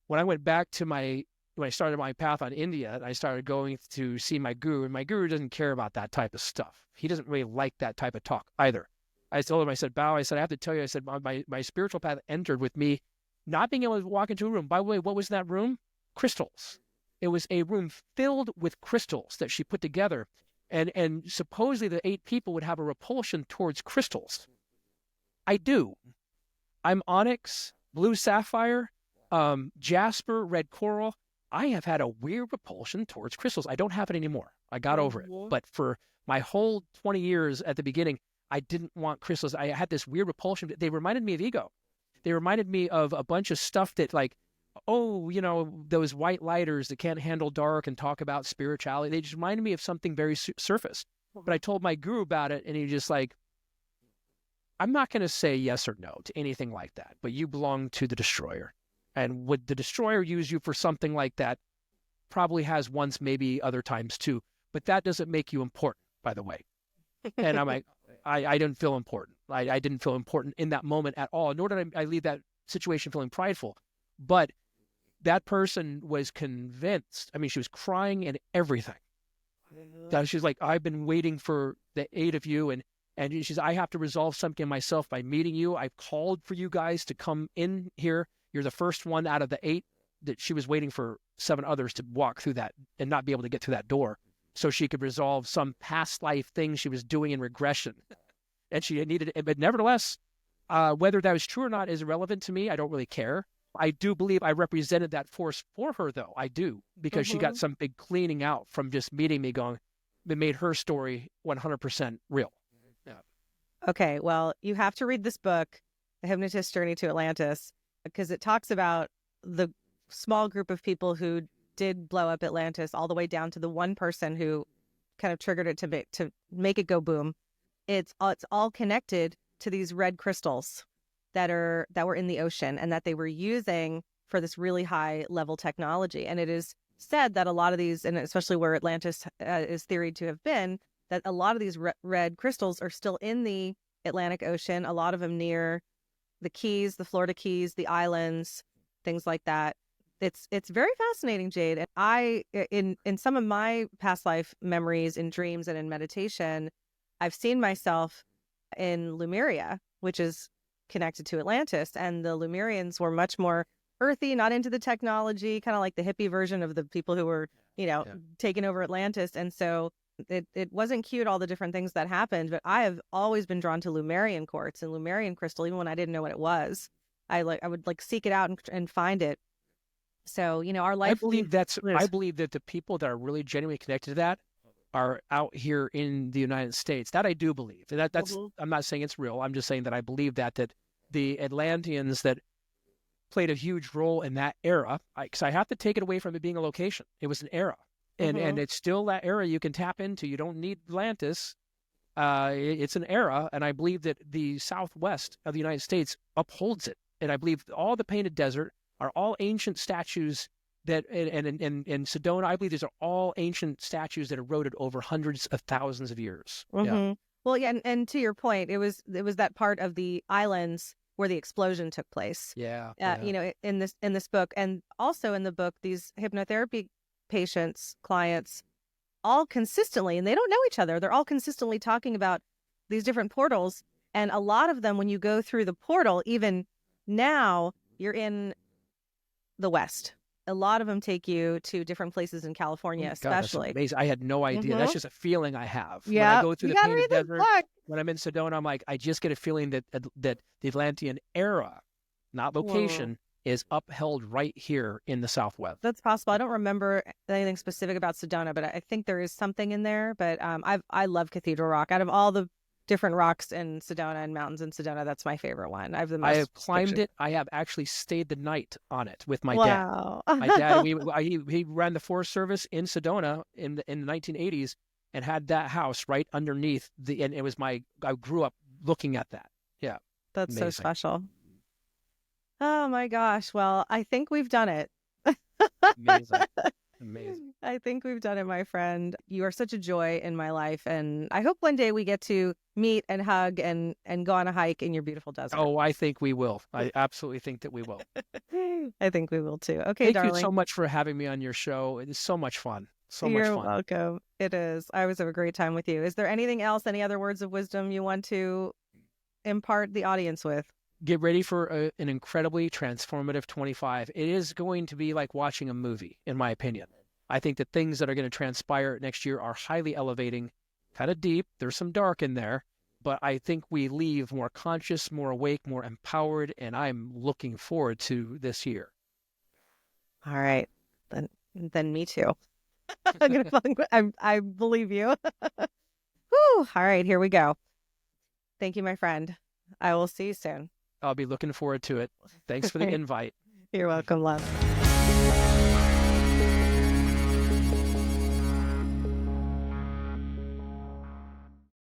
when I went back to when I started my path on India, I started going to see my guru, and my guru doesn't care about that type of stuff. He doesn't really like that type of talk either. I told him, I said, Bao, I said, I have to tell you, I said, my spiritual path entered with me not being able to walk into a room. By the way, what was in that room? Crystals. It was a room filled with crystals that she put together. And supposedly the 8 people would have a repulsion towards crystals. I do. I'm onyx, blue sapphire, jasper, red coral. I have had a weird repulsion towards crystals. I don't have it anymore. I got over it. But for my whole 20 years at the beginning, I didn't want crystals. I had this weird repulsion. They reminded me of ego. They reminded me of a bunch of stuff that, like, oh, those white lighters that can't handle dark and talk about spirituality. They just reminded me of something very surface. But I told my guru about it, and he just like, I'm not going to say yes or no to anything like that, but you belong to the destroyer. And would the destroyer use you for something like that? Probably has once, maybe other times too. But that doesn't make you important, by the way. And I'm like, I didn't feel important. I didn't feel important in that moment at all, nor did I leave that situation feeling prideful. But that person was convinced. I mean, she was crying and everything. She's like, I've been waiting for the 8 of you. And she says, I have to resolve something myself by meeting you. I've called for you guys to come in here. You're the first one out of the 8 that she was waiting for 7 others to walk through that and not be able to get through that door so she could resolve some past life thing she was doing in regression. And she needed it. But nevertheless, whether that was true or not is irrelevant to me. I don't really care. I do believe I represented that force for her, though. I do, because she got some big cleaning out from just meeting me going, that made her story 100% real. Yeah. Okay, well, you have to read this book, The Hypnotist's Journey to Atlantis, because it talks about the small group of people who did blow up Atlantis, all the way down to the one person who kind of triggered it to make it go boom. It's all connected to these red crystals that were in the ocean and that they were using for this really high level technology. And it is said that a lot of these, and especially where Atlantis is theorized to have been, that a lot of these red crystals are still in the Atlantic Ocean, a lot of them near the Keys, the Florida Keys, the islands, things like that. It's very fascinating, Jade. And I, in some of my past life memories, in dreams and in meditation, I've seen myself in Lemuria, which is connected to Atlantis. And the Lemurians were much more earthy, not into the technology, kind of like the hippie version of the people who were, taking over Atlantis. And so it wasn't cute, all the different things that happened, but I have always been drawn to Lemurian quartz and Lemurian crystal, even when I didn't know what it was. I would seek it out and find it. So, our life. I believe that the people that are really genuinely connected to that are out here in the United States. That I do believe. That's I'm not saying it's real. I'm just saying that I believe that the Atlanteans that played a huge role in that era, because I have to take it away from it being a location. It was an era. And it's still that era you can tap into. You don't need Atlantis. It's an era, and I believe that the Southwest of the United States upholds it. And I believe all the Painted Desert are all ancient statues that, and in Sedona, I believe these are all ancient statues that eroded over hundreds of thousands of years. Yeah. Well, yeah, and to your point, it was that part of the islands where the explosion took place. Yeah. In this book, and also in the book, these hypnotherapy patients, clients, all consistently, and they don't know each other. They're all consistently talking about these different portals. And a lot of them, when you go through the portal, even now, you're in the West. A lot of them take you to different places in California, God, especially. that's amazing. I had no idea. That's just a feeling I have. Yeah. When I go through You the gotta Painted read the Desert, book. when I'm in Sedona, I'm like, I just get a feeling that the Atlantean era, not location, is upheld right here in the Southwest. That's possible. I don't remember anything specific about Sedona, but I think there is something in there. But I love Cathedral Rock. Out of all the different rocks in Sedona and mountains in Sedona, that's my favorite one. I have climbed it. I have actually stayed the night on it with my wow. dad. My dad, he ran the Forest Service in Sedona in the 1980s and had that house right underneath and it was I grew up looking at that. Yeah. That's amazing. So special. Oh my gosh. Well, I think we've done it. Amazing. Amazing. I think we've done it, my friend. You are such a joy in my life. And I hope one day we get to meet and hug and go on a hike in your beautiful desert. Oh, I think we will. I absolutely think that we will. I think we will too. Okay, Thank darling. you so much for having me on your show. It is so much fun. You're welcome. It is. I always have a great time with you. Is there anything else, any other words of wisdom you want to impart the audience with? Get ready for an incredibly transformative 25. It is going to be like watching a movie, in my opinion. I think that things that are going to transpire next year are highly elevating, kind of deep. There's some dark in there, but I think we leave more conscious, more awake, more empowered, and I'm looking forward to this year. All right. Then me too. I believe you. Whew. All right, here we go. Thank you, my friend. I will see you soon. I'll be looking forward to it. Thanks for the invite. You're welcome, love.